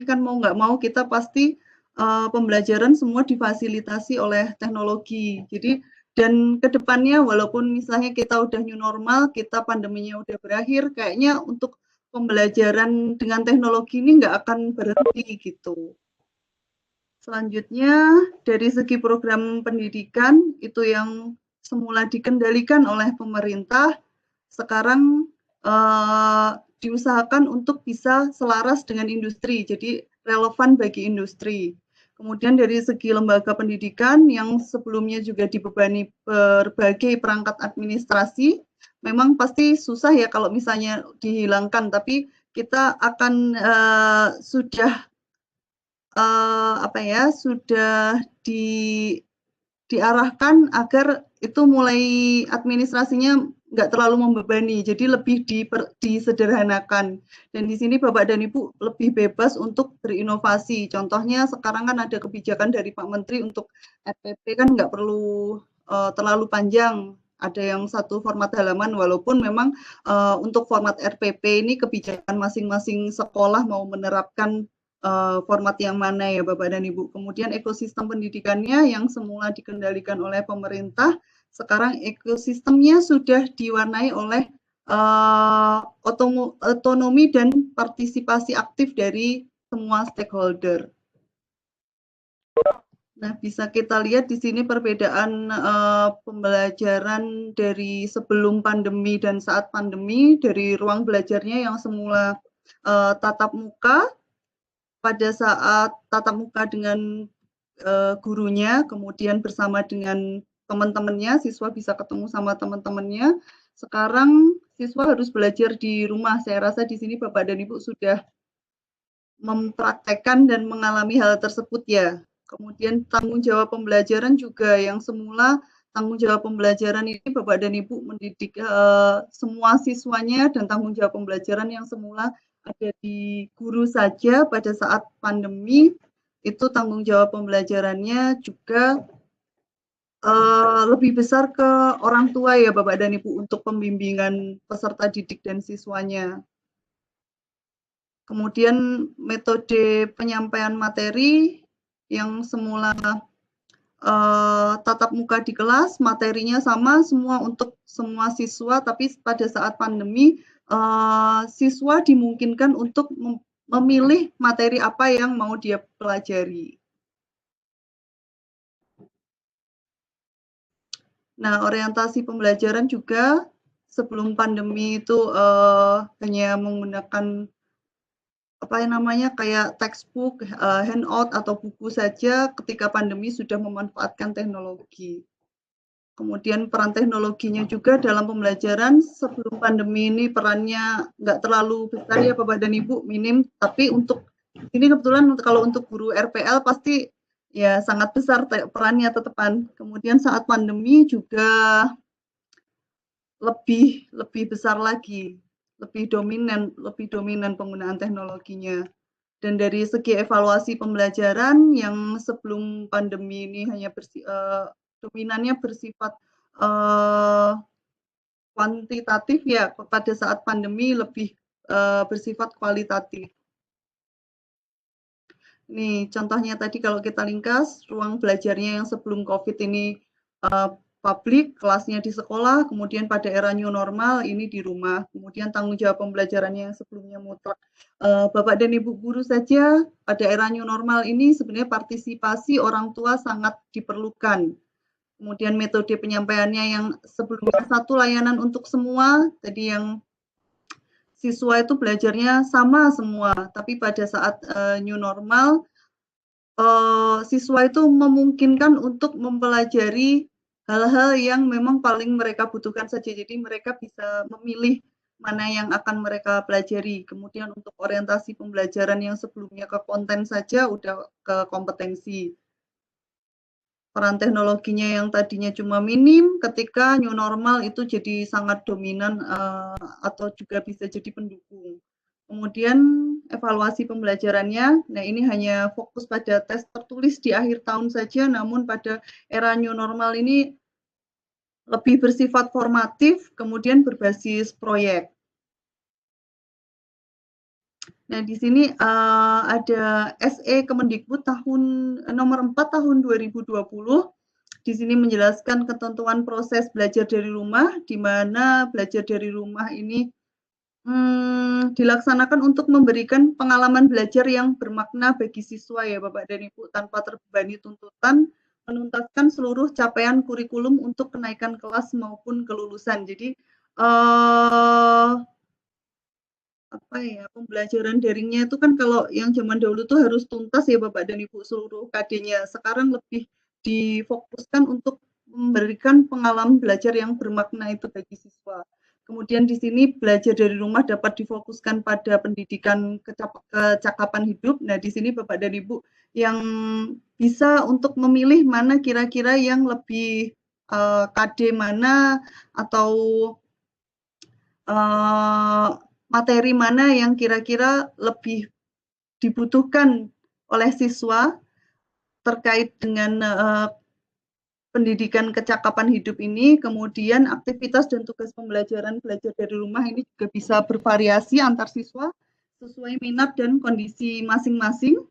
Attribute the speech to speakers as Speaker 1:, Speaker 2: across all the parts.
Speaker 1: kan mau nggak mau kita pasti pembelajaran semua difasilitasi oleh teknologi. Jadi dan ke depannya walaupun misalnya kita udah new normal, kita pandeminya udah berakhir, kayaknya untuk pembelajaran dengan teknologi ini nggak akan berhenti gitu. Selanjutnya dari segi program pendidikan itu yang semula dikendalikan oleh pemerintah, sekarang diusahakan untuk bisa selaras dengan industri, jadi relevan bagi industri. Kemudian dari segi lembaga pendidikan yang sebelumnya juga dibebani berbagai perangkat administrasi, memang pasti susah ya kalau misalnya dihilangkan, tapi kita akan sudah apa ya, sudah diarahkan agar itu mulai administrasinya nggak terlalu membebani, jadi lebih disederhanakan. Dan di sini Bapak dan Ibu lebih bebas untuk berinovasi. Contohnya sekarang kan ada kebijakan dari Pak Menteri untuk RPP kan nggak perlu terlalu panjang. Ada yang satu format halaman, walaupun memang untuk format RPP ini kebijakan masing-masing sekolah mau menerapkan format yang mana ya Bapak dan Ibu. Kemudian ekosistem pendidikannya yang semula dikendalikan oleh pemerintah, sekarang ekosistemnya sudah diwarnai oleh otonomi dan partisipasi aktif dari semua stakeholder. Nah, bisa kita lihat di sini perbedaan pembelajaran dari sebelum pandemi dan saat pandemi, dari ruang belajarnya yang semula tatap muka, pada saat tatap muka dengan gurunya, kemudian bersama dengan teman-temannya, siswa bisa ketemu sama teman-temannya. Sekarang siswa harus belajar di rumah. Saya rasa di sini Bapak dan Ibu sudah mempraktekkan dan mengalami hal tersebut ya. Kemudian tanggung jawab pembelajaran juga yang semula tanggung jawab pembelajaran ini Bapak dan Ibu mendidik semua siswanya dan tanggung jawab pembelajaran yang semula ada di guru saja pada saat pandemi itu tanggung jawab pembelajarannya juga lebih besar ke orang tua ya Bapak dan Ibu untuk pembimbingan peserta didik dan siswanya. Kemudian metode penyampaian materi yang semula tatap muka di kelas, materinya sama semua untuk semua siswa, tapi pada saat pandemi siswa dimungkinkan untuk memilih materi apa yang mau dia pelajari. Nah, orientasi pembelajaran juga sebelum pandemi itu hanya menggunakan apa namanya kayak textbook, handout atau buku saja. Ketika pandemi sudah memanfaatkan teknologi. Kemudian peran teknologinya juga dalam pembelajaran sebelum pandemi ini perannya nggak terlalu besar ya Bapak dan Ibu, minim. Tapi untuk ini kebetulan kalau untuk guru RPL pasti ya sangat besar perannya tetepan. Kemudian saat pandemi juga lebih besar lagi, lebih dominan penggunaan teknologinya. Dan dari segi evaluasi pembelajaran yang sebelum pandemi ini hanya dominannya bersifat kuantitatif ya, pada saat pandemi lebih bersifat kualitatif. Nih, contohnya tadi kalau kita ringkas, ruang belajarnya yang sebelum COVID ini publik, kelasnya di sekolah, kemudian pada era new normal ini di rumah, kemudian tanggung jawab pembelajarannya yang sebelumnya mutlak. Bapak dan Ibu guru saja pada era new normal ini sebenarnya partisipasi orang tua sangat diperlukan. Kemudian metode penyampaiannya yang sebelumnya satu layanan untuk semua, tadi yang siswa itu belajarnya sama semua, tapi pada saat new normal siswa itu memungkinkan untuk mempelajari hal-hal yang memang paling mereka butuhkan saja. Jadi mereka bisa memilih mana yang akan mereka pelajari. Kemudian untuk orientasi pembelajaran yang sebelumnya ke konten saja udah ke kompetensi. Peran teknologinya yang tadinya cuma minim, ketika new normal itu jadi sangat dominan atau juga bisa jadi pendukung. Kemudian evaluasi pembelajarannya, nah ini hanya fokus pada tes tertulis di akhir tahun saja, namun pada era new normal ini lebih bersifat formatif, kemudian berbasis proyek. Nah, di sini ada SE Kemendikbud nomor 4 tahun 2020. Di sini menjelaskan ketentuan proses belajar dari rumah, di mana belajar dari rumah ini dilaksanakan untuk memberikan pengalaman belajar yang bermakna bagi siswa ya Bapak dan Ibu, tanpa terbebani tuntutan menuntaskan seluruh capaian kurikulum untuk kenaikan kelas maupun kelulusan. Jadi apa ya, pembelajaran daringnya itu kan kalau yang zaman dahulu tuh harus tuntas ya Bapak dan Ibu seluruh KD-nya. Sekarang lebih difokuskan untuk memberikan pengalaman belajar yang bermakna itu bagi siswa. Kemudian di sini belajar dari rumah dapat difokuskan pada pendidikan kecakapan hidup. Nah, di sini Bapak dan Ibu yang bisa untuk memilih mana kira-kira yang lebih KD mana atau materi mana yang kira-kira lebih dibutuhkan oleh siswa terkait dengan pendidikan kecakapan hidup ini, kemudian aktivitas dan tugas pembelajaran belajar dari rumah ini juga bisa bervariasi antar siswa sesuai minat dan kondisi masing-masing,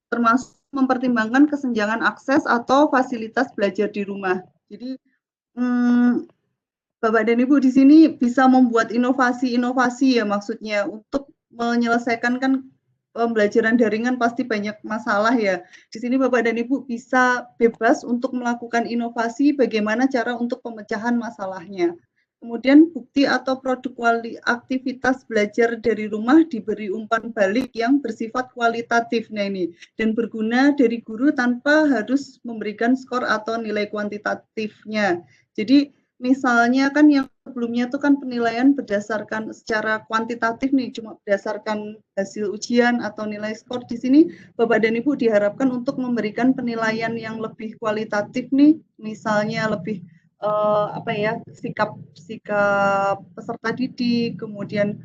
Speaker 1: termasuk mempertimbangkan kesenjangan akses atau fasilitas belajar di rumah. Jadi, Bapak dan Ibu di sini bisa membuat inovasi-inovasi ya maksudnya untuk menyelesaikan kan pembelajaran daringan pasti banyak masalah ya. Di sini Bapak dan Ibu bisa bebas untuk melakukan inovasi bagaimana cara untuk pemecahan masalahnya. Kemudian bukti atau produk aktivitas belajar dari rumah diberi umpan balik yang bersifat kualitatif. Nah ini, dan berguna dari guru tanpa harus memberikan skor atau nilai kuantitatifnya. Jadi misalnya kan yang sebelumnya itu kan penilaian berdasarkan secara kuantitatif nih, cuma berdasarkan hasil ujian atau nilai skor. Di sini Bapak dan Ibu diharapkan untuk memberikan penilaian yang lebih kualitatif nih, misalnya lebih apa ya, sikap peserta didik, kemudian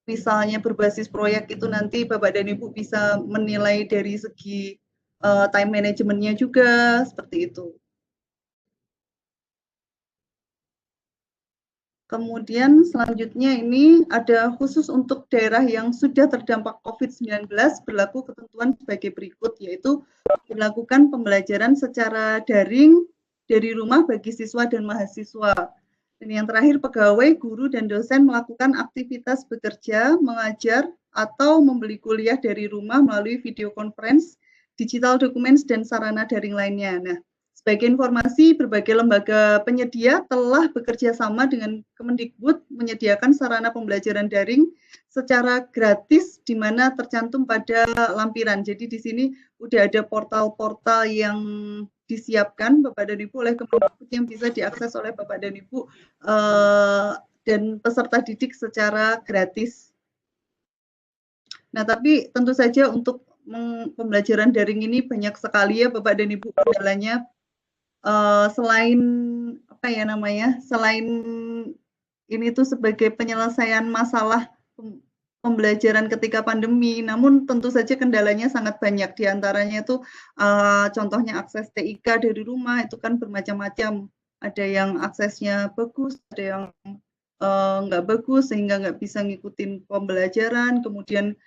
Speaker 1: misalnya berbasis proyek itu nanti Bapak dan Ibu bisa menilai dari segi time manajemennya juga, seperti itu. Kemudian selanjutnya ini ada khusus untuk daerah yang sudah terdampak COVID-19 berlaku ketentuan sebagai berikut, yaitu dilakukan pembelajaran secara daring dari rumah bagi siswa dan mahasiswa. Dan yang terakhir, pegawai, guru, dan dosen melakukan aktivitas bekerja, mengajar, atau membeli kuliah dari rumah melalui video conference, digital documents, dan sarana daring lainnya. Nah, sebagai informasi, berbagai lembaga penyedia telah bekerja sama dengan Kemendikbud menyediakan sarana pembelajaran daring secara gratis di mana tercantum pada lampiran. Jadi di sini udah ada portal-portal yang disiapkan Bapak dan Ibu oleh Kemendikbud yang bisa diakses oleh Bapak dan Ibu dan peserta didik secara gratis. Nah, tapi tentu saja untuk pembelajaran daring ini banyak sekali ya Bapak dan Ibu kendalanya. Selain apa ya namanya, selain ini tuh sebagai penyelesaian masalah pembelajaran ketika pandemi, namun tentu saja kendalanya sangat banyak. Di antaranya itu contohnya akses TIK dari rumah itu kan bermacam-macam. Ada yang aksesnya bagus, ada yang nggak bagus sehingga nggak bisa ngikutin pembelajaran. Kemudian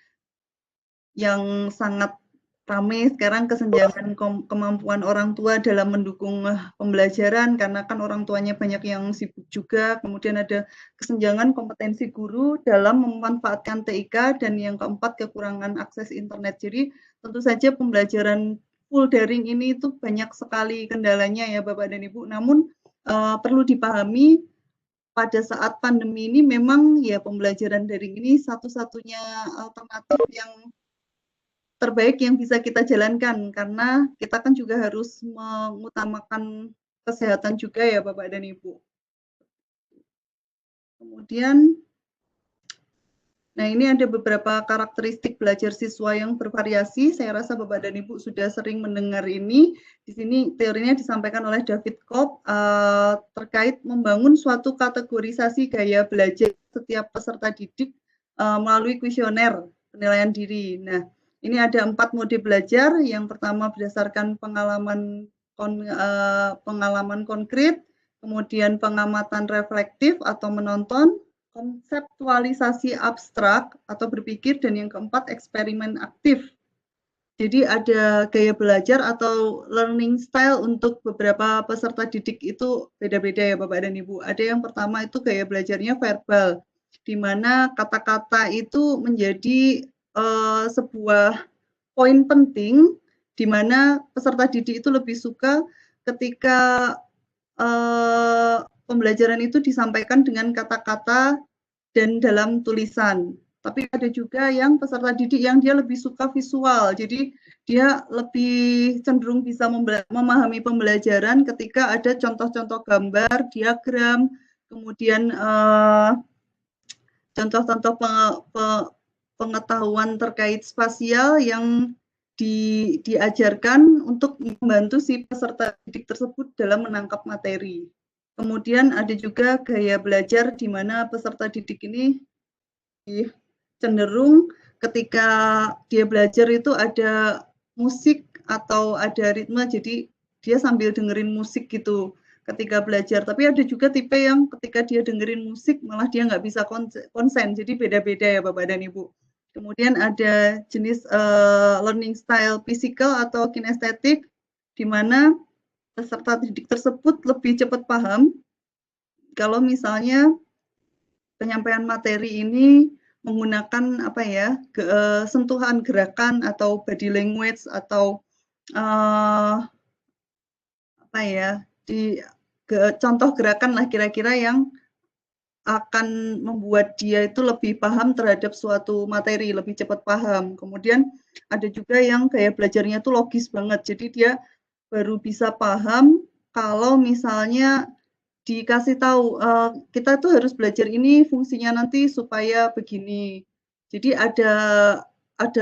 Speaker 1: yang sangat ramai sekarang kesenjangan kemampuan orang tua dalam mendukung pembelajaran karena kan orang tuanya banyak yang sibuk juga. Kemudian ada kesenjangan kompetensi guru dalam memanfaatkan TIK dan yang keempat kekurangan akses internet. Jadi tentu saja pembelajaran full daring ini itu banyak sekali kendalanya ya Bapak dan Ibu. Namun perlu dipahami pada saat pandemi ini memang ya pembelajaran daring ini satu-satunya alternatif yang terbaik yang bisa kita jalankan karena kita kan juga harus mengutamakan kesehatan juga ya Bapak dan Ibu. Kemudian, nah ini ada beberapa karakteristik belajar siswa yang bervariasi. Saya rasa Bapak dan Ibu sudah sering mendengar ini. Di sini teorinya disampaikan oleh David Cobb terkait membangun suatu kategorisasi gaya belajar setiap peserta didik melalui kuesioner penilaian diri. Nah, ini ada 4 mode belajar. Yang pertama berdasarkan pengalaman konkret, kemudian pengamatan reflektif atau menonton, konseptualisasi abstrak atau berpikir, dan yang keempat eksperimen aktif. Jadi ada gaya belajar atau learning style untuk beberapa peserta didik itu beda-beda ya Bapak dan Ibu. Ada yang pertama itu gaya belajarnya verbal, di mana kata-kata itu menjadi sebuah poin penting, di mana peserta didik itu lebih suka ketika pembelajaran itu disampaikan dengan kata-kata dan dalam tulisan. Tapi ada juga yang peserta didik yang dia lebih suka visual, jadi dia lebih cenderung bisa memahami pembelajaran ketika ada contoh-contoh gambar, diagram, kemudian contoh-contoh pengetahuan terkait spasial yang diajarkan untuk membantu si peserta didik tersebut dalam menangkap materi. Kemudian ada juga gaya belajar di mana peserta didik ini cenderung ketika dia belajar itu ada musik atau ada ritme, jadi dia sambil dengerin musik gitu ketika belajar. Tapi ada juga tipe yang ketika dia dengerin musik malah dia nggak bisa konsen, jadi beda-beda ya Bapak dan Ibu. Kemudian ada jenis learning style physical atau kinestetik, di mana peserta didik tersebut lebih cepat paham kalau misalnya penyampaian materi ini menggunakan apa ya, sentuhan gerakan atau body language atau apa ya, contoh gerakan lah kira-kira yang akan membuat dia itu lebih paham terhadap suatu materi, lebih cepat paham. Kemudian ada juga yang gaya belajarnya itu logis banget, jadi dia baru bisa paham kalau misalnya dikasih tahu, kita tuh harus belajar ini fungsinya nanti supaya begini. Jadi ada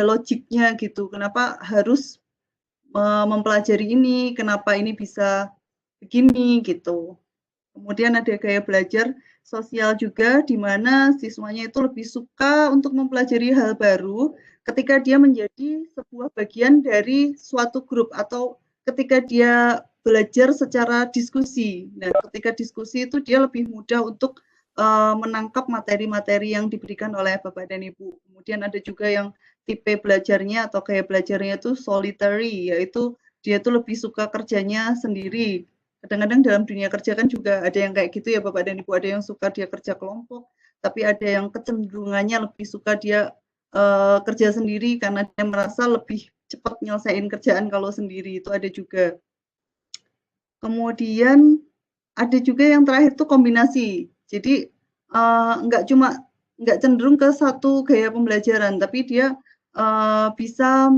Speaker 1: logiknya gitu, kenapa harus mempelajari ini, kenapa ini bisa begini gitu. Kemudian ada gaya belajar sosial juga, di mana siswanya itu lebih suka untuk mempelajari hal baru ketika dia menjadi sebuah bagian dari suatu grup atau ketika dia belajar secara diskusi. Nah, ketika diskusi itu dia lebih mudah untuk menangkap materi-materi yang diberikan oleh Bapak dan Ibu. Kemudian ada juga yang tipe belajarnya atau gaya belajarnya itu solitary, yaitu dia tuh lebih suka kerjanya sendiri. Kadang-kadang dalam dunia kerja kan juga ada yang kayak gitu ya Bapak dan Ibu, ada yang suka dia kerja kelompok, tapi ada yang kecenderungannya lebih suka dia kerja sendiri karena dia merasa lebih cepat nyelesain kerjaan kalau sendiri, itu ada juga. Kemudian ada juga yang terakhir tuh kombinasi. Jadi nggak cenderung ke satu gaya pembelajaran, tapi dia bisa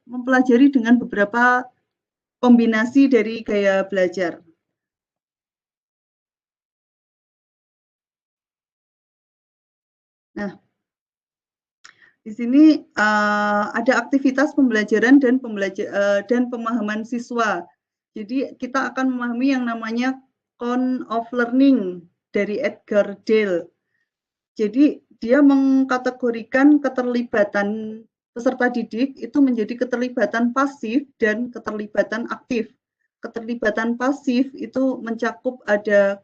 Speaker 1: mempelajari dengan beberapa kombinasi dari gaya belajar. Nah, di sini ada aktivitas pembelajaran dan pemahaman siswa. Jadi kita akan memahami yang namanya cone of learning dari Edgar Dale. Jadi dia mengkategorikan keterlibatan peserta didik itu menjadi keterlibatan pasif dan keterlibatan aktif. Keterlibatan pasif itu mencakup ada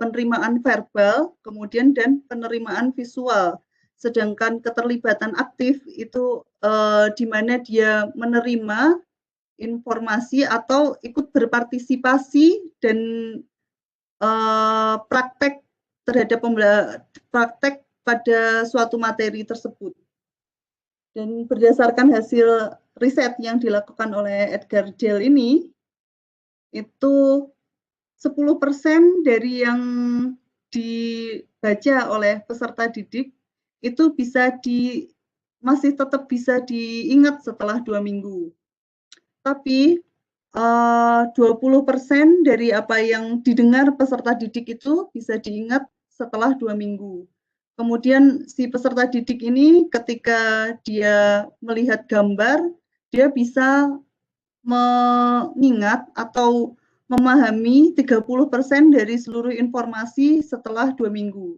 Speaker 1: penerimaan verbal, kemudian dan penerimaan visual. Sedangkan keterlibatan aktif itu di mana dia menerima informasi atau ikut berpartisipasi dan praktek terhadap praktek pada suatu materi tersebut. Dan berdasarkan hasil riset yang dilakukan oleh Edgar Dale ini, itu 10% dari yang dibaca oleh peserta didik itu masih tetap bisa diingat setelah 2 minggu. Tapi 20% dari apa yang didengar peserta didik itu bisa diingat setelah 2 minggu. Kemudian si peserta didik ini ketika dia melihat gambar, dia bisa mengingat atau memahami 30% dari seluruh informasi setelah 2 minggu.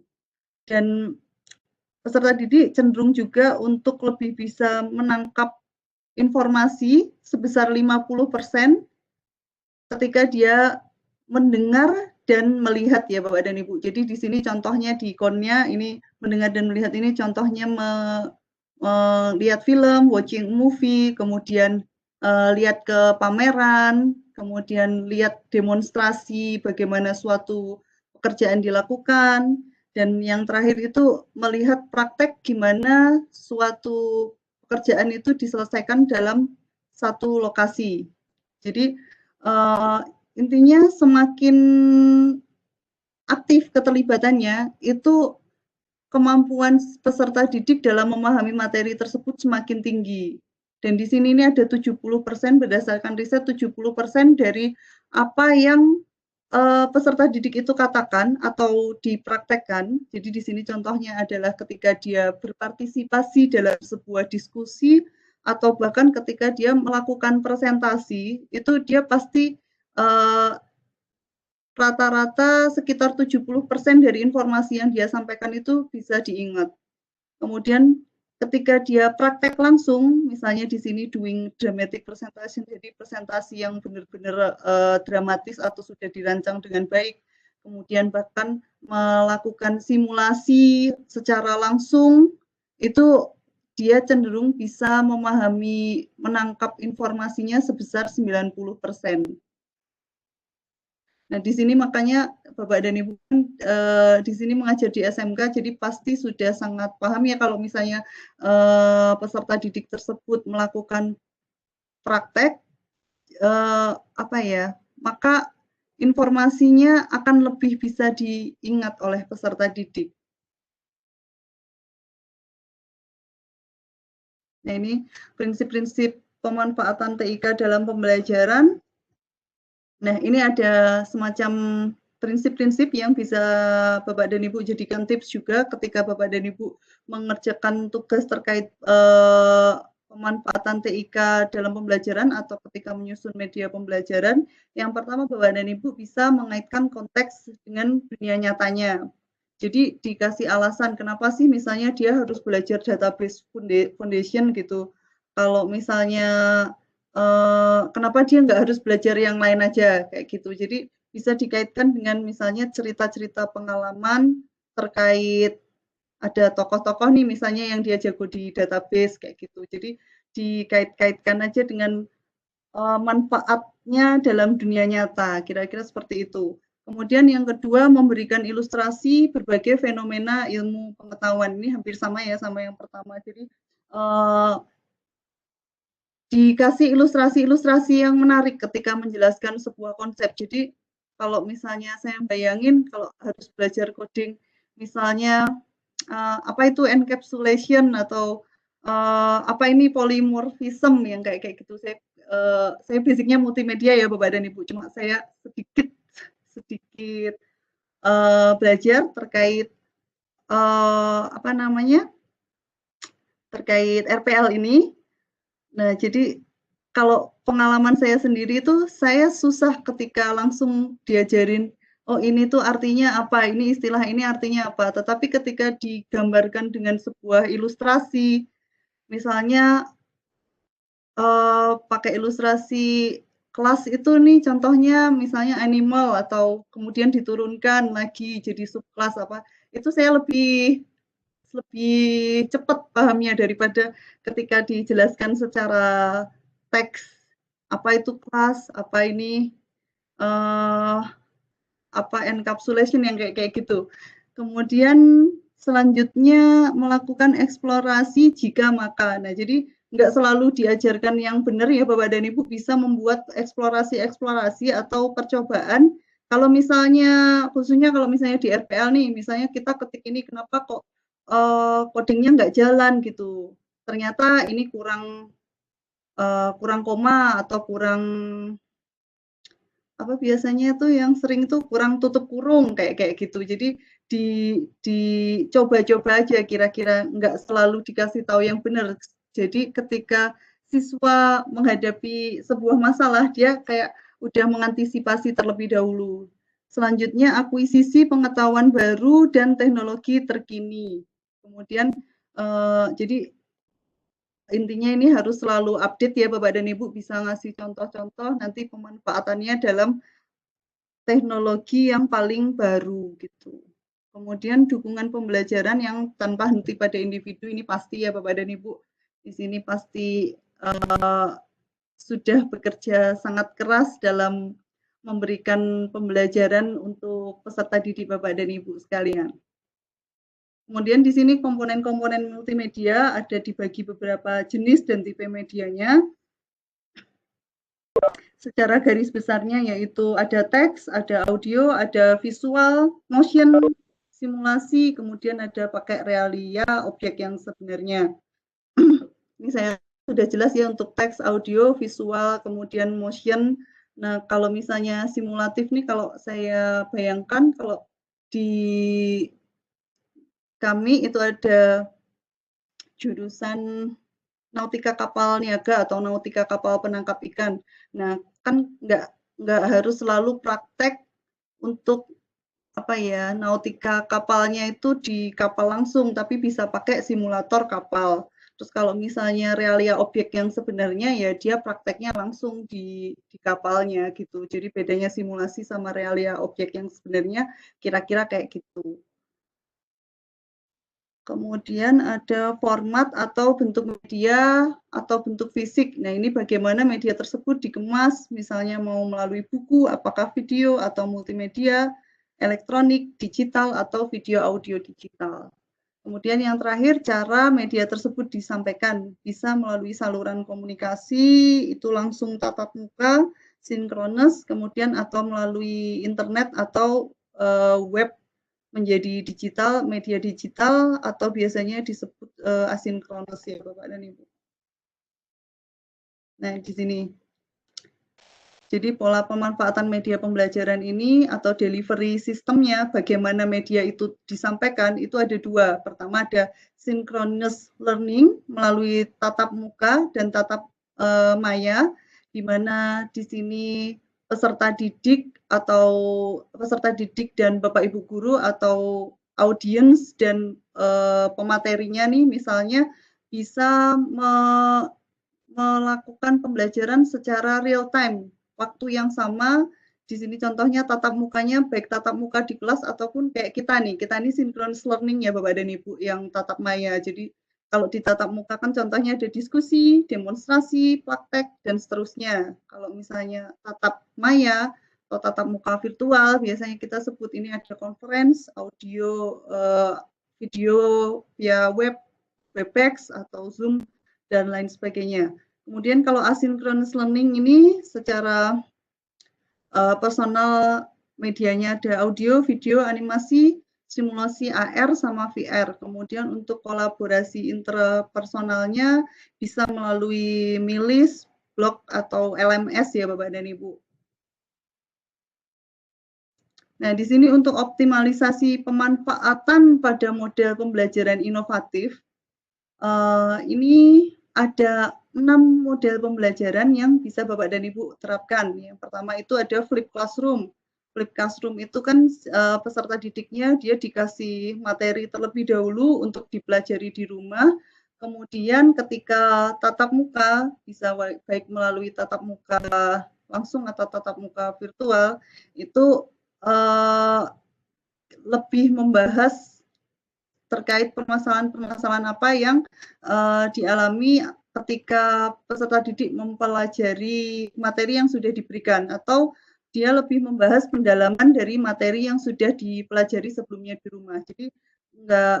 Speaker 1: Dan peserta didik cenderung juga untuk lebih bisa menangkap informasi sebesar 50% ketika dia mendengar dan melihat ya Bapak dan Ibu. Jadi di sini contohnya di ikonnya ini mendengar dan melihat ini contohnya lihat film, watching movie, kemudian lihat ke pameran, kemudian lihat demonstrasi bagaimana suatu pekerjaan dilakukan, dan yang terakhir itu melihat praktek gimana suatu pekerjaan itu diselesaikan dalam satu lokasi. Jadi intinya semakin aktif keterlibatannya, itu kemampuan peserta didik dalam memahami materi tersebut semakin tinggi. Dan di sini ini ada 70% berdasarkan riset 70% dari apa yang peserta didik itu katakan atau dipraktekkan. Jadi di sini contohnya adalah ketika dia berpartisipasi dalam sebuah diskusi atau bahkan ketika dia melakukan presentasi, itu dia pasti rata-rata sekitar 70% dari informasi yang dia sampaikan itu bisa diingat. Kemudian ketika dia praktek langsung, misalnya di sini doing dramatic presentation, jadi presentasi yang benar-benar dramatis atau sudah dirancang dengan baik, kemudian bahkan melakukan simulasi secara langsung, itu dia cenderung bisa memahami, menangkap informasinya sebesar 90%. Nah, di sini makanya Bapak dan Ibu di sini mengajar di SMK, jadi pasti sudah sangat paham ya kalau misalnya peserta didik tersebut melakukan praktek, apa ya, maka informasinya akan lebih bisa diingat oleh peserta didik. Nah, ini prinsip-prinsip pemanfaatan TIK dalam pembelajaran. Nah, ini ada semacam prinsip-prinsip yang bisa Bapak dan Ibu jadikan tips juga ketika Bapak dan Ibu mengerjakan tugas terkait pemanfaatan TIK dalam pembelajaran atau ketika menyusun media pembelajaran. Yang pertama, Bapak dan Ibu bisa mengaitkan konteks dengan dunia nyatanya. Jadi dikasih alasan kenapa sih misalnya dia harus belajar database foundation gitu. Kalau misalnya kenapa dia nggak harus belajar yang lain aja kayak gitu. Jadi bisa dikaitkan dengan misalnya cerita-cerita pengalaman terkait ada tokoh-tokoh nih misalnya yang dia jago di database kayak gitu. Jadi dikait-kaitkan aja dengan manfaatnya dalam dunia nyata, kira-kira seperti itu. Kemudian yang kedua, memberikan ilustrasi berbagai fenomena ilmu pengetahuan. Ini hampir sama ya sama yang pertama. Jadi dikasih ilustrasi-ilustrasi yang menarik ketika menjelaskan sebuah konsep. Jadi kalau misalnya saya bayangin kalau harus belajar coding, misalnya apa itu encapsulation atau apa ini polymorphism yang kayak kayak gitu. Saya basicnya multimedia ya Bapak dan Ibu, cuma saya sedikit sedikit belajar terkait apa namanya terkait RPL ini. Nah, jadi kalau pengalaman saya sendiri itu saya susah ketika langsung diajarin, oh ini tuh artinya apa, ini istilah ini artinya apa. Tetapi ketika digambarkan dengan sebuah ilustrasi, misalnya pakai ilustrasi kelas itu nih contohnya misalnya animal atau kemudian diturunkan lagi jadi subkelas apa, itu saya lebih lebih cepat pahamnya daripada ketika dijelaskan secara teks, apa itu kelas, apa ini uh, apa encapsulation yang kayak kayak gitu. Kemudian selanjutnya melakukan eksplorasi jika maka. Nah, jadi nggak selalu diajarkan yang benar ya Bapak dan Ibu, bisa membuat eksplorasi-eksplorasi atau percobaan. Kalau misalnya, khususnya kalau misalnya di RPL nih, misalnya kita ketik ini kenapa kok codingnya nggak jalan gitu. Ternyata ini kurang koma atau kurang apa biasanya tuh yang sering tuh kurang tutup kurung kayak kayak gitu. Jadi di dicoba-coba aja kira-kira nggak selalu dikasih tahu yang benar. Jadi ketika siswa menghadapi sebuah masalah dia kayak udah mengantisipasi terlebih dahulu. Selanjutnya akuisisi pengetahuan baru dan teknologi terkini. Kemudian jadi intinya ini harus selalu update ya Bapak dan Ibu bisa ngasih contoh-contoh nanti pemanfaatannya dalam teknologi yang paling baru gitu. Kemudian dukungan pembelajaran yang tanpa henti pada individu ini pasti ya Bapak dan Ibu. Di sini pasti sudah bekerja sangat keras dalam memberikan pembelajaran untuk peserta didik Bapak dan Ibu sekalian. Kemudian di sini komponen-komponen multimedia ada dibagi beberapa jenis dan tipe medianya. Secara garis besarnya yaitu ada teks, ada audio, ada visual, motion, simulasi, kemudian ada pakai realia objek yang sebenarnya. Ini saya sudah jelas ya untuk teks, audio, visual, kemudian motion. Nah, kalau misalnya simulatif nih kalau saya bayangkan kalau di kami itu ada jurusan nautika kapal niaga atau nautika kapal penangkap ikan. Nah, kan nggak harus selalu praktek untuk apa ya, nautika kapalnya itu di kapal langsung, tapi bisa pakai simulator kapal. Terus kalau misalnya realia objek yang sebenarnya ya dia prakteknya langsung di kapalnya gitu. Jadi bedanya simulasi sama realia objek yang sebenarnya kira-kira kayak gitu. Kemudian ada format atau bentuk media atau bentuk fisik. Nah, ini bagaimana media tersebut dikemas, misalnya mau melalui buku, apakah video atau multimedia, elektronik, digital, atau video audio digital. Kemudian yang terakhir, cara media tersebut disampaikan. Bisa melalui saluran komunikasi, itu langsung tatap muka, sinkronus, kemudian atau melalui internet atau web menjadi digital, media digital, atau biasanya disebut asinkronus ya Bapak dan Ibu. Nah, di sini. Jadi pola pemanfaatan media pembelajaran ini atau delivery sistemnya, bagaimana media itu disampaikan, itu ada dua. Pertama ada synchronous learning melalui tatap muka dan tatap maya, di mana di sini peserta didik atau peserta didik dan Bapak Ibu guru atau audiens dan pematerinya nih misalnya bisa melakukan pembelajaran secara real time, waktu yang sama. Di sini contohnya tatap mukanya, baik tatap muka di kelas ataupun kayak kita nih synchronous learning ya Bapak dan Ibu yang tatap maya. Jadi kalau di tatap muka kan contohnya ada diskusi, demonstrasi, praktek, dan seterusnya. Kalau misalnya tatap maya atau tatap muka virtual, biasanya kita sebut ini ada conference, audio, video via web, Webex atau Zoom, dan lain sebagainya. Kemudian kalau asynchronous learning ini secara personal medianya ada audio, video, animasi, simulasi AR sama VR. Kemudian untuk kolaborasi interpersonalnya bisa melalui Milis, Blog atau LMS ya Bapak dan Ibu. Nah, di sini untuk optimalisasi pemanfaatan pada model pembelajaran inovatif, ini ada 6 model pembelajaran yang bisa Bapak dan Ibu terapkan. Yang pertama itu ada flip classroom. Flip classroom itu kan peserta didiknya dia dikasih materi terlebih dahulu untuk dipelajari di rumah. Kemudian ketika tatap muka, bisa baik melalui tatap muka langsung atau tatap muka virtual, itu lebih membahas terkait permasalahan-permasalahan apa yang dialami ketika peserta didik mempelajari materi yang sudah diberikan, atau dia lebih membahas pendalaman dari materi yang sudah dipelajari sebelumnya di rumah. Jadi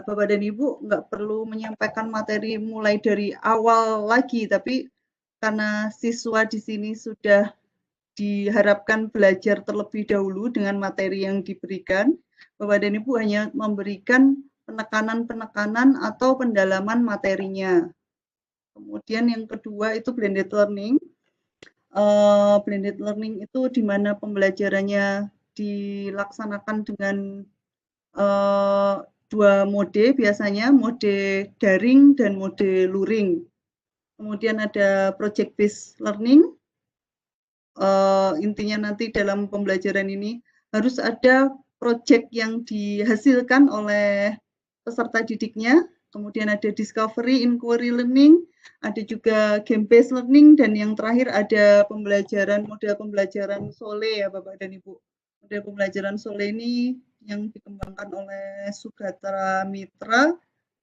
Speaker 1: Bapak dan Ibu nggak perlu menyampaikan materi mulai dari awal lagi, tapi karena siswa di sini sudah diharapkan belajar terlebih dahulu dengan materi yang diberikan, Bapak dan Ibu hanya memberikan penekanan-penekanan atau pendalaman materinya. Kemudian yang kedua itu blended learning. Blended learning itu di mana pembelajarannya dilaksanakan dengan dua mode biasanya, mode daring dan mode luring. Kemudian ada project based learning. Intinya nanti dalam pembelajaran ini harus ada proyek yang dihasilkan oleh peserta didiknya, kemudian ada discovery, inquiry learning, ada juga game based learning, dan yang terakhir ada model pembelajaran SOLE ya Bapak dan Ibu, Model pembelajaran Soleni yang dikembangkan oleh Sugatra Mitra.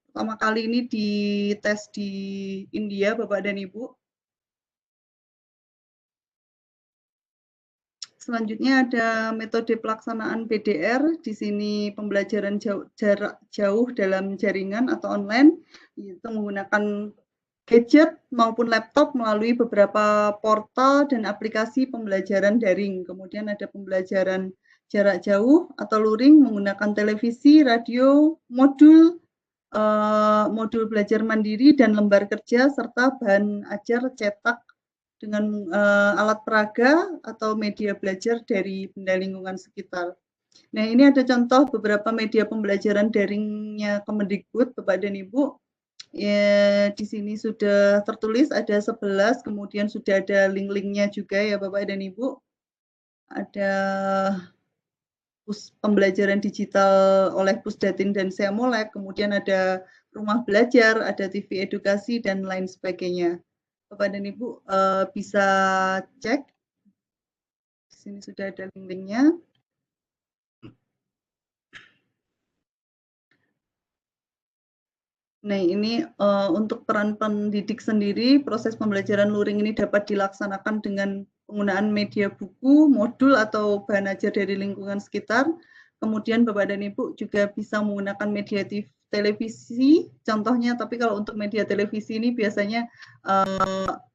Speaker 1: Pertama kali ini dites di India, Bapak dan Ibu. Selanjutnya ada metode pelaksanaan PDR. Di sini pembelajaran jarak jauh dalam jaringan atau online, itu menggunakan gadget maupun laptop melalui beberapa portal dan aplikasi pembelajaran daring. Kemudian ada pembelajaran jarak jauh atau luring menggunakan televisi, radio, modul belajar mandiri dan lembar kerja serta bahan ajar cetak dengan alat peraga atau media belajar dari benda lingkungan sekitar. Nah, ini ada contoh beberapa media pembelajaran daringnya Kemendikbud, Bapak dan Ibu. Ya, di sini sudah tertulis ada 11, kemudian sudah ada link-linknya juga ya Bapak dan Ibu. Ada pembelajaran digital oleh Pusdatin dan Seamolek, kemudian ada rumah belajar, ada TV edukasi, dan lain sebagainya. Bapak dan Ibu bisa cek, di sini sudah ada link-linknya. Nah, ini untuk peran pendidik sendiri, proses pembelajaran luring ini dapat dilaksanakan dengan penggunaan media buku, modul, atau bahan ajar dari lingkungan sekitar. Kemudian Bapak dan Ibu juga bisa menggunakan media televisi, contohnya, tapi kalau untuk media televisi ini biasanya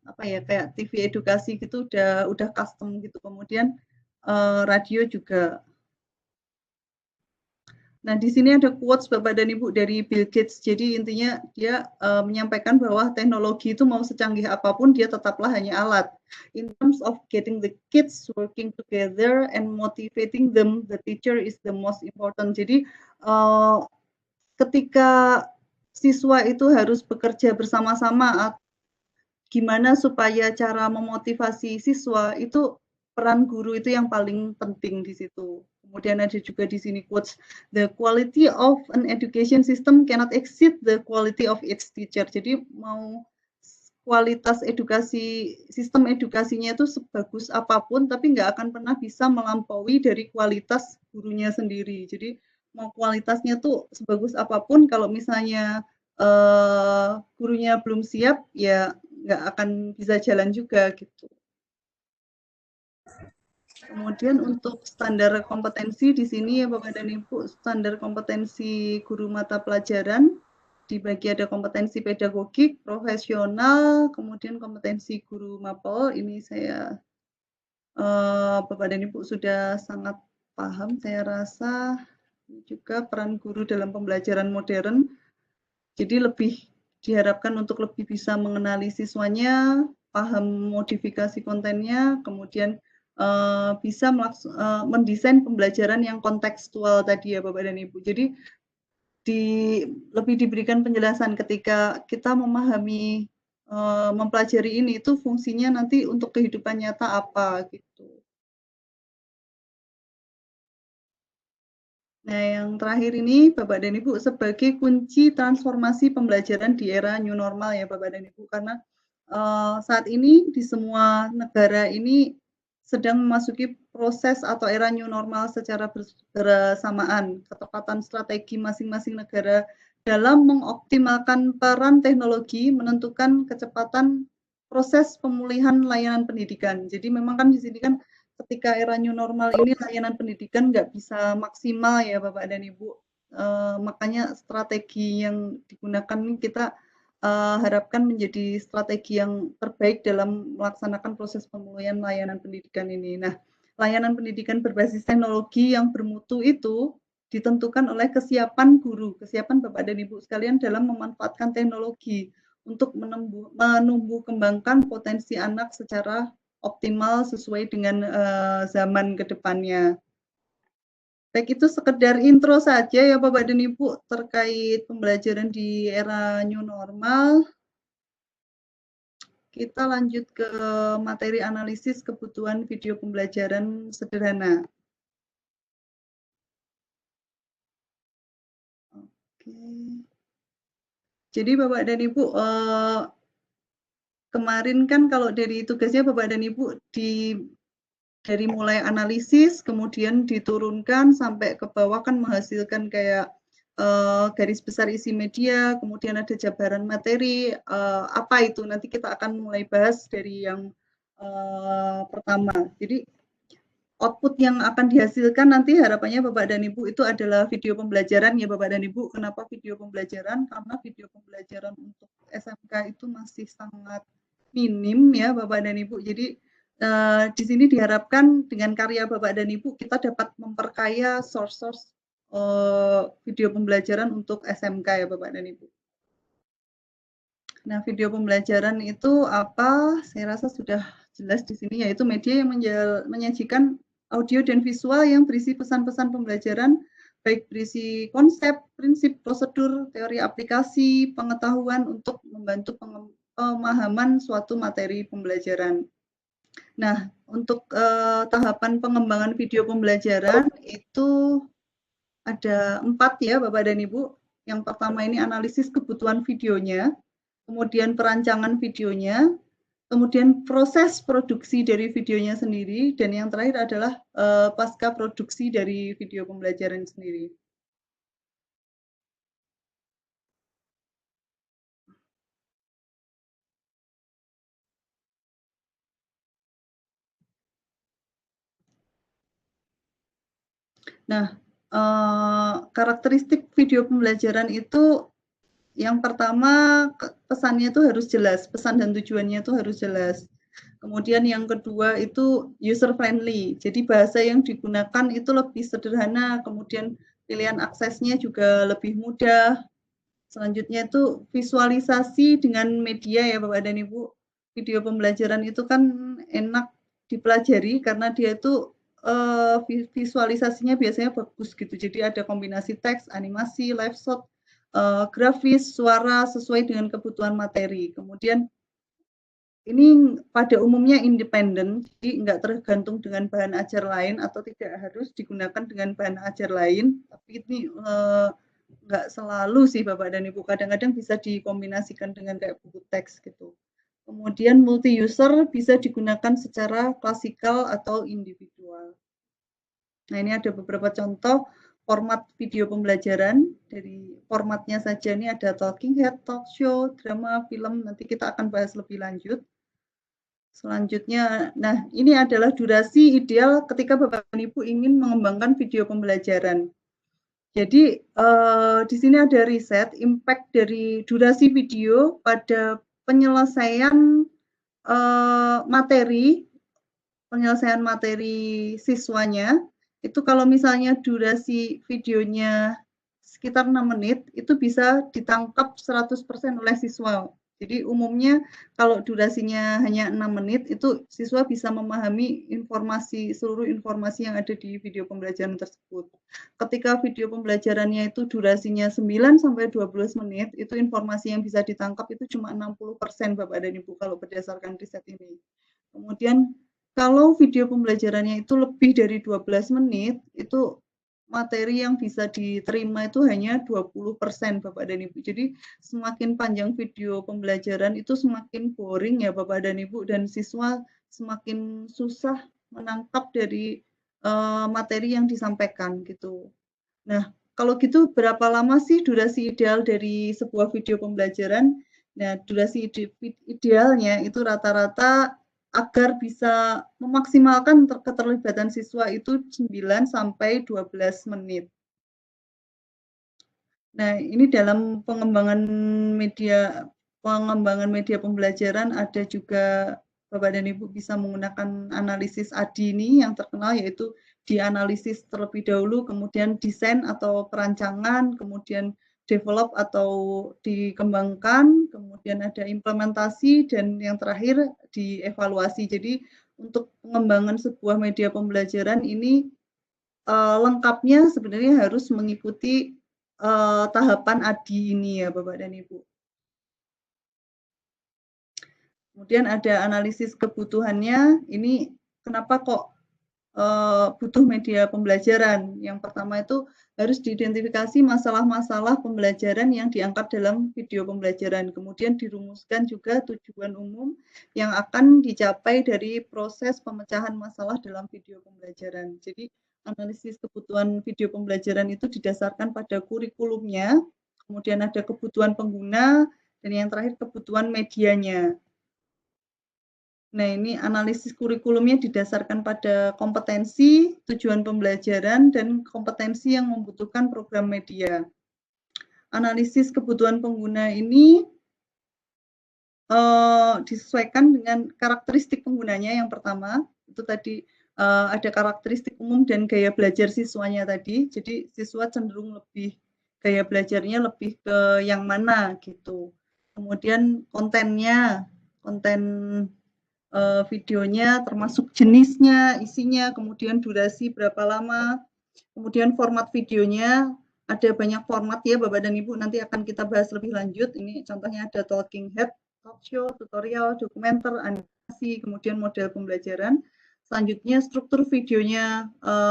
Speaker 1: apa ya, kayak TV edukasi gitu, udah custom gitu. Kemudian radio juga. Nah, di sini ada quotes Bapak dan Ibu dari Bill Gates. Jadi intinya dia menyampaikan bahwa teknologi itu mau secanggih apapun dia tetaplah hanya alat. In terms of getting the kids working together and motivating them, the teacher is the most important. Jadi ketika siswa itu harus bekerja bersama-sama, gimana supaya cara memotivasi siswa itu peran guru itu yang paling penting di situ. Kemudian ada juga di sini quotes, the quality of an education system cannot exceed the quality of its teacher. Jadi mau kualitas edukasi, sistem edukasinya itu sebagus apapun, tapi nggak akan pernah bisa melampaui dari kualitas gurunya sendiri. Jadi mau kualitasnya tuh sebagus apapun, kalau misalnya gurunya belum siap, ya nggak akan bisa jalan juga gitu. Kemudian untuk standar kompetensi di sini ya Bapak dan Ibu, standar kompetensi guru mata pelajaran dibagi ada kompetensi pedagogik, profesional, kemudian kompetensi guru mapel. Ini saya Bapak dan Ibu sudah sangat paham, saya rasa juga peran guru dalam pembelajaran modern. Jadi lebih diharapkan untuk lebih bisa mengenali siswanya, paham modifikasi kontennya, kemudian bisa mendesain pembelajaran yang kontekstual tadi ya Bapak dan Ibu. Jadi lebih diberikan penjelasan ketika kita memahami mempelajari ini itu fungsinya nanti untuk kehidupan nyata apa gitu. Nah, yang terakhir ini Bapak dan Ibu sebagai kunci transformasi pembelajaran di era new normal ya Bapak dan Ibu, karena saat ini di semua negara ini sedang memasuki proses atau era new normal secara bersamaan. Ketepatan strategi masing-masing negara dalam mengoptimalkan peran teknologi menentukan kecepatan proses pemulihan layanan pendidikan. Jadi memang kan di sini kan ketika era new normal ini layanan pendidikan nggak bisa maksimal ya Bapak dan Ibu. Makanya strategi yang digunakan ini kita harapkan menjadi strategi yang terbaik dalam melaksanakan proses pemulihan layanan pendidikan ini. Nah, layanan pendidikan berbasis teknologi yang bermutu itu ditentukan oleh kesiapan guru, kesiapan Bapak dan Ibu sekalian dalam memanfaatkan teknologi untuk menumbuh kembangkan potensi anak secara optimal sesuai dengan zaman ke depannya. Baik, itu sekedar intro saja ya Bapak dan Ibu terkait pembelajaran di era new normal. Kita lanjut ke materi analisis kebutuhan video pembelajaran sederhana. Oke. Jadi Bapak dan Ibu, kemarin kan kalau dari tugasnya Bapak dan Ibu dari mulai analisis, kemudian diturunkan sampai ke bawah kan menghasilkan kayak garis besar isi media, kemudian ada jabaran materi, apa itu nanti kita akan mulai bahas dari yang pertama. Jadi output yang akan dihasilkan nanti harapannya Bapak dan Ibu itu adalah video pembelajaran ya Bapak dan Ibu. Kenapa video pembelajaran? Karena video pembelajaran untuk SMK itu masih sangat minim ya Bapak dan Ibu. Jadi di sini diharapkan dengan karya Bapak dan Ibu kita dapat memperkaya source-source video pembelajaran untuk SMK ya Bapak dan Ibu. Nah, video pembelajaran itu apa? Saya rasa sudah jelas di sini, yaitu media yang menyajikan audio dan visual yang berisi pesan-pesan pembelajaran, baik berisi konsep, prinsip, prosedur, teori aplikasi, pengetahuan untuk membantu pemahaman suatu materi pembelajaran. Nah, untuk tahapan pengembangan video pembelajaran itu ada 4 ya Bapak dan Ibu. Yang pertama ini analisis kebutuhan videonya, kemudian perancangan videonya, kemudian proses produksi dari videonya sendiri, dan yang terakhir adalah pasca produksi dari video pembelajaran sendiri. Nah, karakteristik video pembelajaran itu yang pertama pesannya itu harus jelas, pesan dan tujuannya itu harus jelas. Kemudian yang kedua itu user friendly, jadi bahasa yang digunakan itu lebih sederhana, kemudian pilihan aksesnya juga lebih mudah. Selanjutnya itu visualisasi dengan media ya Bapak dan Ibu. Video pembelajaran itu kan enak dipelajari karena dia itu visualisasinya biasanya bagus gitu. Jadi ada kombinasi teks, animasi, live shot, grafis, suara sesuai dengan kebutuhan materi. Kemudian ini pada umumnya independen, jadi enggak tergantung dengan bahan ajar lain atau tidak harus digunakan dengan bahan ajar lain, tapi ini enggak selalu sih Bapak dan Ibu, kadang-kadang bisa dikombinasikan dengan kayak buku teks gitu. Kemudian multi user bisa digunakan secara klasikal atau individual. Nah, ini ada beberapa contoh format video pembelajaran. Dari formatnya saja ini ada talking head, talk show, drama, film, nanti kita akan bahas lebih lanjut. Selanjutnya, nah ini adalah durasi ideal ketika Bapak dan Ibu ingin mengembangkan video pembelajaran. Jadi di sini ada riset impact dari durasi video pada penyelesaian penyelesaian materi siswanya. Itu kalau misalnya durasi videonya sekitar 6 menit, itu bisa ditangkap 100% oleh siswa. Jadi umumnya kalau durasinya hanya 6 menit, itu siswa bisa memahami seluruh informasi yang ada di video pembelajaran tersebut. Ketika video pembelajarannya itu durasinya 9 sampai 12 menit, itu informasi yang bisa ditangkap itu cuma 60% Bapak dan Ibu kalau berdasarkan riset ini. Kemudian kalau video pembelajarannya itu lebih dari 12 menit, itu materi yang bisa diterima itu hanya 20% Bapak dan Ibu. Jadi semakin panjang video pembelajaran itu semakin boring ya Bapak dan Ibu, dan siswa semakin susah menangkap dari materi yang disampaikan gitu. Nah, kalau gitu berapa lama sih durasi ideal dari sebuah video pembelajaran? Nah, durasi idealnya itu rata-rata agar bisa memaksimalkan keterlibatan siswa itu 9 sampai 12 menit. Nah, ini dalam pengembangan media pembelajaran ada juga Bapak dan Ibu bisa menggunakan analisis ADI ini yang terkenal, yaitu dianalisis terlebih dahulu, kemudian desain atau perancangan, kemudian develop atau dikembangkan, kemudian ada implementasi, dan yang terakhir dievaluasi. Jadi untuk pengembangan sebuah media pembelajaran ini lengkapnya sebenarnya harus mengikuti tahapan ADI ini ya Bapak dan Ibu. Kemudian ada analisis kebutuhannya, ini kenapa kok butuh media pembelajaran. Yang pertama itu harus diidentifikasi masalah-masalah pembelajaran yang diangkat dalam video pembelajaran. Kemudian dirumuskan juga tujuan umum yang akan dicapai dari proses pemecahan masalah dalam video pembelajaran. Jadi analisis kebutuhan video pembelajaran itu didasarkan pada kurikulumnya, kemudian ada kebutuhan pengguna, dan yang terakhir kebutuhan medianya. Nah, ini analisis kurikulumnya didasarkan pada kompetensi, tujuan pembelajaran, dan kompetensi yang membutuhkan program media. Analisis kebutuhan pengguna ini disesuaikan dengan karakteristik penggunanya yang pertama, itu tadi ada karakteristik umum dan gaya belajar siswanya tadi, jadi siswa cenderung lebih, gaya belajarnya lebih ke yang mana gitu. Kemudian kontennya, konten videonya termasuk jenisnya, isinya, kemudian durasi berapa lama, kemudian format videonya, ada banyak format ya Bapak dan Ibu, nanti akan kita bahas lebih lanjut. Ini contohnya ada talking head, talk show, tutorial, dokumenter, animasi, kemudian model pembelajaran. Selanjutnya struktur videonya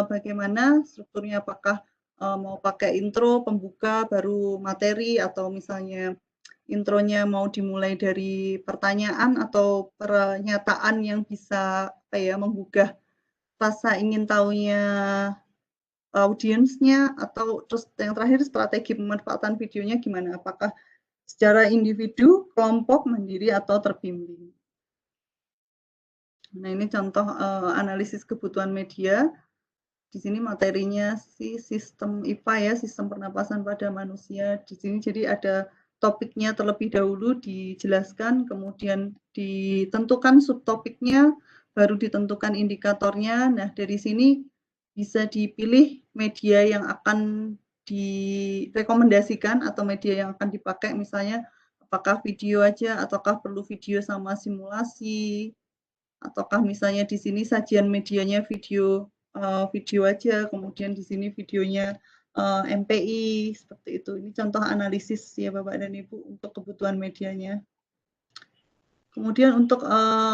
Speaker 1: bagaimana, strukturnya apakah mau pakai intro, pembuka, baru materi, atau misalnya intronya mau dimulai dari pertanyaan atau pernyataan yang bisa menggugah rasa ingin tahunya audiensnya, atau terus yang terakhir strategi pemanfaatan videonya gimana, apakah secara individu, kelompok, mandiri, atau terbimbing. Nah, ini contoh analisis kebutuhan media. Di sini materinya sistem IPA ya, sistem pernapasan pada manusia. Di sini jadi ada topiknya terlebih dahulu dijelaskan, kemudian ditentukan subtopiknya, baru ditentukan indikatornya. Nah, dari sini bisa dipilih media yang akan direkomendasikan atau media yang akan dipakai, misalnya apakah video aja, ataukah perlu video sama simulasi, ataukah misalnya di sini sajian medianya video aja, kemudian di sini videonya MPI, seperti itu. Ini contoh analisis ya Bapak dan Ibu untuk kebutuhan medianya. Kemudian untuk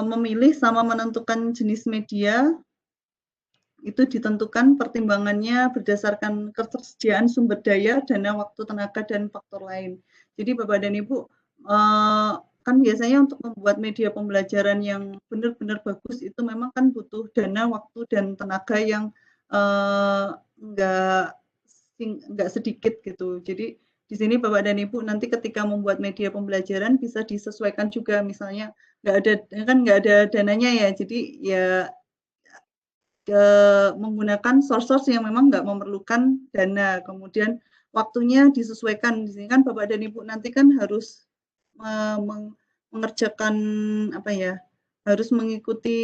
Speaker 1: memilih sama menentukan jenis media, itu ditentukan pertimbangannya berdasarkan ketersediaan sumber daya, dana, waktu, tenaga, dan faktor lain. Jadi Bapak dan Ibu, kan biasanya untuk membuat media pembelajaran yang benar-benar bagus itu memang kan butuh dana, waktu, dan tenaga yang nggak sedikit gitu. Jadi di sini Bapak dan Ibu nanti ketika membuat media pembelajaran bisa disesuaikan juga, misalnya nggak ada dananya ya, jadi ya menggunakan source-source yang memang nggak memerlukan dana, kemudian waktunya disesuaikan. Di sini kan Bapak dan Ibu nanti kan harus mengerjakan harus mengikuti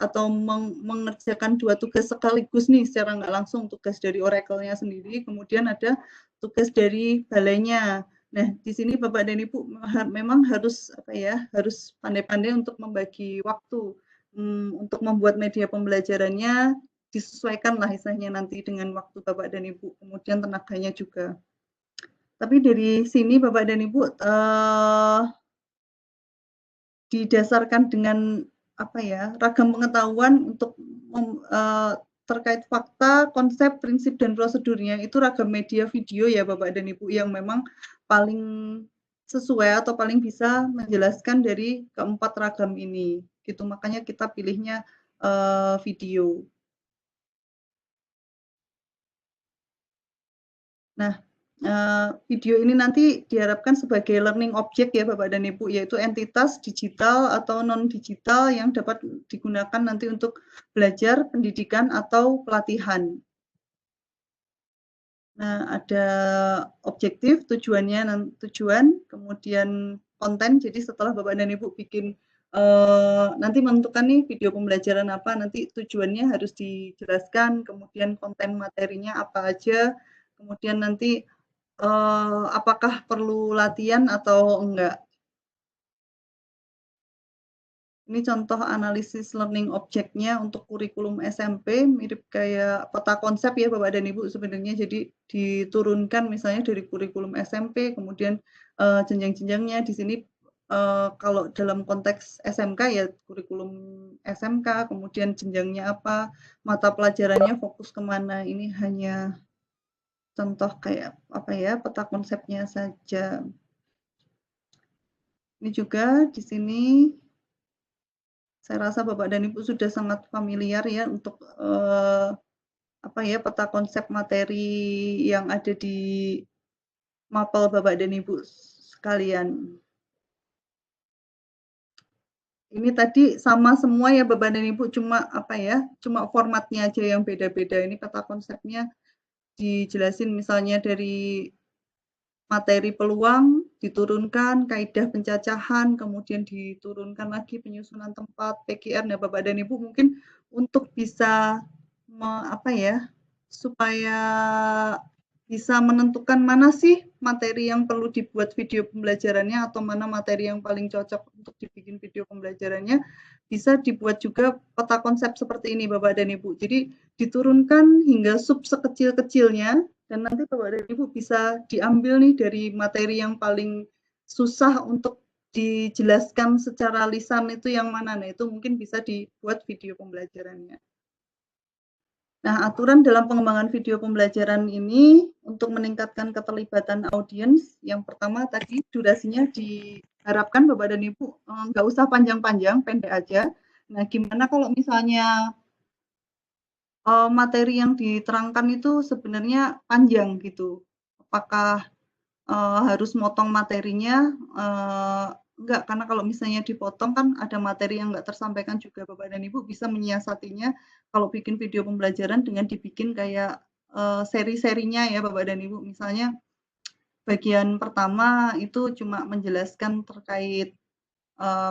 Speaker 1: atau mengerjakan 2 tugas sekaligus nih secara nggak langsung, tugas dari Oracle-nya sendiri, kemudian ada tugas dari balainya. Nah, di sini Bapak dan Ibu memang harus harus pandai-pandai untuk membagi waktu. Untuk membuat media pembelajarannya disesuaikan lah istilahnya nanti dengan waktu Bapak dan Ibu, kemudian tenaganya juga. Tapi dari sini Bapak dan Ibu didasarkan dengan ragam pengetahuan untuk terkait fakta, konsep, prinsip, dan prosedurnya, itu ragam media video ya Bapak dan Ibu yang memang paling sesuai atau paling bisa menjelaskan dari keempat ragam ini. Gitu, makanya kita pilihnya video. Nah, video ini nanti diharapkan sebagai learning object ya Bapak dan Ibu, yaitu entitas digital atau non-digital yang dapat digunakan nanti untuk belajar, pendidikan, atau pelatihan. Nah, ada objektif, tujuannya, kemudian konten. Jadi setelah Bapak dan Ibu bikin nanti menentukan nih video pembelajaran apa, nanti tujuannya harus dijelaskan, kemudian konten materinya apa aja, kemudian nanti apakah perlu latihan atau enggak. Ini contoh analisis learning object-nya untuk kurikulum SMP, mirip kayak peta konsep ya Bapak dan Ibu sebenarnya. Jadi diturunkan misalnya dari kurikulum SMP, kemudian jenjang-jenjangnya di sini kalau dalam konteks SMK ya kurikulum SMK, kemudian jenjangnya apa, mata pelajarannya fokus kemana. Ini hanya contoh kayak apa ya, peta konsepnya saja. Ini juga di sini saya rasa Bapak dan Ibu sudah sangat familiar ya untuk apa ya, peta konsep materi yang ada di mapel Bapak dan Ibu sekalian. Ini tadi sama semua ya Bapak dan Ibu, cuma apa ya, cuma formatnya aja yang beda-beda. Ini peta konsepnya dijelasin misalnya dari materi peluang, diturunkan kaidah pencacahan, kemudian diturunkan lagi penyusunan tempat, PGR. Nah, Bapak dan Ibu mungkin untuk bisa apa ya, supaya bisa menentukan mana sih materi yang perlu dibuat video pembelajarannya atau mana materi yang paling cocok untuk dibikin video pembelajarannya, bisa dibuat juga peta konsep seperti ini Bapak dan Ibu. Jadi diturunkan hingga sub sekecil-kecilnya dan nanti Bapak dan Ibu bisa diambil nih dari materi yang paling susah untuk dijelaskan secara lisan itu yang mana. Nah, itu mungkin bisa dibuat video pembelajarannya. Nah, aturan dalam pengembangan video pembelajaran ini untuk meningkatkan keterlibatan audiens, yang pertama tadi durasinya diharapkan Bapak dan Ibu nggak usah panjang-panjang, pendek aja. Nah, gimana kalau misalnya materi yang diterangkan itu sebenarnya panjang gitu? Apakah harus motong materinya? Enggak, karena kalau misalnya dipotong kan ada materi yang nggak tersampaikan juga Bapak dan Ibu bisa menyiasatinya kalau bikin video pembelajaran dengan dibikin kayak seri-serinya ya Bapak dan Ibu. Misalnya bagian pertama itu cuma menjelaskan terkait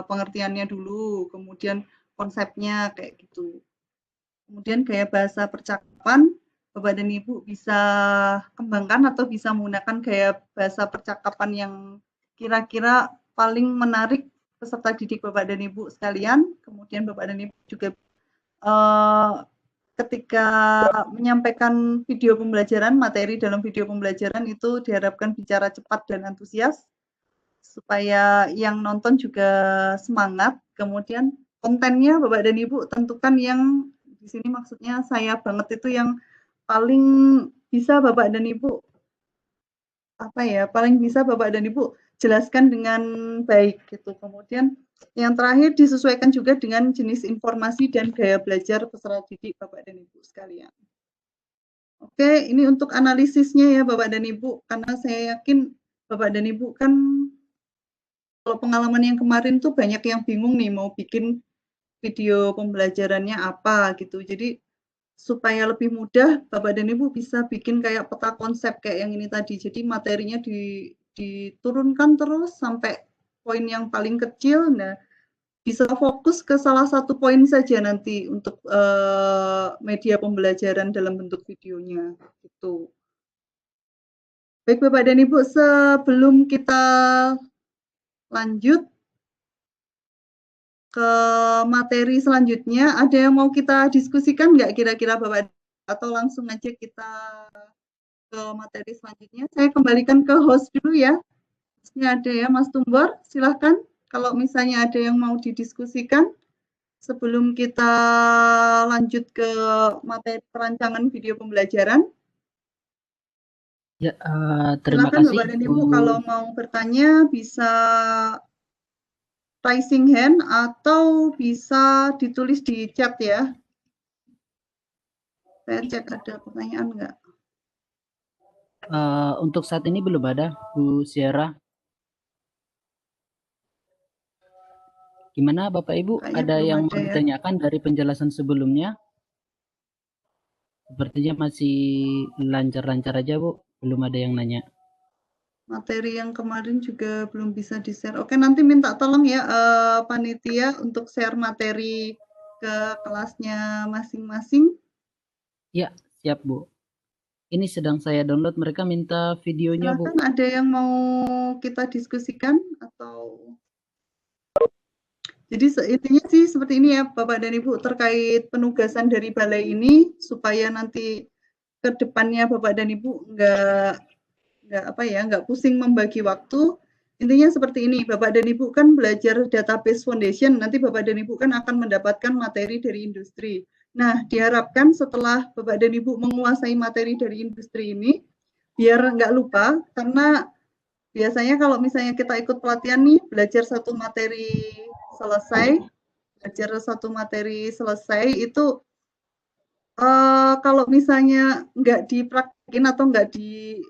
Speaker 1: pengertiannya dulu, kemudian konsepnya kayak gitu. Kemudian gaya bahasa percakapan, Bapak dan Ibu bisa kembangkan atau bisa menggunakan gaya bahasa percakapan yang kira-kira paling menarik peserta didik Bapak dan Ibu sekalian. Kemudian Bapak dan Ibu juga ketika menyampaikan video pembelajaran, materi dalam video pembelajaran itu diharapkan bicara cepat dan antusias supaya yang nonton juga semangat. Kemudian kontennya Bapak dan Ibu tentukan yang di sini maksudnya saya banget itu yang paling bisa Bapak dan Ibu apa ya, paling bisa Bapak dan Ibu jelaskan dengan baik gitu. Kemudian yang terakhir disesuaikan juga dengan jenis informasi dan gaya belajar peserta didik Bapak dan Ibu sekalian. Oke, ini untuk analisisnya ya Bapak dan Ibu, karena saya yakin Bapak dan Ibu kan kalau pengalaman yang kemarin tuh banyak yang bingung nih mau bikin video pembelajarannya apa gitu. Jadi supaya lebih mudah Bapak dan Ibu bisa bikin kayak peta konsep kayak yang ini tadi. Jadi materinya diturunkan terus sampai poin yang paling kecil. Nah, bisa fokus ke salah satu poin saja nanti untuk media pembelajaran dalam bentuk videonya gitu. Baik Bapak dan Ibu, sebelum kita lanjut ke materi selanjutnya, ada yang mau kita diskusikan nggak kira-kira Bapak? Atau langsung aja kita ke materi selanjutnya. Saya kembalikan ke host dulu ya. Ini ada ya Mas Tumbor, silahkan. Kalau misalnya ada yang mau didiskusikan sebelum kita lanjut ke materi perancangan video pembelajaran.
Speaker 2: Ya, terima
Speaker 1: Silakan
Speaker 2: kasih
Speaker 1: Bapak dan Ibu
Speaker 2: Bu.
Speaker 1: kalau mau bertanya bisa raising hand atau bisa ditulis di chat ya. Saya cek ada pertanyaan enggak.
Speaker 2: Untuk saat ini belum ada, Bu Sierra. Gimana Bapak Ibu?
Speaker 1: Kayaknya
Speaker 2: Ada
Speaker 1: belum
Speaker 2: yang
Speaker 1: ada
Speaker 2: mau
Speaker 1: ya.
Speaker 2: ditanyakan dari penjelasan sebelumnya? Sepertinya masih lancar-lancar aja Bu, belum ada yang nanya.
Speaker 1: Materi yang kemarin juga belum bisa di-share. Oke, nanti minta tolong ya panitia untuk share materi ke kelasnya masing-masing.
Speaker 2: Ya, siap Bu. Ini sedang saya download, mereka minta videonya Bu.
Speaker 1: Silakan ada yang mau kita diskusikan atau jadi intinya sih seperti ini ya Bapak dan Ibu terkait penugasan dari balai ini supaya nanti ke depannya Bapak dan Ibu nggak apa ya nggak pusing membagi waktu. Intinya seperti ini, Bapak dan Ibu kan belajar database foundation, nanti Bapak dan Ibu kan akan mendapatkan materi dari industri. Nah, diharapkan setelah Bapak dan Ibu menguasai materi dari industri ini, biar nggak lupa, karena biasanya kalau misalnya kita ikut pelatihan nih, belajar satu materi selesai, itu kalau misalnya nggak dipraktekin atau nggak di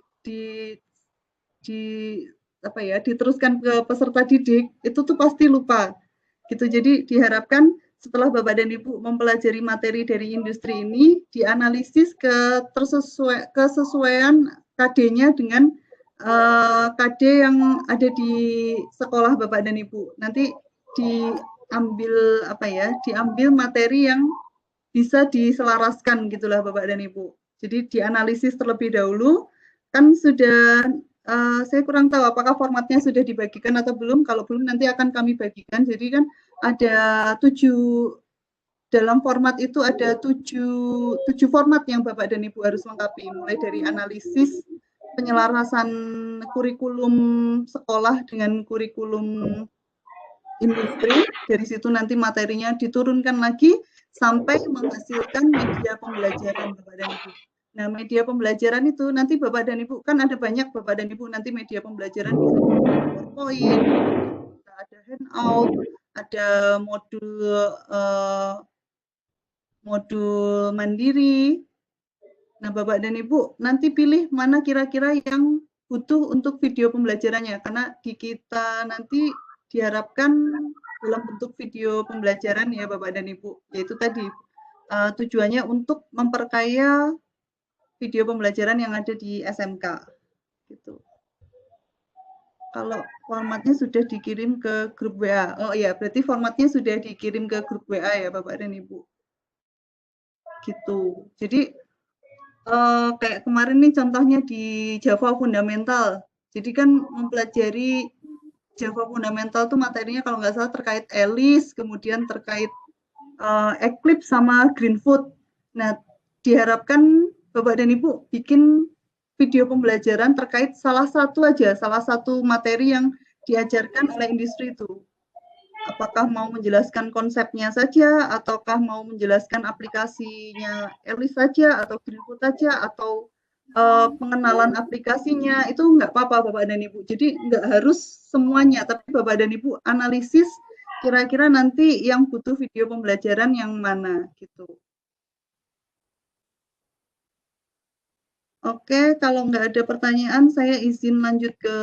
Speaker 1: di apa ya, diteruskan ke peserta didik, itu tuh pasti lupa. Gitu. Jadi diharapkan setelah Bapak dan Ibu mempelajari materi dari industri ini, dianalisis kesesuaian KD-nya dengan KD yang ada di sekolah Bapak dan Ibu. Nanti diambil materi yang bisa diselaraskan gitulah Bapak dan Ibu. Jadi dianalisis terlebih dahulu, kan sudah saya kurang tahu apakah formatnya sudah dibagikan atau belum. Kalau belum nanti akan kami bagikan. Jadi kan ada dalam format itu ada tujuh format yang Bapak dan Ibu harus lengkapi, mulai dari analisis, penyelarasan kurikulum sekolah dengan kurikulum industri, dari situ nanti materinya diturunkan lagi sampai menghasilkan media pembelajaran Bapak dan Ibu. Nah, media pembelajaran itu nanti Bapak dan Ibu, kan ada banyak Bapak dan Ibu nanti media pembelajaran bisa PowerPoint, ada handout, ada modul mandiri. Nah, Bapak dan Ibu nanti pilih mana kira-kira yang butuh untuk video pembelajarannya, karena di kita nanti diharapkan dalam bentuk video pembelajaran ya Bapak dan Ibu, yaitu tadi tujuannya untuk memperkaya video pembelajaran yang ada di SMK. Gitu. Kalau formatnya sudah dikirim ke grup WA, oh iya berarti formatnya sudah dikirim ke grup WA ya Bapak dan Ibu. Gitu. Jadi kayak kemarin nih contohnya di Java Fundamental. Jadi kan mempelajari Java Fundamental tuh materinya kalau nggak salah terkait Alice, kemudian terkait Eclipse sama Greenfoot. Nah, diharapkan Bapak dan Ibu bikin video pembelajaran terkait salah satu materi yang diajarkan oleh industri itu. Apakah mau menjelaskan konsepnya saja, ataukah mau menjelaskan aplikasinya Alice saja, atau Greenfoot saja, atau pengenalan aplikasinya, itu nggak apa-apa Bapak dan Ibu. Jadi nggak harus semuanya, tapi Bapak dan Ibu analisis kira-kira nanti yang butuh video pembelajaran yang mana gitu. Oke, kalau nggak ada pertanyaan, saya izin lanjut ke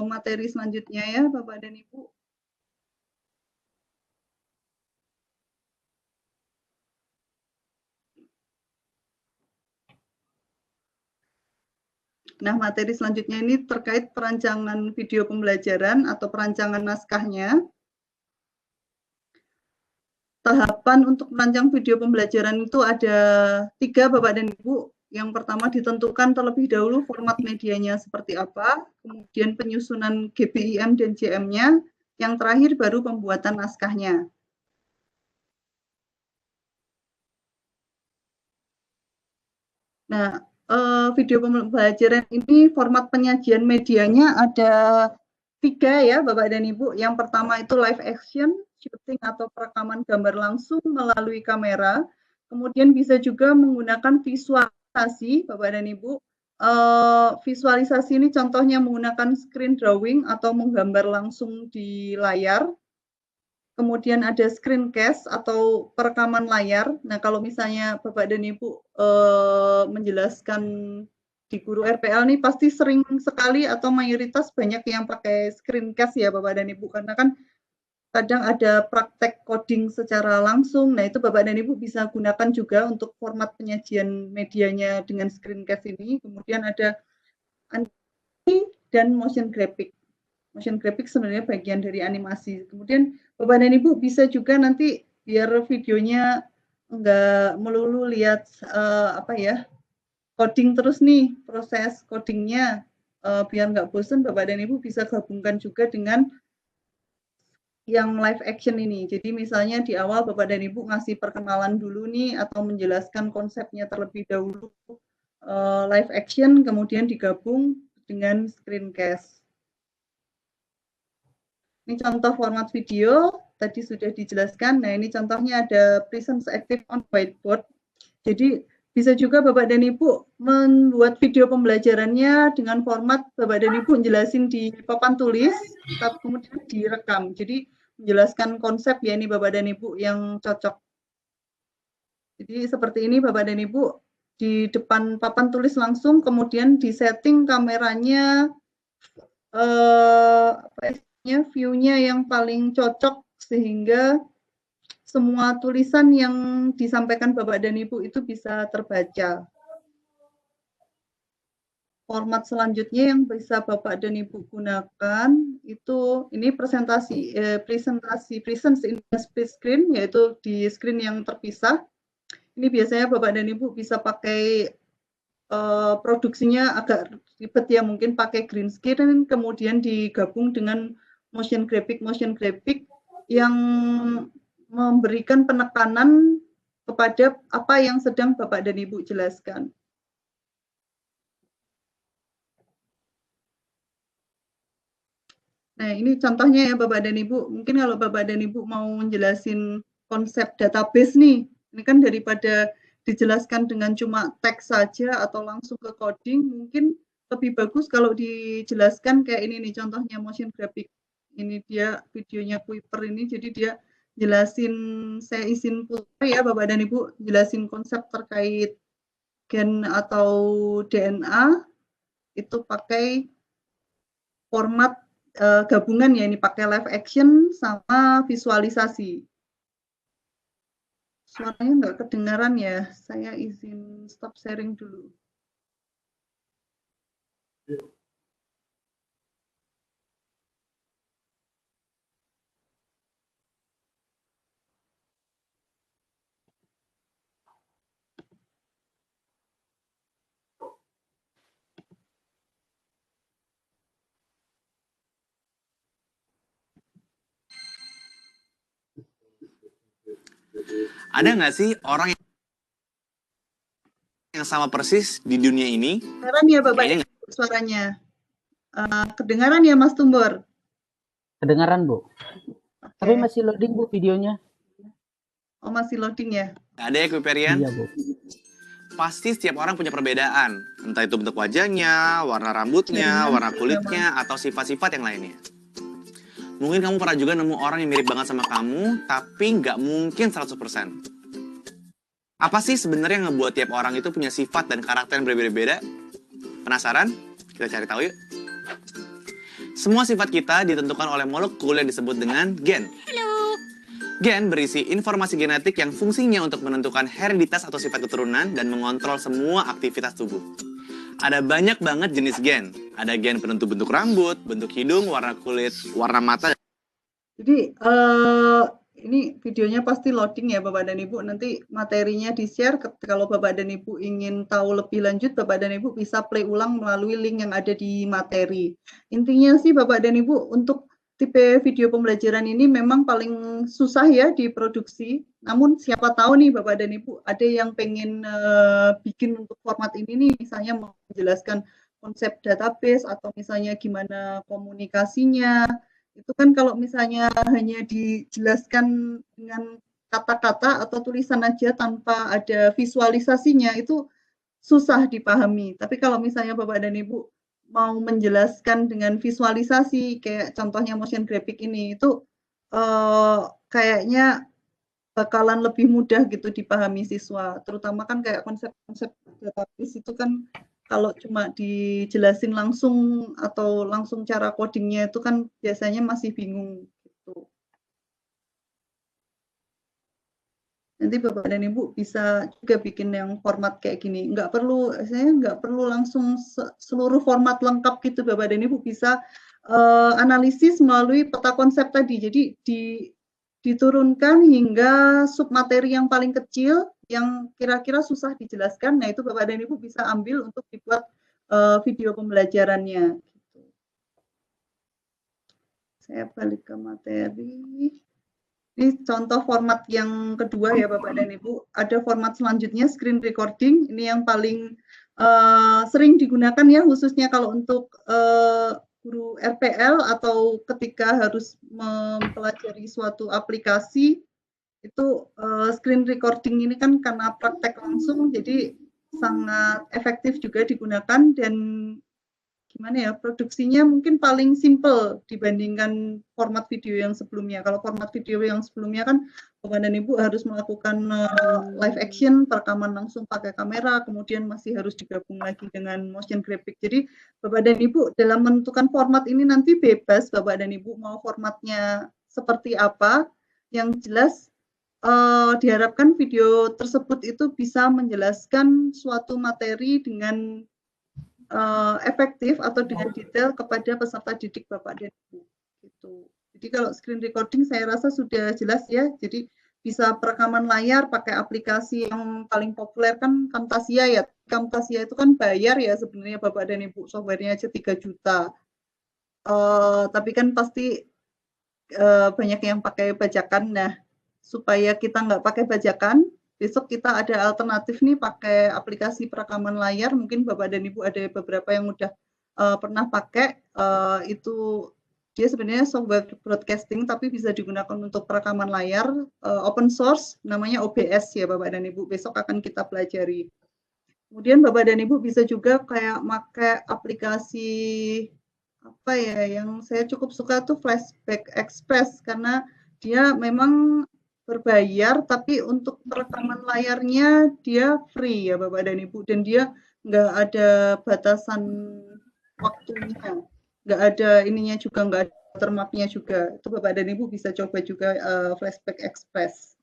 Speaker 1: materi selanjutnya ya, Bapak dan Ibu. Nah, materi selanjutnya ini terkait perancangan video pembelajaran atau perancangan naskahnya. Tahapan untuk merancang video pembelajaran itu ada 3, Bapak dan Ibu. Yang pertama ditentukan terlebih dahulu format medianya seperti apa, kemudian penyusunan GBIM dan JM-nya, yang terakhir baru pembuatan naskahnya. Nah, video pembelajaran ini format penyajian medianya ada 3 ya Bapak dan Ibu. Yang pertama itu live action, syuting atau perekaman gambar langsung melalui kamera. Kemudian bisa juga menggunakan visualisasi Bapak dan Ibu. Visualisasi ini contohnya menggunakan screen drawing atau menggambar langsung di layar. Kemudian ada screencast atau perekaman layar. Nah, kalau misalnya Bapak dan Ibu menjelaskan di guru RPL nih pasti sering sekali atau mayoritas banyak yang pakai screencast ya Bapak dan Ibu, karena kan kadang ada praktek coding secara langsung. Nah, itu Bapak dan Ibu bisa gunakan juga untuk format penyajian medianya dengan screencast ini. Kemudian ada animasi dan motion graphic. Motion graphic sebenarnya bagian dari animasi. Kemudian Bapak dan Ibu bisa juga nanti biar videonya enggak melulu lihat coding terus nih, proses codingnya biar nggak bosan, Bapak dan Ibu bisa gabungkan juga dengan yang live action ini. Jadi misalnya di awal Bapak dan Ibu ngasih perkenalan dulu nih atau menjelaskan konsepnya terlebih dahulu live action, kemudian digabung dengan screencast. Ini contoh format video, tadi sudah dijelaskan. Nah, ini contohnya ada Presence Active on Whiteboard. Jadi, bisa juga Bapak dan Ibu membuat video pembelajarannya dengan format Bapak dan Ibu jelasin di papan tulis, kemudian direkam. Jadi, menjelaskan konsep ya ini Bapak dan Ibu yang cocok. Jadi, seperti ini Bapak dan Ibu, di depan papan tulis langsung, kemudian disetting kameranya, view-nya yang paling cocok sehingga semua tulisan yang disampaikan Bapak dan Ibu itu bisa terbaca. Format selanjutnya yang bisa Bapak dan Ibu gunakan itu ini presentasi presence in split screen, yaitu di screen yang terpisah. Ini biasanya Bapak dan Ibu bisa pakai produksinya agak ribet ya, mungkin pakai green screen kemudian digabung dengan motion graphic yang memberikan penekanan kepada apa yang sedang Bapak dan Ibu jelaskan. Nah, ini contohnya ya Bapak dan Ibu. Mungkin kalau Bapak dan Ibu mau menjelasin konsep database nih, ini kan daripada dijelaskan dengan cuma teks saja atau langsung ke coding, mungkin lebih bagus kalau dijelaskan kayak ini nih contohnya motion graphic. Ini dia videonya Kuiper ini, jadi dia jelasin, saya izin putar ya Bapak dan Ibu, jelasin konsep terkait gen atau DNA itu pakai format gabungan ya, ini pakai live action sama visualisasi. Suaranya nggak kedengaran ya, saya izin stop sharing dulu.
Speaker 3: Ada nggak sih orang yang sama persis di dunia ini?
Speaker 1: Kedengaran ya Bapak suaranya? Kedengaran ya Mas Tumbor?
Speaker 2: Kedengaran Bu.
Speaker 1: Okay.
Speaker 2: Tapi masih loading Bu videonya.
Speaker 1: Oh masih loading ya?
Speaker 3: Ada ya Kuiperian?
Speaker 2: Iya Bu.
Speaker 3: Pasti setiap orang punya perbedaan. Entah itu bentuk wajahnya, warna rambutnya, warna kulitnya, atau sifat-sifat yang lainnya. Mungkin kamu pernah juga nemu orang yang mirip banget sama kamu, tapi nggak mungkin 100%. Apa sih sebenarnya yang ngebuat tiap orang itu punya sifat dan karakter yang berbeda-beda? Penasaran? Kita cari tahu yuk. Semua sifat kita ditentukan oleh molekul yang disebut dengan gen. Gen berisi informasi genetik yang fungsinya untuk menentukan hereditas atau sifat keturunan dan mengontrol semua aktivitas tubuh. Ada banyak banget jenis gen. Ada gen penentu bentuk rambut, bentuk hidung, warna kulit, warna mata.
Speaker 1: Jadi ini videonya pasti loading ya Bapak dan Ibu. Nanti materinya di-share. Kalau Bapak dan Ibu ingin tahu lebih lanjut, Bapak dan Ibu bisa play ulang melalui link yang ada di materi. Intinya sih Bapak dan Ibu, untuk tipe video pembelajaran ini memang paling susah ya diproduksi. Namun siapa tahu nih Bapak dan Ibu ada yang pengen bikin untuk format ini nih, misalnya menjelaskan konsep database atau misalnya gimana komunikasinya. Itu kan kalau misalnya hanya dijelaskan dengan kata-kata atau tulisan aja tanpa ada visualisasinya itu susah dipahami. Tapi kalau misalnya Bapak dan Ibu mau menjelaskan dengan visualisasi, kayak contohnya motion graphic ini, itu kayaknya bakalan lebih mudah gitu dipahami siswa. Terutama kan kayak konsep-konsep database itu kan kalau cuma dijelasin langsung atau langsung cara codingnya itu kan biasanya masih bingung gitu. Nanti Bapak dan Ibu bisa juga bikin yang format kayak gini. Saya nggak perlu langsung seluruh format lengkap gitu Bapak dan Ibu bisa analisis melalui peta konsep tadi. Jadi diturunkan hingga submateri yang paling kecil yang kira-kira susah dijelaskan. Nah itu Bapak dan Ibu bisa ambil untuk dibuat video pembelajarannya. Gitu. Saya balik ke materi. Ini contoh format yang kedua ya Bapak dan Ibu. Ada format selanjutnya screen recording. Ini yang paling sering digunakan ya, khususnya kalau untuk guru RPL atau ketika harus mempelajari suatu aplikasi, itu screen recording ini kan karena praktek langsung, jadi sangat efektif juga digunakan dan gimana ya, produksinya mungkin paling simple dibandingkan format video yang sebelumnya. Kalau format video yang sebelumnya kan Bapak dan Ibu harus melakukan live action, perekaman langsung pakai kamera, kemudian masih harus digabung lagi dengan motion graphic. Jadi Bapak dan Ibu dalam menentukan format ini nanti bebas Bapak dan Ibu mau formatnya seperti apa. Yang jelas diharapkan video tersebut itu bisa menjelaskan suatu materi dengan efektif atau dengan detail kepada peserta didik Bapak dan Ibu. Gitu. Jadi kalau screen recording saya rasa sudah jelas ya. Jadi bisa perekaman layar pakai aplikasi yang paling populer kan Camtasia ya. Camtasia itu kan bayar ya sebenarnya Bapak dan Ibu, softwarenya aja 3 juta. Tapi kan pasti banyak yang pakai bajakan. Nah, supaya kita nggak pakai bajakan, besok kita ada alternatif nih pakai aplikasi perekaman layar. Mungkin Bapak dan Ibu ada beberapa yang udah pernah pakai. Itu dia sebenarnya software broadcasting tapi bisa digunakan untuk perekaman layar, open source, namanya OBS ya Bapak dan Ibu. Besok akan kita pelajari. Kemudian Bapak dan Ibu bisa juga kayak pakai aplikasi apa ya, yang saya cukup suka tuh Flashback Express karena dia memang berbayar tapi untuk perekaman layarnya dia free ya Bapak dan Ibu, dan dia nggak ada batasan waktunya, nggak ada ininya juga, nggak ada watermarknya juga. Itu Bapak dan Ibu bisa coba juga Flashback Express.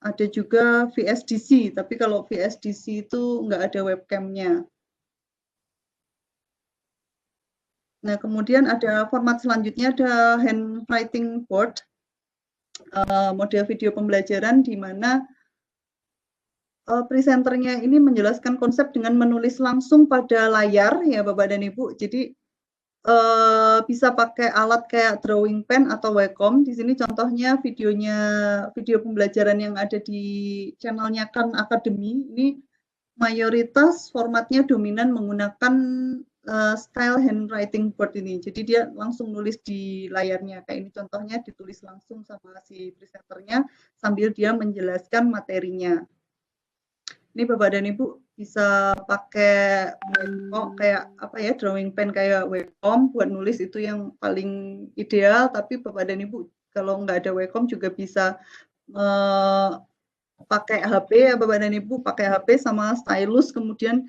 Speaker 1: Ada juga VSDC, tapi kalau VSDC itu nggak ada webcamnya. Nah, kemudian ada format selanjutnya, ada handwriting board, model video pembelajaran di mana presenternya ini menjelaskan konsep dengan menulis langsung pada layar ya Bapak dan Ibu. Jadi bisa pakai alat kayak drawing pen atau Wacom. Di sini contohnya video pembelajaran yang ada di channelnya Khan Academy. Ini mayoritas formatnya dominan menggunakan style handwriting board ini. Jadi dia langsung nulis di layarnya. Kayak ini contohnya ditulis langsung sama si presenternya sambil dia menjelaskan materinya. Ini Bapak dan Ibu bisa pakai kayak apa ya, drawing pen kayak Wacom buat nulis, itu yang paling ideal. Tapi Bapak dan Ibu kalau nggak ada Wacom juga bisa pakai HP ya Bapak dan Ibu, pakai HP sama stylus, kemudian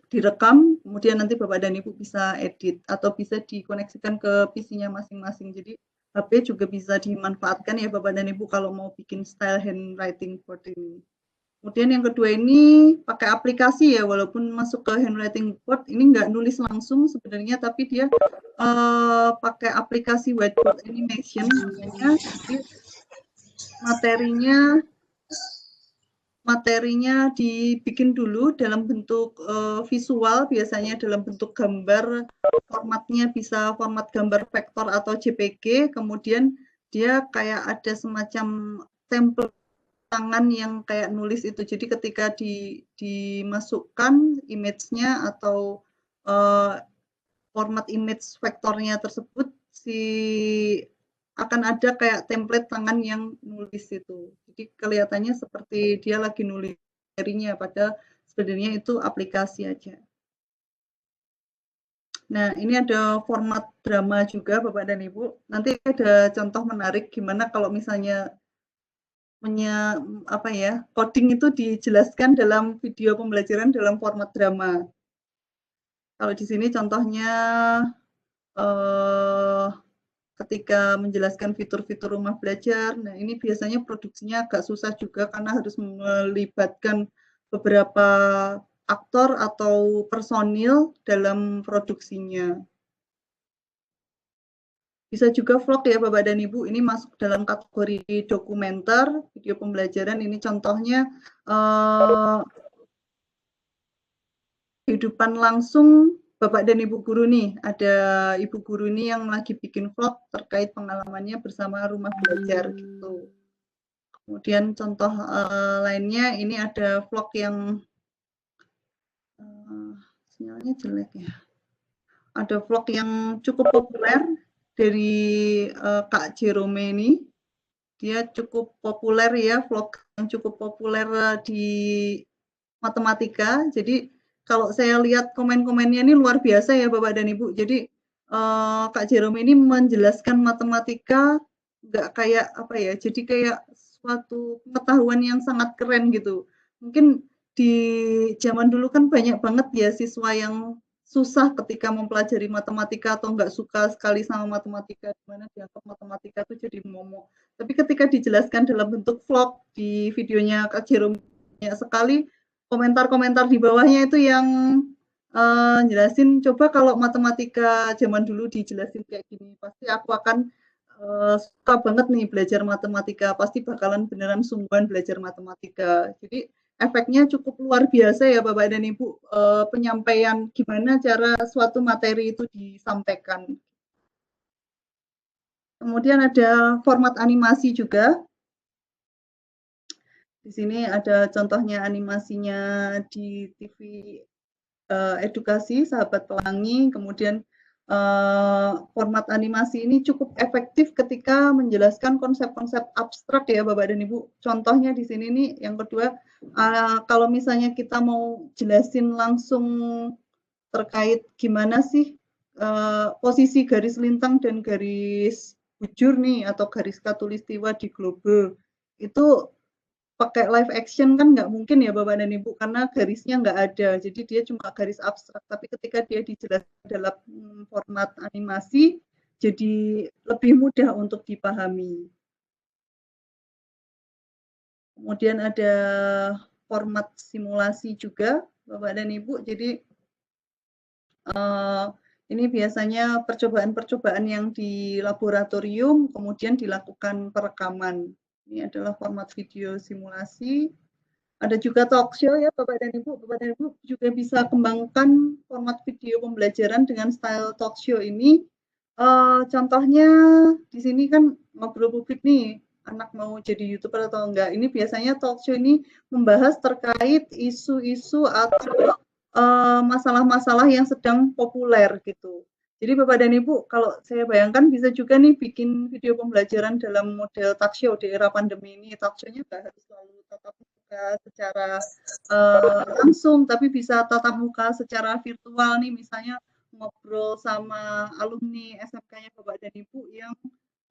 Speaker 1: direkam, kemudian nanti Bapak dan Ibu bisa edit atau bisa dikoneksikan ke PC-nya masing-masing. Jadi HP juga bisa dimanfaatkan ya Bapak dan Ibu kalau mau bikin style handwriting board ini. Kemudian yang kedua ini pakai aplikasi ya, walaupun masuk ke handwriting board ini nggak nulis langsung sebenarnya, tapi dia pakai aplikasi whiteboard animation namanya. Jadi materinya dibikin dulu dalam bentuk visual, biasanya dalam bentuk gambar, formatnya bisa format gambar vektor atau JPG, kemudian dia kayak ada semacam template tangan yang kayak nulis itu. Jadi ketika dimasukkan image-nya atau format image vektornya tersebut, akan ada kayak template tangan yang nulis itu. Jadi kelihatannya seperti dia lagi nulis materinya, padahal sebenarnya itu aplikasi aja. Nah, ini ada format drama juga Bapak dan Ibu. Nanti ada contoh menarik gimana kalau misalnya coding itu dijelaskan dalam video pembelajaran dalam format drama. Kalau di sini contohnya ketika menjelaskan fitur-fitur rumah belajar. Nah, ini biasanya produksinya agak susah juga karena harus melibatkan beberapa aktor atau personil dalam produksinya. Bisa juga vlog ya Bapak dan Ibu, ini masuk dalam kategori dokumenter, video pembelajaran. Ini contohnya kehidupan langsung Bapak dan Ibu guru nih. Ada Ibu guru nih yang lagi bikin vlog terkait pengalamannya bersama rumah belajar gitu. Kemudian contoh lainnya ini ada vlog yang Sinyalnya jelek ya. Ada vlog yang cukup populer dari Kak Jerome ini. Dia cukup populer ya, vlog yang cukup populer di matematika. Jadi kalau saya lihat komen-komennya ini luar biasa ya Bapak dan Ibu. Jadi Kak Jerome ini menjelaskan matematika nggak kayak apa ya, jadi kayak suatu pengetahuan yang sangat keren gitu. Mungkin di zaman dulu kan banyak banget ya siswa yang susah ketika mempelajari matematika atau nggak suka sekali sama matematika, di mana dianggap matematika itu jadi momok. Tapi ketika dijelaskan dalam bentuk vlog di videonya Kak Jerome banyak sekali komentar-komentar di bawahnya itu yang jelasin, coba kalau matematika zaman dulu dijelasin kayak gini, pasti aku akan suka banget nih belajar matematika, pasti bakalan beneran sungguhan belajar matematika. Jadi efeknya cukup luar biasa ya Bapak dan Ibu, penyampaian gimana cara suatu materi itu disampaikan. Kemudian ada format animasi juga. Di sini ada contohnya animasinya di TV edukasi Sahabat Pelangi. Kemudian format animasi ini cukup efektif ketika menjelaskan konsep-konsep abstrak ya Bapak dan Ibu. Contohnya di sini nih yang kedua, kalau misalnya kita mau jelasin langsung terkait gimana sih posisi garis lintang dan garis bujur nih atau garis khatulistiwa di globe, itu pakai live action kan nggak mungkin ya Bapak dan Ibu, karena garisnya nggak ada, jadi dia cuma garis abstrak. Tapi ketika dia dijelaskan dalam format animasi, jadi lebih mudah untuk dipahami. Kemudian ada format simulasi juga Bapak dan Ibu, jadi ini biasanya percobaan-percobaan yang di laboratorium, kemudian dilakukan perekaman. Ini adalah format video simulasi. Ada juga talk show ya Bapak dan Ibu. Bapak dan Ibu juga bisa kembangkan format video pembelajaran dengan style talk show ini. Contohnya di sini kan ngobrol publik nih, anak mau jadi YouTuber atau enggak. Ini biasanya talk show ini membahas terkait isu-isu atau masalah-masalah yang sedang populer gitu. Jadi Bapak dan Ibu, kalau saya bayangkan bisa juga nih bikin video pembelajaran dalam model talk show di era pandemi ini. Talk show-nya nggak harus selalu tatap muka secara langsung, tapi bisa tatap muka secara virtual nih, misalnya ngobrol sama alumni SMK-nya Bapak dan Ibu yang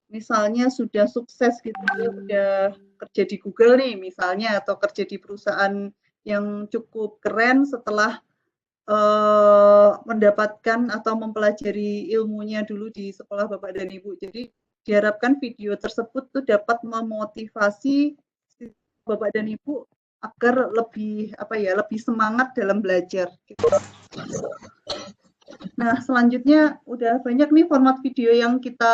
Speaker 1: misalnya sudah sukses gitu, udah kerja di Google nih misalnya, atau kerja di perusahaan yang cukup keren setelah mendapatkan atau mempelajari ilmunya dulu di sekolah Bapak dan Ibu. Jadi diharapkan video tersebut tuh dapat memotivasi Bapak dan Ibu agar lebih lebih semangat dalam belajar. Gitu. Nah, selanjutnya udah banyak nih format video yang kita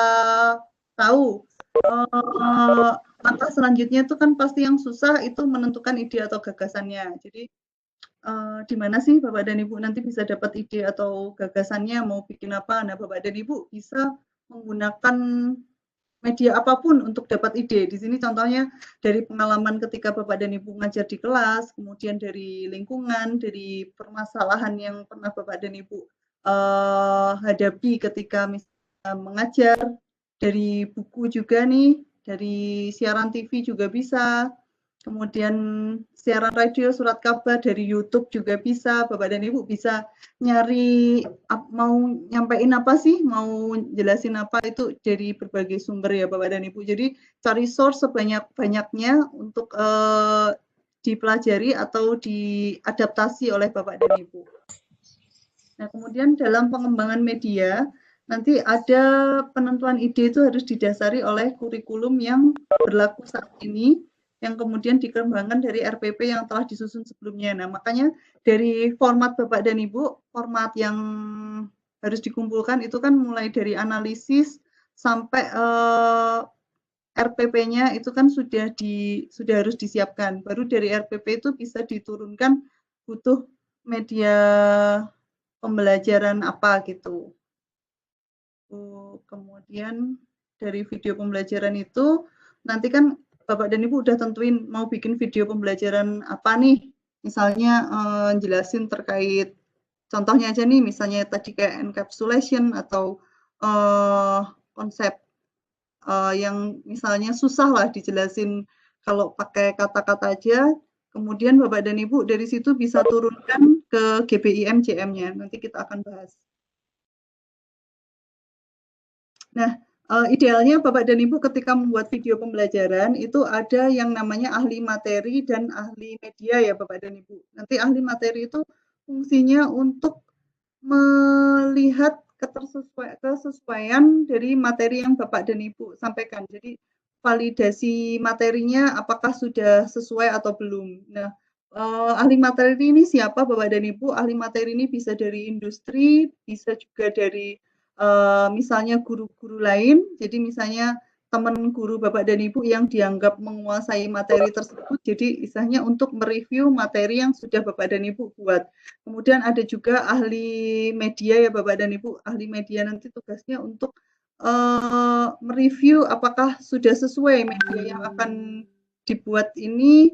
Speaker 1: tahu. Langkah selanjutnya itu kan pasti yang susah itu menentukan ide atau gagasannya. Jadi di mana sih Bapak dan Ibu nanti bisa dapat ide atau gagasannya mau bikin apa. Nah, Bapak dan Ibu bisa menggunakan media apapun untuk dapat ide. Di sini contohnya dari pengalaman ketika Bapak dan Ibu ngajar di kelas, kemudian dari lingkungan, dari permasalahan yang pernah Bapak dan Ibu hadapi ketika misalnya mengajar, dari buku juga nih, dari siaran TV juga bisa. Kemudian siaran radio, surat kabar, dari YouTube juga bisa. Bapak dan Ibu bisa nyari mau nyampein apa sih, mau jelasin apa, itu dari berbagai sumber ya Bapak dan Ibu. Jadi cari source sebanyak-banyaknya untuk dipelajari atau diadaptasi oleh Bapak dan Ibu. Nah, kemudian dalam pengembangan media, nanti ada penentuan ide itu harus didasari oleh kurikulum yang berlaku saat ini, yang kemudian dikembangkan dari RPP yang telah disusun sebelumnya. Nah, makanya dari format Bapak dan Ibu, format yang harus dikumpulkan itu kan mulai dari analisis sampai RPP-nya itu kan sudah harus disiapkan. Baru dari RPP itu bisa diturunkan butuh media pembelajaran apa gitu. Kemudian dari video pembelajaran itu nanti kan Bapak dan Ibu udah tentuin mau bikin video pembelajaran apa nih, misalnya jelasin terkait contohnya aja nih, misalnya tadi kayak encapsulation atau konsep yang misalnya susah lah dijelasin kalau pakai kata-kata aja. Kemudian Bapak dan Ibu dari situ bisa turunkan ke GBIM JM-nya. Nanti kita akan bahas. Nah, idealnya Bapak dan Ibu ketika membuat video pembelajaran itu ada yang namanya ahli materi dan ahli media ya Bapak dan Ibu. Nanti ahli materi itu fungsinya untuk melihat kesesuaian dari materi yang Bapak dan Ibu sampaikan. Jadi validasi materinya apakah sudah sesuai atau belum. Nah, ahli materi ini siapa Bapak dan Ibu? Ahli materi ini bisa dari industri, bisa juga dari misalnya guru-guru lain. Jadi misalnya teman guru Bapak dan Ibu yang dianggap menguasai materi tersebut. Jadi istilahnya untuk mereview materi yang sudah Bapak dan Ibu buat. Kemudian ada juga ahli media ya Bapak dan Ibu. Ahli media nanti tugasnya untuk mereview apakah sudah sesuai media yang akan dibuat ini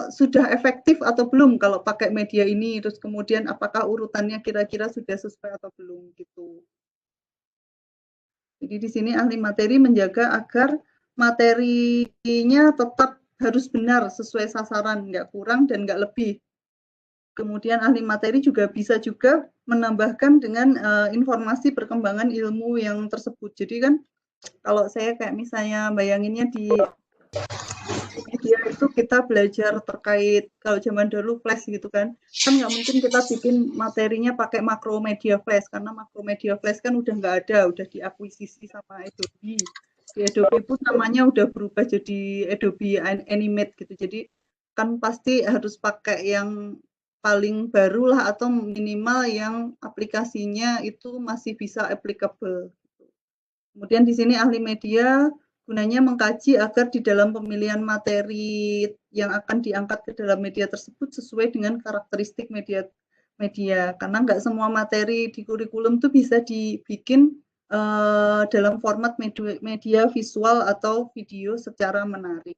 Speaker 1: sudah efektif atau belum kalau pakai media ini, terus kemudian apakah urutannya kira-kira sudah sesuai atau belum gitu. Jadi di sini ahli materi menjaga agar materinya tetap harus benar sesuai sasaran, nggak kurang dan nggak lebih. Kemudian ahli materi juga bisa juga menambahkan dengan informasi perkembangan ilmu yang tersebut. Jadi kan kalau saya kayak misalnya bayanginnya di media itu kita belajar terkait kalau zaman dulu flash gitu kan nggak mungkin kita bikin materinya pakai Macromedia Flash karena Macromedia Flash kan udah nggak ada, udah diakuisisi sama Adobe. Di Adobe pun namanya udah berubah jadi Adobe Animate gitu. Jadi kan pasti harus pakai yang paling baru lah atau minimal yang aplikasinya itu masih bisa applicable. Kemudian di sini ahli media gunanya mengkaji agar di dalam pemilihan materi yang akan diangkat ke dalam media tersebut sesuai dengan karakteristik media. Karena nggak semua materi di kurikulum itu bisa dibikin dalam format media visual atau video secara menarik.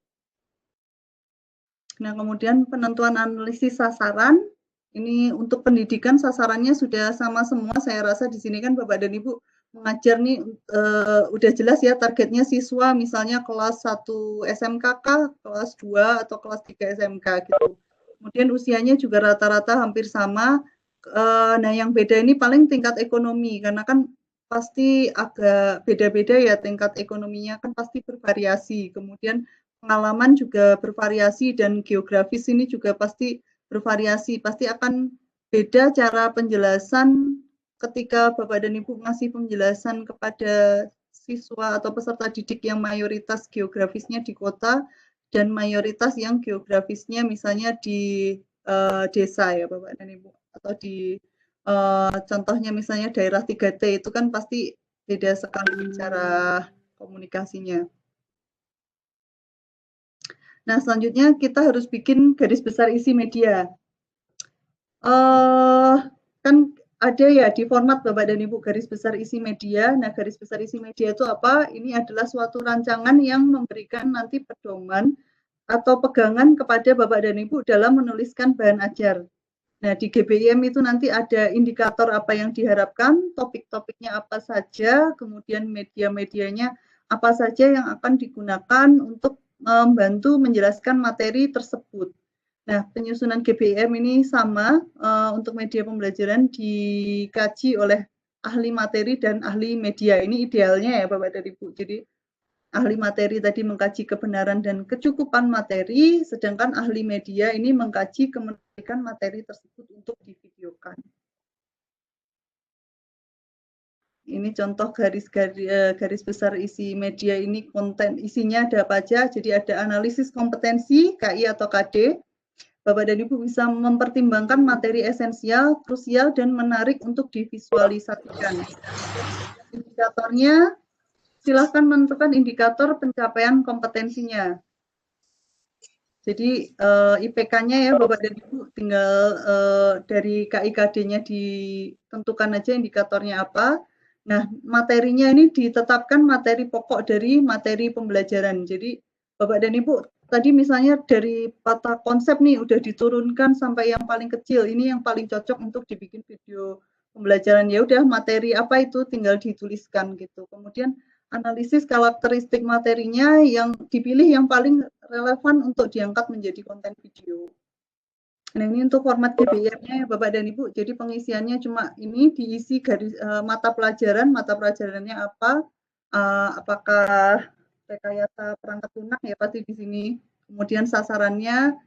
Speaker 1: Nah, kemudian penentuan analisis sasaran. Ini untuk pendidikan sasarannya sudah sama semua. Saya rasa di sini kan Bapak dan Ibu mengajar nih udah jelas ya targetnya siswa misalnya kelas 1 SMKK, kelas 2 atau kelas 3 SMK gitu. Kemudian usianya juga rata-rata hampir sama. Nah, yang beda ini paling tingkat ekonomi karena kan pasti agak beda-beda ya tingkat ekonominya kan pasti bervariasi. Kemudian pengalaman juga bervariasi dan geografis ini juga pasti bervariasi. Pasti akan beda cara penjelasan ketika Bapak dan Ibu ngasih penjelasan kepada siswa atau peserta didik yang mayoritas geografisnya di kota dan mayoritas yang geografisnya misalnya di desa ya Bapak dan Ibu atau di contohnya misalnya daerah 3T itu kan pasti beda sekali cara komunikasinya. Nah, selanjutnya kita harus bikin garis besar isi media. Kan ada ya di format Bapak dan Ibu garis besar isi media. Nah, garis besar isi media itu apa? Ini adalah suatu rancangan yang memberikan nanti pedoman atau pegangan kepada Bapak dan Ibu dalam menuliskan bahan ajar. Nah, di GBIM itu nanti ada indikator apa yang diharapkan, topik-topiknya apa saja, kemudian media-medianya apa saja yang akan digunakan untuk membantu menjelaskan materi tersebut. Nah, penyusunan GBIM ini sama untuk media pembelajaran dikaji oleh ahli materi dan ahli media. Ini idealnya ya Bapak dan Ibu. Jadi ahli materi tadi mengkaji kebenaran dan kecukupan materi, sedangkan ahli media ini mengkaji kemenikan materi tersebut untuk divideokan. Ini contoh garis besar isi media ini, konten isinya ada apa aja. Jadi ada analisis kompetensi KI atau KD. Bapak dan Ibu bisa mempertimbangkan materi esensial, krusial, dan menarik untuk divisualisasikan. Indikatornya, silahkan menentukan indikator pencapaian kompetensinya. Jadi IPK-nya ya Bapak dan Ibu tinggal dari KIKD-nya ditentukan aja indikatornya apa. Nah, materinya ini ditetapkan materi pokok dari materi pembelajaran. Jadi Bapak dan Ibu tadi misalnya dari peta konsep nih udah diturunkan sampai yang paling kecil, ini yang paling cocok untuk dibikin video pembelajaran. Ya udah materi apa itu tinggal dituliskan gitu. Kemudian analisis karakteristik materinya yang dipilih yang paling relevan untuk diangkat menjadi konten video. Nah, ini untuk format GBM-nya ya Bapak dan Ibu. Jadi pengisiannya cuma ini diisi garis mata pelajarannya apa, apakah rekayasa perangkat lunak ya pasti di sini. Kemudian sasarannya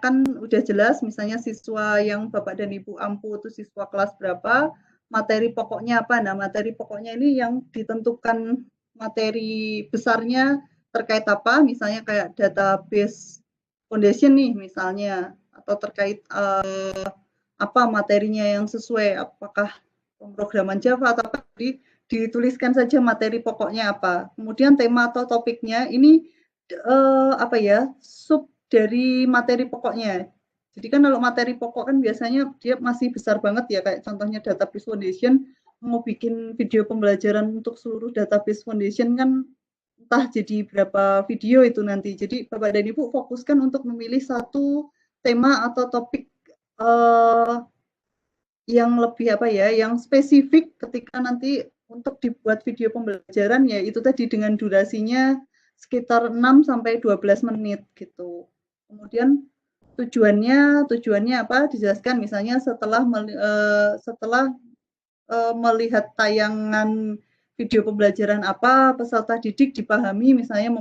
Speaker 1: kan udah jelas, misalnya siswa yang Bapak dan Ibu ampu itu siswa kelas berapa, materi pokoknya apa. Nah, materi pokoknya ini yang ditentukan materi besarnya terkait apa, misalnya kayak database foundation nih misalnya, atau terkait apa materinya yang sesuai, apakah pemrograman Java atau apa, dituliskan saja materi pokoknya apa. Kemudian tema atau topiknya ini apa ya, sub dari materi pokoknya. Jadi kan kalau materi pokok kan biasanya dia masih besar banget ya, kayak contohnya database foundation, mau bikin video pembelajaran untuk seluruh database foundation kan entah jadi berapa video itu nanti. Jadi Bapak dan Ibu fokuskan untuk memilih satu tema atau topik yang lebih apa ya, yang spesifik ketika nanti untuk dibuat video pembelajaran ya itu tadi dengan durasinya sekitar 6 sampai 12 menit gitu. Kemudian tujuannya apa? Dijelaskan misalnya setelah melihat tayangan video pembelajaran apa, peserta didik dipahami misalnya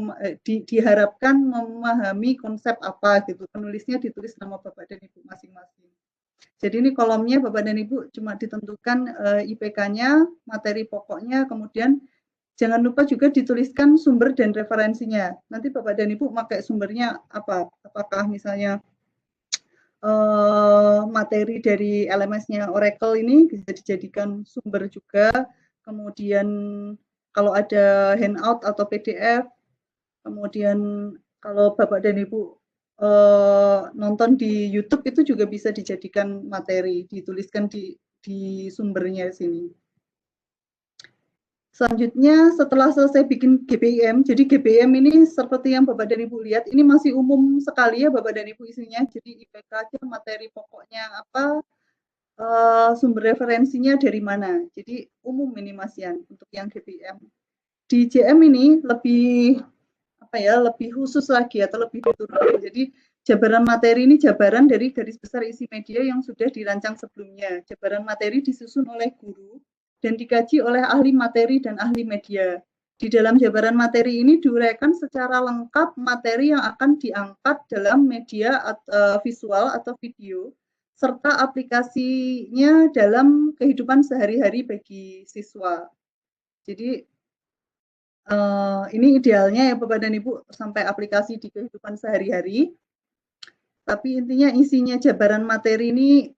Speaker 1: diharapkan memahami konsep apa gitu. Penulisnya ditulis nama Bapak dan Ibu masing-masing. Jadi ini kolomnya Bapak dan Ibu cuma ditentukan IPK-nya, materi pokoknya, kemudian jangan lupa juga dituliskan sumber dan referensinya. Nanti Bapak dan Ibu pakai sumbernya apa? Apakah misalnya materi dari LMS-nya Oracle ini bisa dijadikan sumber juga. Kemudian kalau ada handout atau PDF, kemudian kalau Bapak dan Ibu nonton di YouTube itu juga bisa dijadikan materi, dituliskan di sumbernya sini. Selanjutnya setelah selesai bikin GBM, jadi GBM ini seperti yang Bapak dan Ibu lihat, ini masih umum sekali ya Bapak dan Ibu isinya, jadi IPK aja, materi pokoknya apa, sumber referensinya dari mana, jadi umum ini Mas Yan untuk yang GBM. Di JM ini lebih apa ya, lebih khusus lagi atau lebih dituruti. Jadi jabaran materi ini jabaran dari garis besar isi media yang sudah dirancang sebelumnya. Jabaran materi disusun oleh guru dan dikaji oleh ahli materi dan ahli media. Di dalam jabaran materi ini diuraikan secara lengkap materi yang akan diangkat dalam media visual atau video, serta aplikasinya dalam kehidupan sehari-hari bagi siswa. Jadi ini idealnya ya Bapak dan Ibu sampai aplikasi di kehidupan sehari-hari. Tapi intinya isinya jabaran materi ini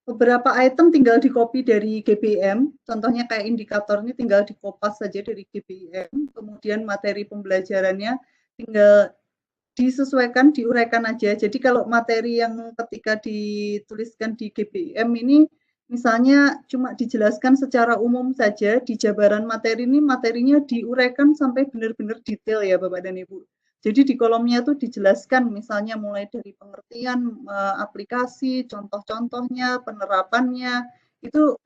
Speaker 1: beberapa item tinggal di-copy dari GBM, contohnya kayak indikator ini tinggal di-kopas saja dari GBM, kemudian materi pembelajarannya tinggal disesuaikan, diuraikan aja. Jadi kalau materi yang ketika dituliskan di GBM ini misalnya cuma dijelaskan secara umum saja, di jabaran materi ini materinya diuraikan sampai benar-benar detail ya Bapak dan Ibu. Jadi di kolomnya tuh dijelaskan misalnya mulai dari pengertian aplikasi, contoh-contohnya, penerapannya, itu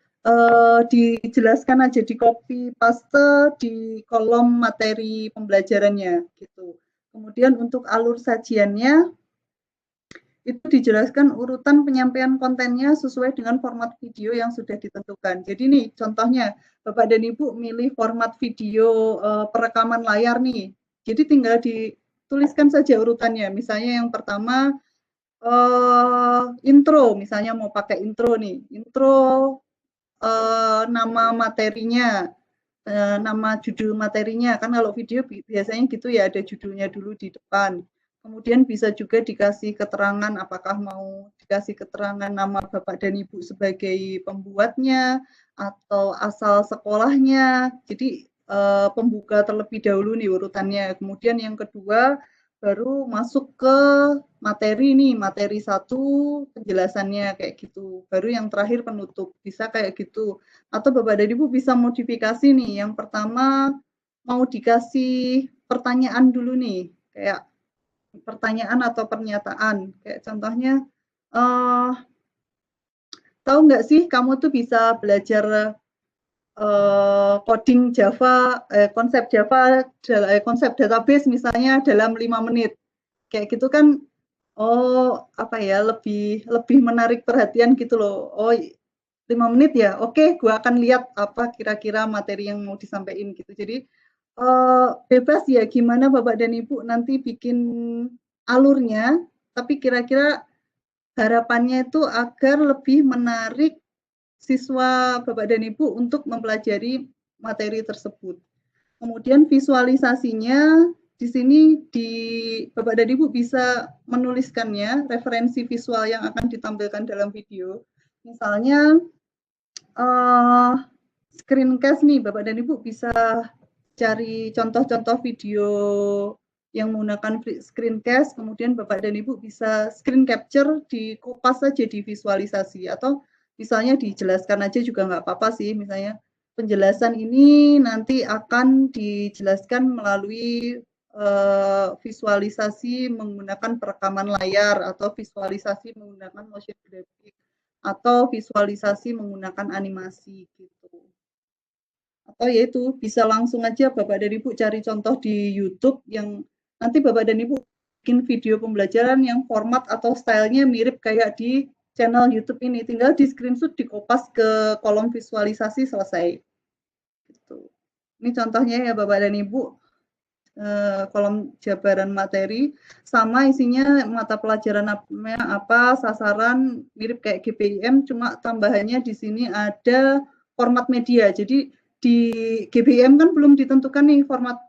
Speaker 1: dijelaskan aja di copy paste di kolom materi pembelajarannya gitu. Kemudian untuk alur sajiannya itu dijelaskan urutan penyampaian kontennya sesuai dengan format video yang sudah ditentukan. Jadi nih contohnya Bapak dan Ibu milih format video perekaman layar nih. Jadi tinggal dituliskan saja urutannya. Misalnya yang pertama intro, misalnya mau pakai intro nih. Intro nama materinya, nama judul materinya. Kan kalau video biasanya gitu ya, ada judulnya dulu di depan. Kemudian bisa juga dikasih keterangan, apakah mau dikasih keterangan nama Bapak dan Ibu sebagai pembuatnya, atau asal sekolahnya. Jadi pembuka terlebih dahulu nih urutannya. Kemudian yang kedua baru masuk ke materi nih, materi 1 penjelasannya kayak gitu. Baru yang terakhir penutup, bisa kayak gitu. Atau Bapak dan Ibu bisa modifikasi nih. Yang pertama mau dikasih pertanyaan dulu nih, kayak pertanyaan atau pernyataan. Kayak contohnya, tahu nggak sih kamu tuh bisa belajar coding Java, konsep Java, konsep database misalnya dalam 5 menit. Kayak gitu kan, oh apa ya, lebih menarik perhatian gitu loh. Oh 5 menit ya, oke gua akan lihat apa kira-kira materi yang mau disampaikan gitu. Jadi bebas ya gimana Bapak dan Ibu nanti bikin alurnya, tapi kira-kira harapannya itu agar lebih menarik siswa Bapak dan Ibu untuk mempelajari materi tersebut. Kemudian visualisasinya di sini Bapak dan Ibu bisa menuliskannya, referensi visual yang akan ditampilkan dalam video. Misalnya screencast nih, Bapak dan Ibu bisa cari contoh-contoh video yang menggunakan screencast, kemudian Bapak dan Ibu bisa screen capture, dikopas saja di visualisasi, atau misalnya dijelaskan aja juga nggak apa-apa sih, misalnya penjelasan ini nanti akan dijelaskan melalui visualisasi menggunakan perekaman layar, atau visualisasi menggunakan motion graphic, atau visualisasi menggunakan animasi gitu. Atau yaitu bisa langsung aja Bapak dan Ibu cari contoh di YouTube yang nanti Bapak dan Ibu bikin video pembelajaran yang format atau stylenya mirip kayak di channel YouTube ini, tinggal di screenshot, dikopas ke kolom visualisasi, selesai. Gitu. Ini contohnya ya Bapak dan Ibu, kolom jabaran materi, sama isinya mata pelajaran apa, sasaran, mirip kayak GPIM, cuma tambahannya di sini ada format media. Jadi di GPIM kan belum ditentukan nih format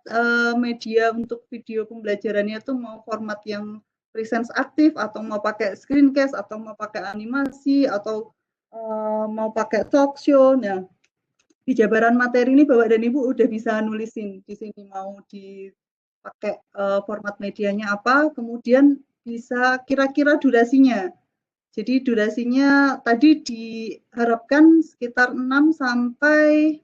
Speaker 1: media untuk video pembelajarannya itu mau format yang presence aktif, atau mau pakai screencast, atau mau pakai animasi, atau mau pakai talk show. Nah, di jabaran materi ini Bapak dan Ibu udah bisa nulisin di sini mau dipakai format medianya apa, kemudian bisa kira-kira durasinya. Jadi durasinya tadi diharapkan sekitar 6 sampai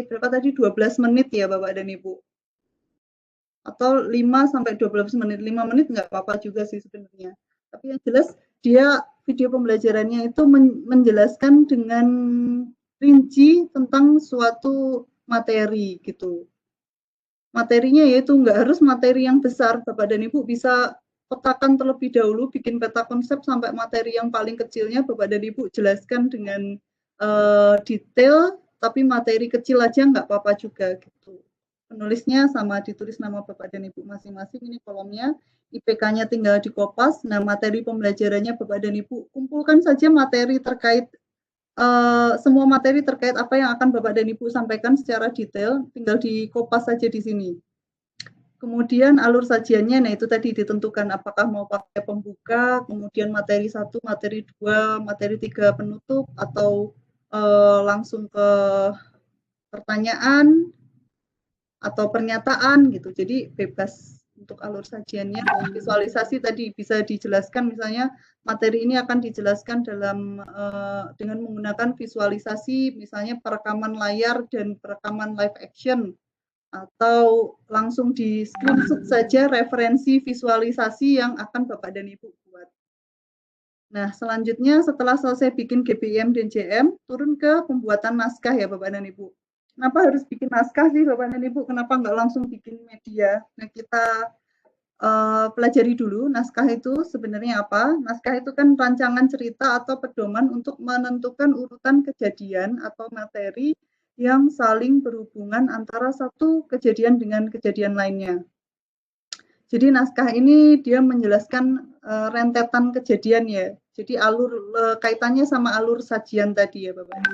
Speaker 1: berapa tadi, 12 menit ya Bapak dan Ibu. Atau 5 sampai 12 menit. 5 menit nggak apa-apa juga sih sebenarnya. Tapi yang jelas dia video pembelajarannya itu menjelaskan dengan rinci tentang suatu materi gitu. Materinya yaitu nggak harus materi yang besar, Bapak dan Ibu bisa petakan terlebih dahulu, bikin peta konsep sampai materi yang paling kecilnya Bapak dan Ibu jelaskan dengan detail, tapi materi kecil aja nggak apa-apa juga gitu. Penulisnya sama, ditulis nama Bapak dan Ibu masing-masing, ini kolomnya, IPK-nya tinggal dikopas. Nah, materi pembelajarannya Bapak dan Ibu kumpulkan saja materi terkait semua materi terkait apa yang akan Bapak dan Ibu sampaikan secara detail, tinggal dikopas saja di sini. Kemudian alur sajiannya, nah itu tadi ditentukan apakah mau pakai pembuka, kemudian materi 1, materi 2, materi 3 penutup, atau langsung ke pertanyaan atau pernyataan gitu. Jadi bebas untuk alur sajiannya. Visualisasi tadi bisa dijelaskan, misalnya materi ini akan dijelaskan dengan menggunakan visualisasi, misalnya perekaman layar dan perekaman live action, atau langsung di screenshot saja referensi visualisasi yang akan Bapak dan Ibu buat. Nah, selanjutnya setelah selesai bikin GPIM dan JM, turun ke pembuatan naskah ya Bapak dan Ibu. Kenapa harus bikin naskah sih Bapak dan Ibu? Kenapa nggak langsung bikin media? Nah, kita pelajari dulu naskah itu sebenarnya apa. Naskah itu kan rancangan cerita atau pedoman untuk menentukan urutan kejadian atau materi yang saling berhubungan antara satu kejadian dengan kejadian lainnya. Jadi naskah ini dia menjelaskan rentetan kejadian ya. Jadi kaitannya sama alur sajian tadi ya Bapak.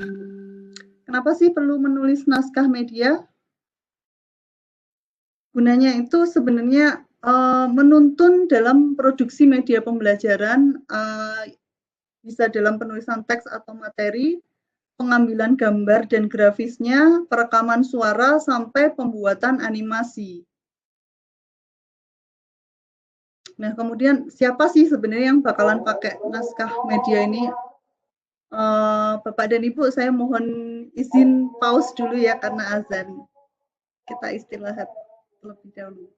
Speaker 1: Kenapa sih perlu menulis naskah media? Gunanya itu sebenarnya menuntun dalam produksi media pembelajaran, bisa dalam penulisan teks atau materi, pengambilan gambar dan grafisnya, perekaman suara, sampai pembuatan animasi. Nah, kemudian siapa sih sebenarnya yang bakalan pakai naskah media ini? Bapak dan Ibu, saya mohon izin pause dulu ya karena azan. Kita istirahat terlebih dahulu.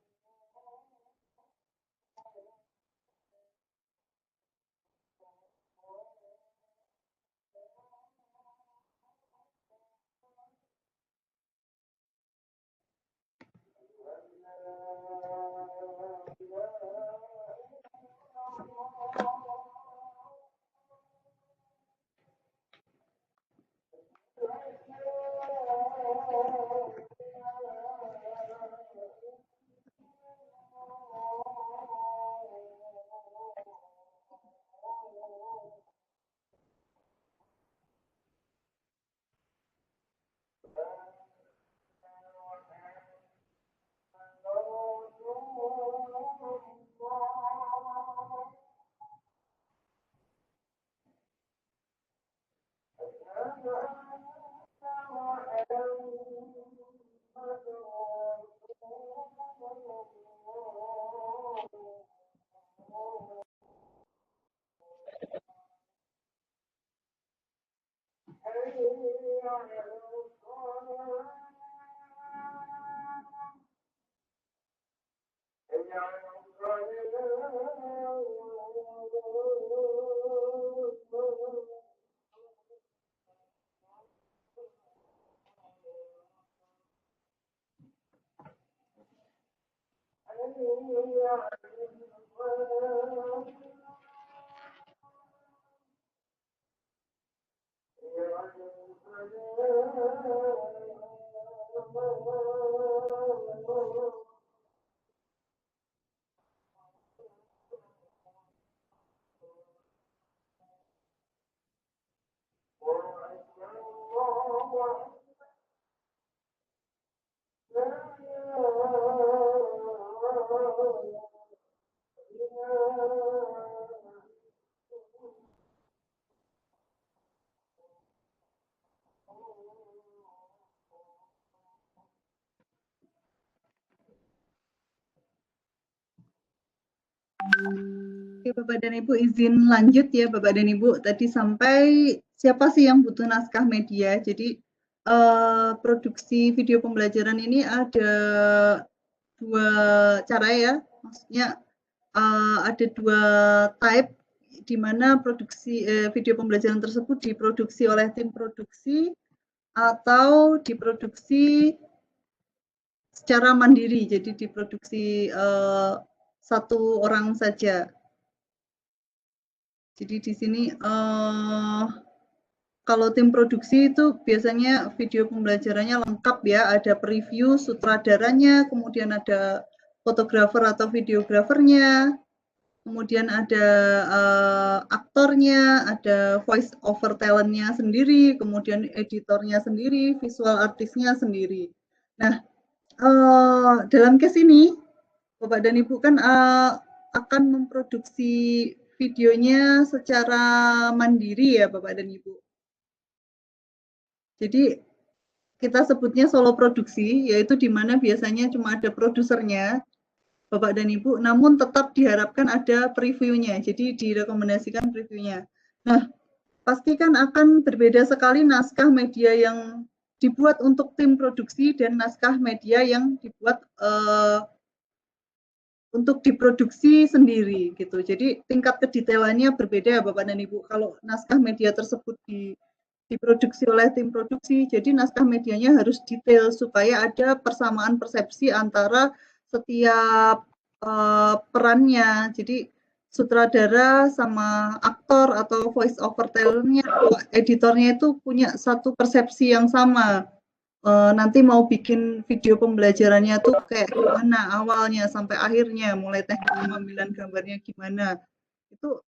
Speaker 1: Oke, Bapak dan Ibu izin lanjut ya Bapak dan Ibu. Tadi sampai siapa sih yang butuh naskah media. Jadi produksi video pembelajaran ini ada dua cara ya. Maksudnya ada dua type di mana produksi video pembelajaran tersebut diproduksi oleh tim produksi atau diproduksi secara mandiri. Jadi diproduksi satu orang saja. Jadi di sini kalau tim produksi itu biasanya video pembelajarannya lengkap ya, ada preview, sutradaranya, kemudian ada fotografer atau videografernya, kemudian ada aktornya, ada voice over talentnya sendiri, kemudian editornya sendiri, visual artisnya sendiri. Nah, dalam case ini Bapak dan Ibu kan akan memproduksi videonya secara mandiri ya Bapak dan Ibu. Jadi kita sebutnya solo produksi, yaitu di mana biasanya cuma ada produsernya, Bapak dan Ibu, namun tetap diharapkan ada previewnya, jadi direkomendasikan previewnya. Nah, pastikan akan berbeda sekali naskah media yang dibuat untuk tim produksi dan naskah media yang dibuat untuk diproduksi sendiri gitu. Jadi tingkat kedetailannya berbeda Bapak dan Ibu. Kalau naskah media tersebut diproduksi oleh tim produksi, jadi naskah medianya harus detail supaya ada persamaan persepsi antara setiap perannya. Jadi sutradara sama aktor atau voice over talent-nya atau editornya itu punya satu persepsi yang sama. Nanti mau bikin video pembelajarannya tuh kayak gimana awalnya sampai akhirnya, mulai teknik pengambilan gambarnya gimana. Itu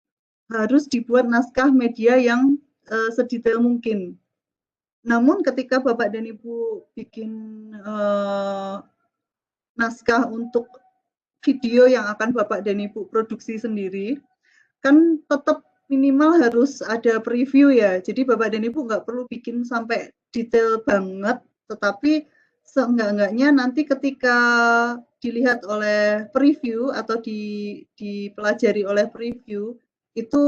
Speaker 1: harus dibuat naskah media yang sedetail mungkin. Namun ketika Bapak dan Ibu bikin naskah untuk video yang akan Bapak dan Ibu produksi sendiri, kan tetap minimal harus ada preview ya. Jadi Bapak dan Ibu nggak perlu bikin sampai detail banget, tetapi seenggak-enggaknya nanti ketika dilihat oleh preview atau dipelajari oleh preview, itu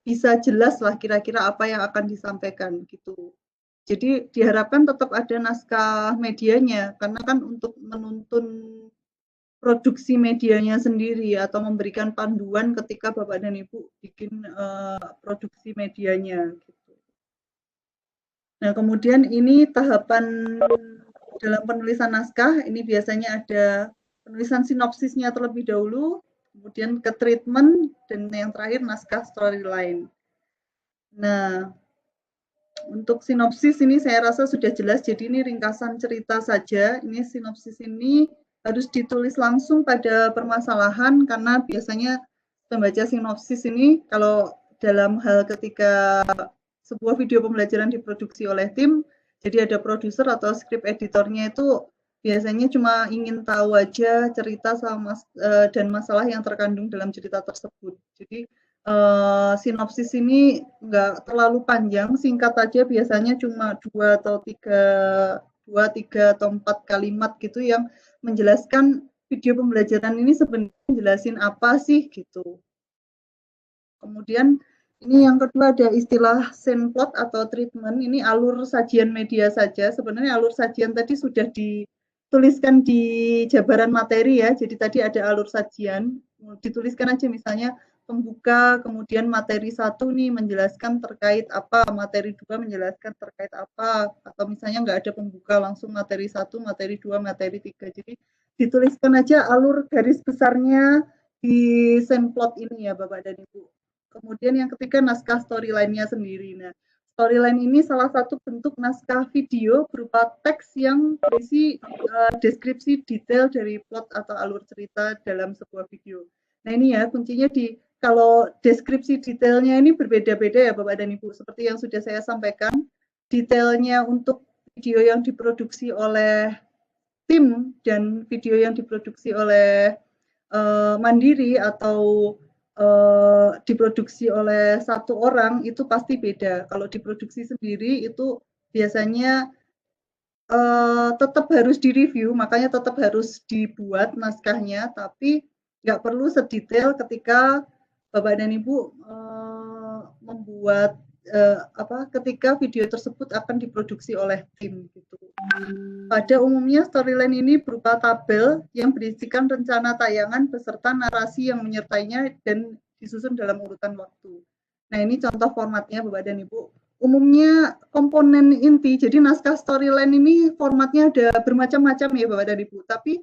Speaker 1: bisa jelas lah kira-kira apa yang akan disampaikan gitu. Jadi diharapkan tetap ada naskah medianya, karena kan untuk menuntun produksi medianya sendiri atau memberikan panduan ketika Bapak dan Ibu bikin produksi medianya. Gitu. Nah, kemudian ini tahapan dalam penulisan naskah, ini biasanya ada penulisan sinopsisnya terlebih dahulu, kemudian ke treatment, dan yang terakhir naskah storyline. Nah, Untuk sinopsis ini saya rasa sudah jelas, jadi ini ringkasan cerita saja. Ini sinopsis ini harus ditulis langsung pada permasalahan, karena biasanya pembaca sinopsis ini kalau dalam hal ketika sebuah video pembelajaran diproduksi oleh tim, jadi ada produser atau script editornya itu biasanya cuma ingin tahu aja cerita sama dan masalah yang terkandung dalam cerita tersebut. Jadi sinopsis ini nggak terlalu panjang, singkat aja, biasanya cuma 2 atau 3 atau 4 kalimat gitu yang menjelaskan video pembelajaran ini sebenarnya jelasin apa sih gitu. Kemudian ini yang kedua ada istilah scene plot atau treatment, ini alur sajian media saja. Sebenarnya alur sajian tadi sudah dituliskan di jabaran materi ya, jadi tadi ada alur sajian, dituliskan aja misalnya pembuka, kemudian materi 1 nih menjelaskan terkait apa, materi 2 menjelaskan terkait apa, atau misalnya nggak ada pembuka, langsung materi 1, materi 2, materi 3. Jadi dituliskan aja alur garis besarnya di scene plot ini ya Bapak dan Ibu. Kemudian yang ketiga naskah storyline-nya sendiri. Nah, storyline ini salah satu bentuk naskah video berupa teks yang berisi deskripsi detail dari plot atau alur cerita dalam sebuah video. Nah ini ya kuncinya kalau deskripsi detailnya ini berbeda-beda ya Bapak dan Ibu. Seperti yang sudah saya sampaikan, detailnya untuk video yang diproduksi oleh tim dan video yang diproduksi oleh mandiri atau diproduksi oleh satu orang itu pasti beda. Kalau diproduksi sendiri itu biasanya tetap harus direview, makanya tetap harus dibuat naskahnya, tapi nggak perlu sedetail ketika Bapak dan Ibu membuat ketika video tersebut akan diproduksi oleh tim gitu. Pada umumnya storyline ini berupa tabel yang berisikan rencana tayangan beserta narasi yang menyertainya dan disusun dalam urutan waktu. Nah ini contoh formatnya Bapak dan Ibu. Umumnya komponen inti, jadi naskah storyline ini formatnya ada bermacam-macam ya Bapak dan Ibu, tapi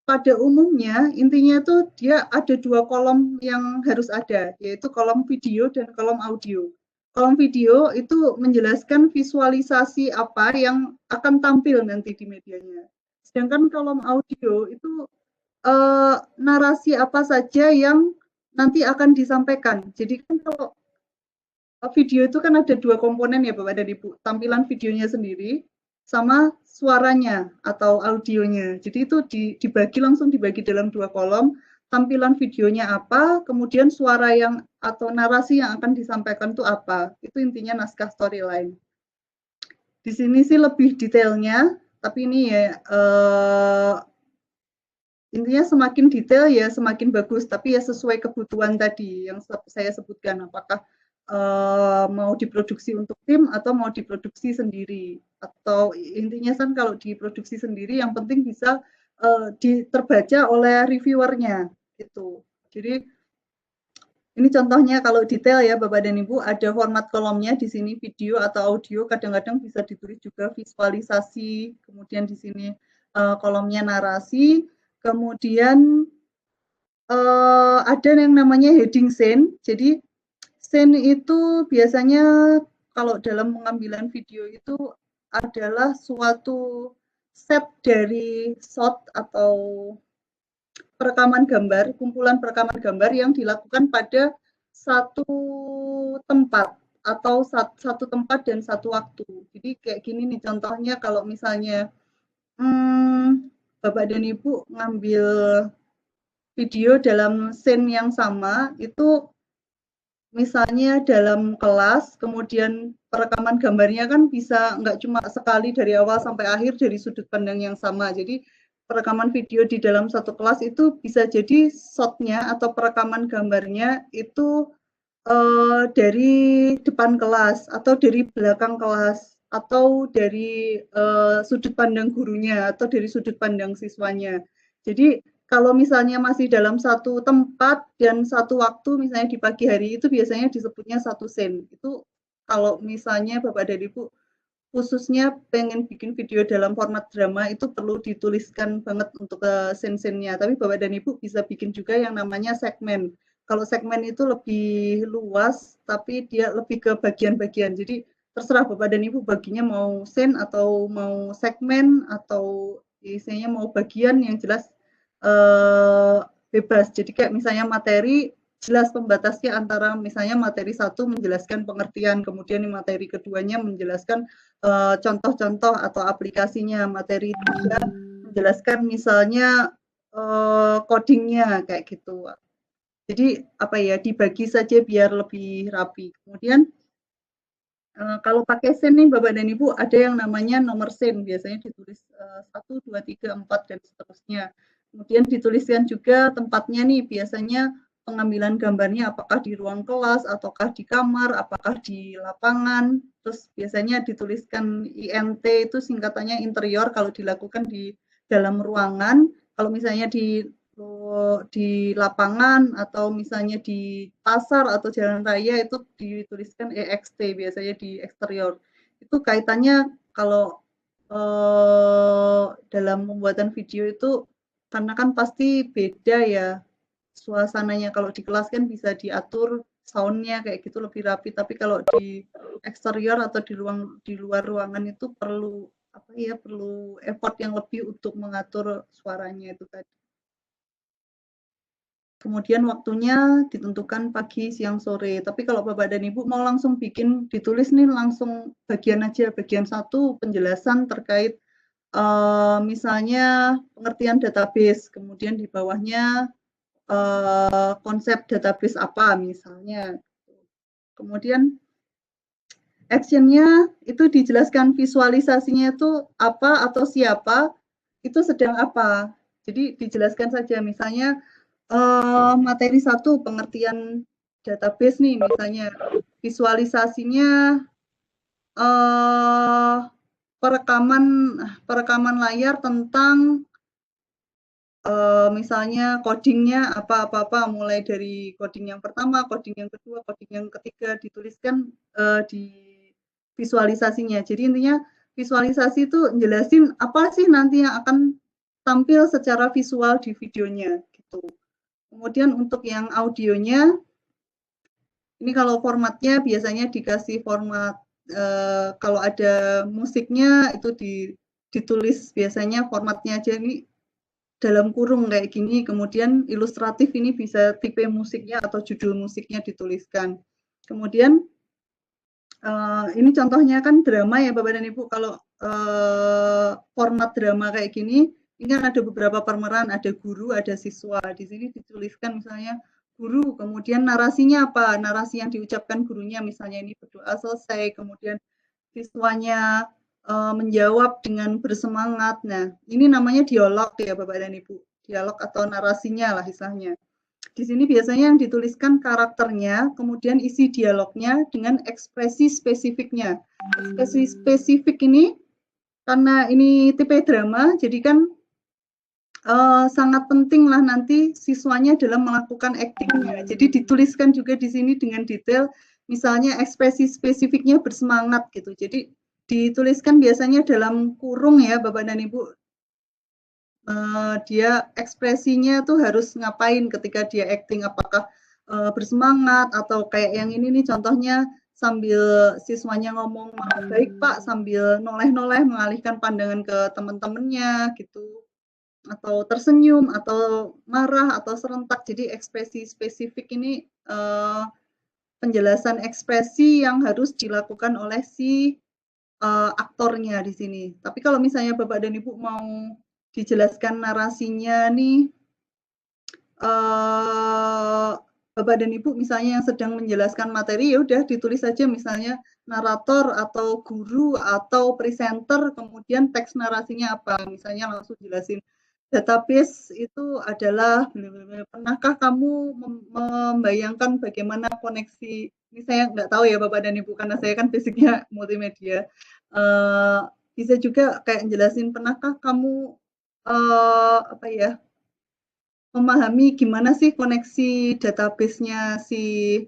Speaker 1: pada umumnya intinya itu dia ada 2 kolom yang harus ada, yaitu kolom video dan kolom audio. Kolom video itu menjelaskan visualisasi apa yang akan tampil nanti di medianya. Sedangkan kolom audio itu narasi apa saja yang nanti akan disampaikan. Jadi kan kalau video itu kan ada 2 komponen ya Bapak dan Ibu, tampilan videonya sendiri sama suaranya atau audionya. Jadi itu langsung dibagi dalam 2 kolom, tampilan videonya apa, kemudian suara yang atau narasi yang akan disampaikan itu apa. Itu intinya naskah storyline. Di sini sih lebih detailnya, tapi ini ya intinya semakin detail ya semakin bagus, tapi ya sesuai kebutuhan tadi yang saya sebutkan, apakah mau diproduksi untuk tim atau mau diproduksi sendiri, atau intinya kan kalau diproduksi sendiri yang penting bisa terbaca oleh reviewernya gitu. Jadi ini contohnya kalau detail ya Bapak dan Ibu, ada format kolomnya di sini video atau audio, kadang-kadang bisa ditulis juga visualisasi, kemudian di sini kolomnya narasi, kemudian ada yang namanya heading scene. Jadi scene itu biasanya kalau dalam pengambilan video itu adalah suatu set dari shot atau perekaman gambar, kumpulan perekaman gambar yang dilakukan pada satu tempat atau satu tempat dan satu waktu. Jadi kayak gini nih contohnya kalau misalnya Bapak dan Ibu ngambil video dalam scene yang sama, itu misalnya dalam kelas, kemudian perekaman gambarnya kan bisa nggak cuma sekali dari awal sampai akhir dari sudut pandang yang sama. Jadi perekaman video di dalam satu kelas itu bisa jadi shot-nya atau perekaman gambarnya itu dari depan kelas atau dari belakang kelas atau dari sudut pandang gurunya atau dari sudut pandang siswanya. Jadi kalau misalnya masih dalam satu tempat dan satu waktu, misalnya di pagi hari itu biasanya disebutnya satu scene. Itu kalau misalnya Bapak dan Ibu khususnya pengen bikin video dalam format drama itu perlu dituliskan banget untuk scene-scene-nya. Tapi Bapak dan Ibu bisa bikin juga yang namanya segmen. Kalau segmen itu lebih luas, tapi dia lebih ke bagian-bagian. Jadi terserah Bapak dan Ibu baginya mau scene atau mau segmen atau isinya mau bagian, yang jelas bebas. Jadi kayak misalnya materi, jelas pembatasnya antara misalnya materi 1 menjelaskan pengertian, kemudian materi keduanya menjelaskan contoh-contoh atau aplikasinya, materi 3 menjelaskan misalnya codingnya kayak gitu. Jadi apa ya, dibagi saja biar lebih rapi. Kemudian kalau pakai sen nih Bapak dan Ibu, ada yang namanya nomor sen, biasanya ditulis 1, 2, 3, 4, dan seterusnya. Kemudian dituliskan juga tempatnya nih, biasanya pengambilan gambarnya apakah di ruang kelas, ataukah di kamar, apakah di lapangan. Terus biasanya dituliskan INT, itu singkatannya interior kalau dilakukan di dalam ruangan. Kalau misalnya di lapangan atau misalnya di pasar atau jalan raya itu dituliskan EXT, biasanya di eksterior. Itu kaitannya kalau dalam pembuatan video itu karena kan pasti beda ya suasananya. Kalau di kelas kan bisa diatur soundnya kayak gitu lebih rapi, tapi kalau di eksterior atau di luar ruangan itu perlu apa ya, perlu effort yang lebih untuk mengatur suaranya itu tadi. Kemudian waktunya ditentukan pagi, siang, sore. Tapi kalau Bapak dan Ibu mau langsung bikin, ditulis nih langsung bagian aja. Bagian 1 penjelasan terkait misalnya pengertian database, kemudian di bawahnya konsep database apa misalnya. Kemudian action-nya itu dijelaskan visualisasinya itu apa atau siapa, itu sedang apa. Jadi dijelaskan saja misalnya materi 1 pengertian database nih misalnya, visualisasinya perekaman layar tentang misalnya codingnya apa, mulai dari coding yang pertama, coding yang kedua, coding yang ketiga, dituliskan di visualisasinya. Jadi intinya visualisasi itu jelasin apa sih nanti yang akan tampil secara visual di videonya gitu. Kemudian untuk yang audionya, ini kalau formatnya biasanya dikasih format kalau ada musiknya itu ditulis biasanya formatnya aja ini dalam kurung kayak gini, kemudian ilustratif ini bisa tipe musiknya atau judul musiknya dituliskan. Kemudian ini contohnya kan drama ya Bapak dan Ibu, kalau format drama kayak gini, ini kan ada beberapa pemeran, ada guru, ada siswa. Di sini dituliskan misalnya guru, kemudian narasinya apa? Narasi yang diucapkan gurunya, misalnya ini berdoa selesai, kemudian siswanya menjawab dengan bersemangat. Nah, ini namanya dialog ya Bapak dan Ibu. Dialog atau narasinya lah istilahnya. Di sini biasanya yang dituliskan karakternya, kemudian isi dialognya dengan ekspresi spesifiknya. Ekspresi spesifik ini karena ini tipe drama, jadi kan sangat penting lah nanti siswanya dalam melakukan aktingnya. Jadi dituliskan juga di sini dengan detail, misalnya ekspresi spesifiknya bersemangat gitu. Jadi dituliskan biasanya dalam kurung ya Bapak dan Ibu. Dia ekspresinya tuh harus ngapain ketika dia acting, apakah bersemangat atau kayak yang ini nih contohnya sambil siswanya ngomong baik Pak sambil noleh-noleh mengalihkan pandangan ke teman-temannya gitu, atau tersenyum atau marah atau serentak. Jadi ekspresi spesifik ini penjelasan ekspresi yang harus dilakukan oleh si aktornya di sini. Tapi kalau misalnya Bapak dan Ibu mau dijelaskan narasinya nih, Bapak dan Ibu misalnya yang sedang menjelaskan materi, ya udah ditulis saja misalnya narator atau guru atau presenter, kemudian teks narasinya apa, misalnya langsung jelasin database itu adalah pernahkah kamu membayangkan bagaimana koneksi, ini saya nggak tahu ya Bapak dan Ibu karena saya kan basicnya multimedia, bisa juga kayak jelasin pernahkah kamu apa ya, memahami gimana sih koneksi database-nya si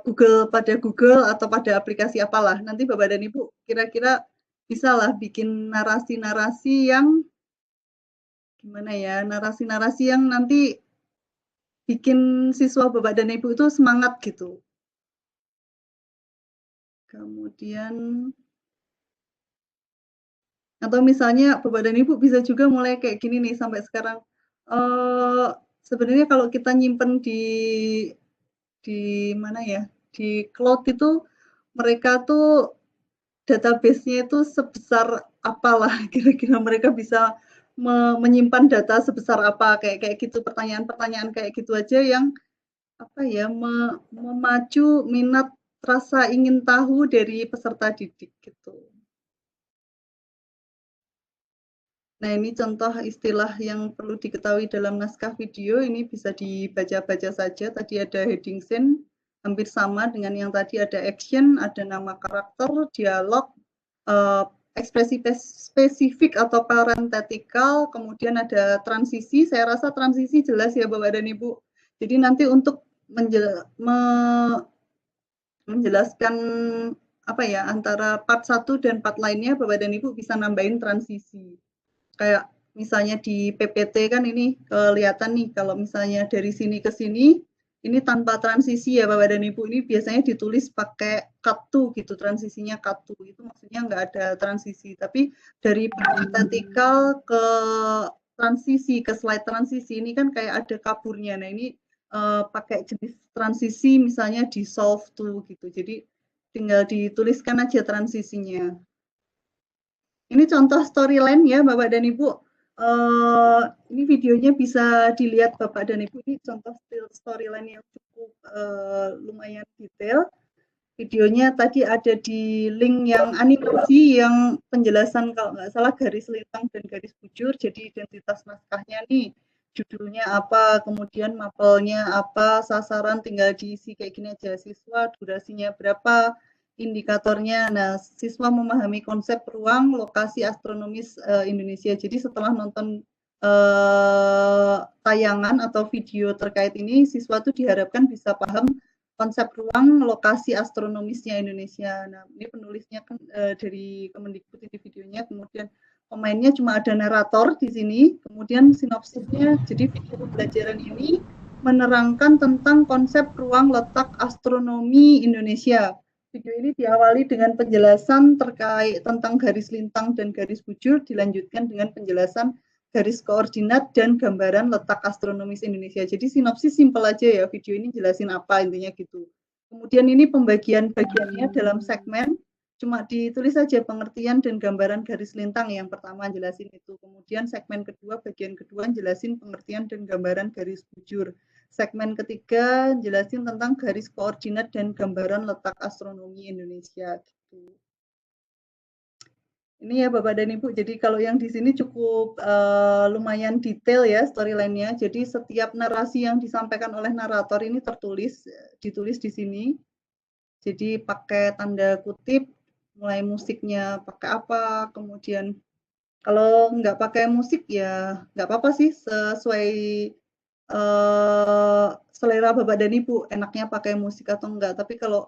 Speaker 1: Google pada Google atau pada aplikasi apalah. Nanti Bapak dan Ibu kira-kira bisalah bikin narasi-narasi yang gimana ya, narasi-narasi yang nanti bikin siswa Bapak dan Ibu itu semangat gitu. Kemudian atau misalnya Bapak dan Ibu bisa juga mulai kayak gini nih sampai sekarang, sebenarnya kalau kita nyimpen di mana ya, di cloud itu mereka tuh database-nya itu sebesar apalah kira-kira mereka bisa menyimpan data sebesar apa, kayak gitu, pertanyaan-pertanyaan kayak gitu aja yang apa ya, memacu minat rasa ingin tahu dari peserta didik gitu. Nah, ini contoh istilah yang perlu diketahui dalam naskah video, ini bisa dibaca-baca saja. Tadi ada heading scene, hampir sama dengan yang tadi, ada action, ada nama karakter, dialog, ekspresi spesifik atau parenthetical, kemudian ada transisi. Saya rasa transisi jelas ya Bapak dan Ibu. Jadi nanti untuk menjelaskan apa ya, antara part 1 dan part lainnya, Bapak dan Ibu bisa nambahin transisi. Kayak misalnya di PPT kan ini kelihatan nih kalau misalnya dari sini ke sini ini tanpa transisi ya Bapak dan Ibu, ini biasanya ditulis pakai cut to gitu, transisinya cut to, itu maksudnya nggak ada transisi, tapi dari vertikal ke transisi ke slide transisi ini kan kayak ada kaburnya. Nah ini pakai jenis transisi misalnya di solve to gitu, jadi tinggal dituliskan aja transisinya. Ini contoh storyline ya Bapak dan Ibu. Ini videonya bisa dilihat Bapak dan Ibu. Ini contoh storyline yang cukup lumayan detail. Videonya tadi ada di link yang animasi yang penjelasan kalau nggak salah garis lintang dan garis bujur. Jadi identitas naskahnya nih, judulnya apa, kemudian mapelnya apa, sasaran tinggal diisi kayak gini aja, siswa durasinya berapa, indikatornya. Nah, siswa memahami konsep ruang lokasi astronomis Indonesia. Jadi setelah nonton tayangan atau video terkait ini, siswa tuh diharapkan bisa paham konsep ruang lokasi astronomisnya Indonesia. Nah, ini penulisnya kan dari Kemendikbud ini videonya, kemudian pemainnya cuma ada narator di sini, kemudian sinopsisnya. Jadi video pembelajaran ini menerangkan tentang konsep ruang letak astronomi Indonesia. Video ini diawali dengan penjelasan terkait tentang garis lintang dan garis bujur, dilanjutkan dengan penjelasan garis koordinat dan gambaran letak astronomis Indonesia. Jadi sinopsis simpel aja ya, video ini jelasin apa intinya gitu. Kemudian ini pembagian-bagiannya dalam segmen, cuma ditulis saja pengertian dan gambaran garis lintang, yang pertama jelasin itu. Kemudian segmen kedua, bagian kedua jelasin pengertian dan gambaran garis bujur. Segmen ketiga jelasin tentang garis koordinat dan gambaran letak astronomi Indonesia gitu. Ini ya Bapak dan Ibu, jadi kalau yang di sini cukup lumayan detail ya storyline-nya. Jadi setiap narasi yang disampaikan oleh narator ini ditulis di sini. Jadi pakai tanda kutip, mulai musiknya pakai apa, kemudian kalau nggak pakai musik ya nggak apa-apa sih, sesuai selera Bapak dan Ibu, enaknya pakai musik atau enggak. Tapi kalau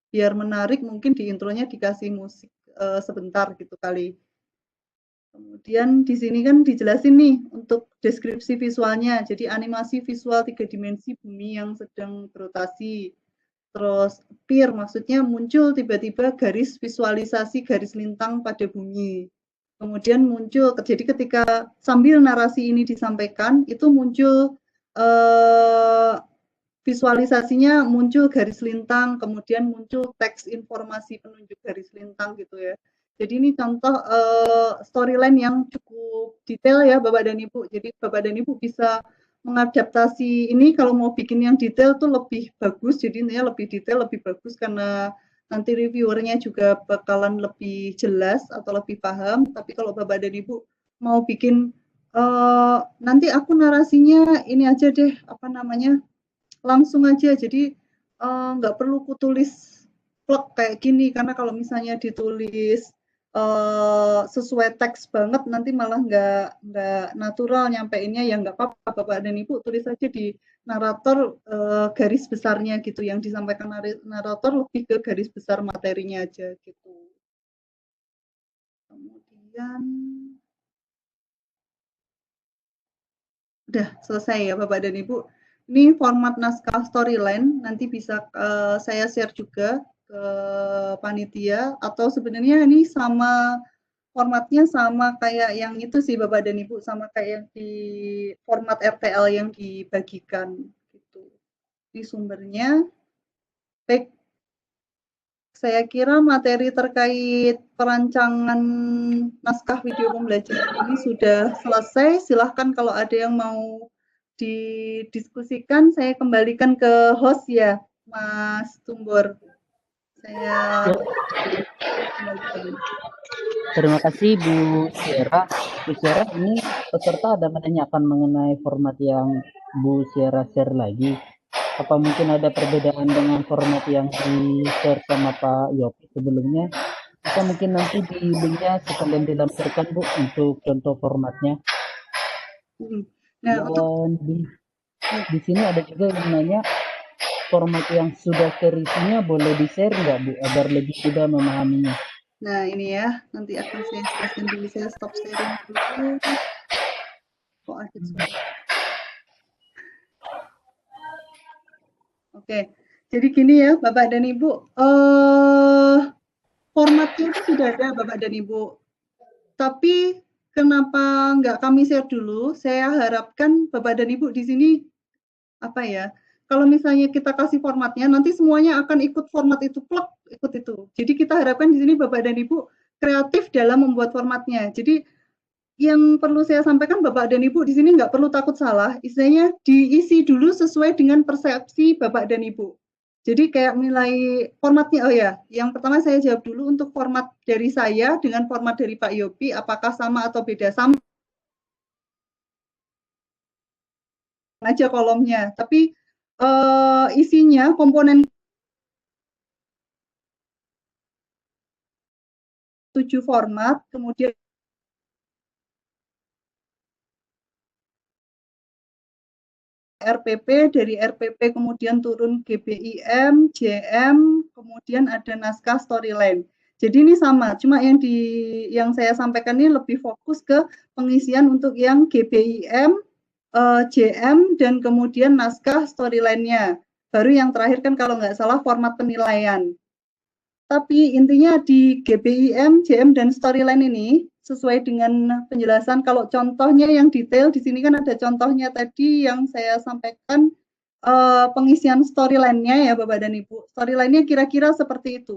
Speaker 1: biar menarik mungkin di intronya dikasih musik sebentar gitu kali. Kemudian di sini kan dijelasin nih untuk deskripsi visualnya. Jadi animasi visual 3 dimensi bumi yang sedang berotasi. Terus appear, maksudnya muncul tiba-tiba garis visualisasi garis lintang pada bumi. Kemudian muncul, jadi ketika sambil narasi ini disampaikan, itu muncul visualisasinya, muncul garis lintang, kemudian muncul teks informasi penunjuk garis lintang gitu ya. Jadi ini contoh storyline yang cukup detail ya Bapak dan Ibu. Jadi Bapak dan Ibu bisa mengadaptasi ini kalau mau bikin yang detail tuh lebih bagus, jadi intinya lebih detail, lebih bagus karena nanti reviewernya juga bakalan lebih jelas atau lebih paham. Tapi kalau Bapak dan Ibu mau bikin nanti aku narasinya ini aja deh, apa namanya, langsung aja. Jadi nggak perlu kutulis plek kayak gini, karena kalau misalnya ditulis sesuai teks banget nanti malah nggak natural nyampeinnya, ya nggak apa-apa Bapak dan Ibu tulis aja di narator garis besarnya gitu, yang disampaikan narator lebih ke garis besar materinya aja gitu. Kemudian udah selesai ya Bapak dan Ibu. Ini format naskah storyline, nanti bisa saya share juga ke panitia, atau sebenarnya ini sama formatnya sama kayak yang itu sih Bapak dan Ibu, sama kayak yang di format RTL yang dibagikan gitu. Di sumbernya, baik, saya kira materi terkait perancangan naskah video pembelajaran ini sudah selesai. Silahkan kalau ada yang mau didiskusikan, saya kembalikan ke host ya, Mas Tumbor. Saya kembalikan.
Speaker 2: Terima kasih Bu Sierra. Bu Sierra, ini peserta ada menanyakan mengenai format yang Bu Sierra share lagi. Apa mungkin ada perbedaan dengan format yang di-share sama Pak Yopi sebelumnya? Bisa mungkin nanti di linknya sekalian dilampirkan Bu untuk contoh formatnya.
Speaker 1: Nah,
Speaker 2: Dan di sini ada juga yang nanya format yang sudah serisinya boleh di-share nggak Bu agar lebih mudah memahaminya?
Speaker 1: Nah ini ya, nanti akan saya jelaskan dulu, saya stop sharing dulu. Kok ada suara? Oke, jadi gini ya Bapak dan Ibu, formatnya itu sudah ada Bapak dan Ibu, tapi kenapa nggak kami share dulu? Saya harapkan Bapak dan Ibu di sini, apa ya, kalau misalnya kita kasih formatnya, nanti semuanya akan ikut format itu, plek, ikut itu. Jadi kita harapkan di sini Bapak dan Ibu kreatif dalam membuat formatnya. Jadi yang perlu saya sampaikan Bapak dan Ibu di sini nggak perlu takut salah, istilahnya diisi dulu sesuai dengan persepsi Bapak dan Ibu. Jadi kayak nilai formatnya, oh ya, yang pertama saya jawab dulu untuk format dari saya dengan format dari Pak Yopi, apakah sama atau beda? Sama aja kolomnya, tapi isinya komponen 7 format, kemudian RPP, dari RPP kemudian turun GBIM, JM, kemudian ada naskah storyline. Jadi ini sama, cuma yang saya sampaikan ini lebih fokus ke pengisian untuk yang GBIM, JM, dan kemudian naskah storyline-nya. Baru yang terakhir kan kalau nggak salah format penilaian. Tapi intinya di GBIM, JM, dan storyline ini sesuai dengan penjelasan, kalau contohnya yang detail di sini kan ada contohnya tadi yang saya sampaikan, pengisian storyline-nya ya Bapak dan Ibu. Storyline-nya kira-kira seperti itu.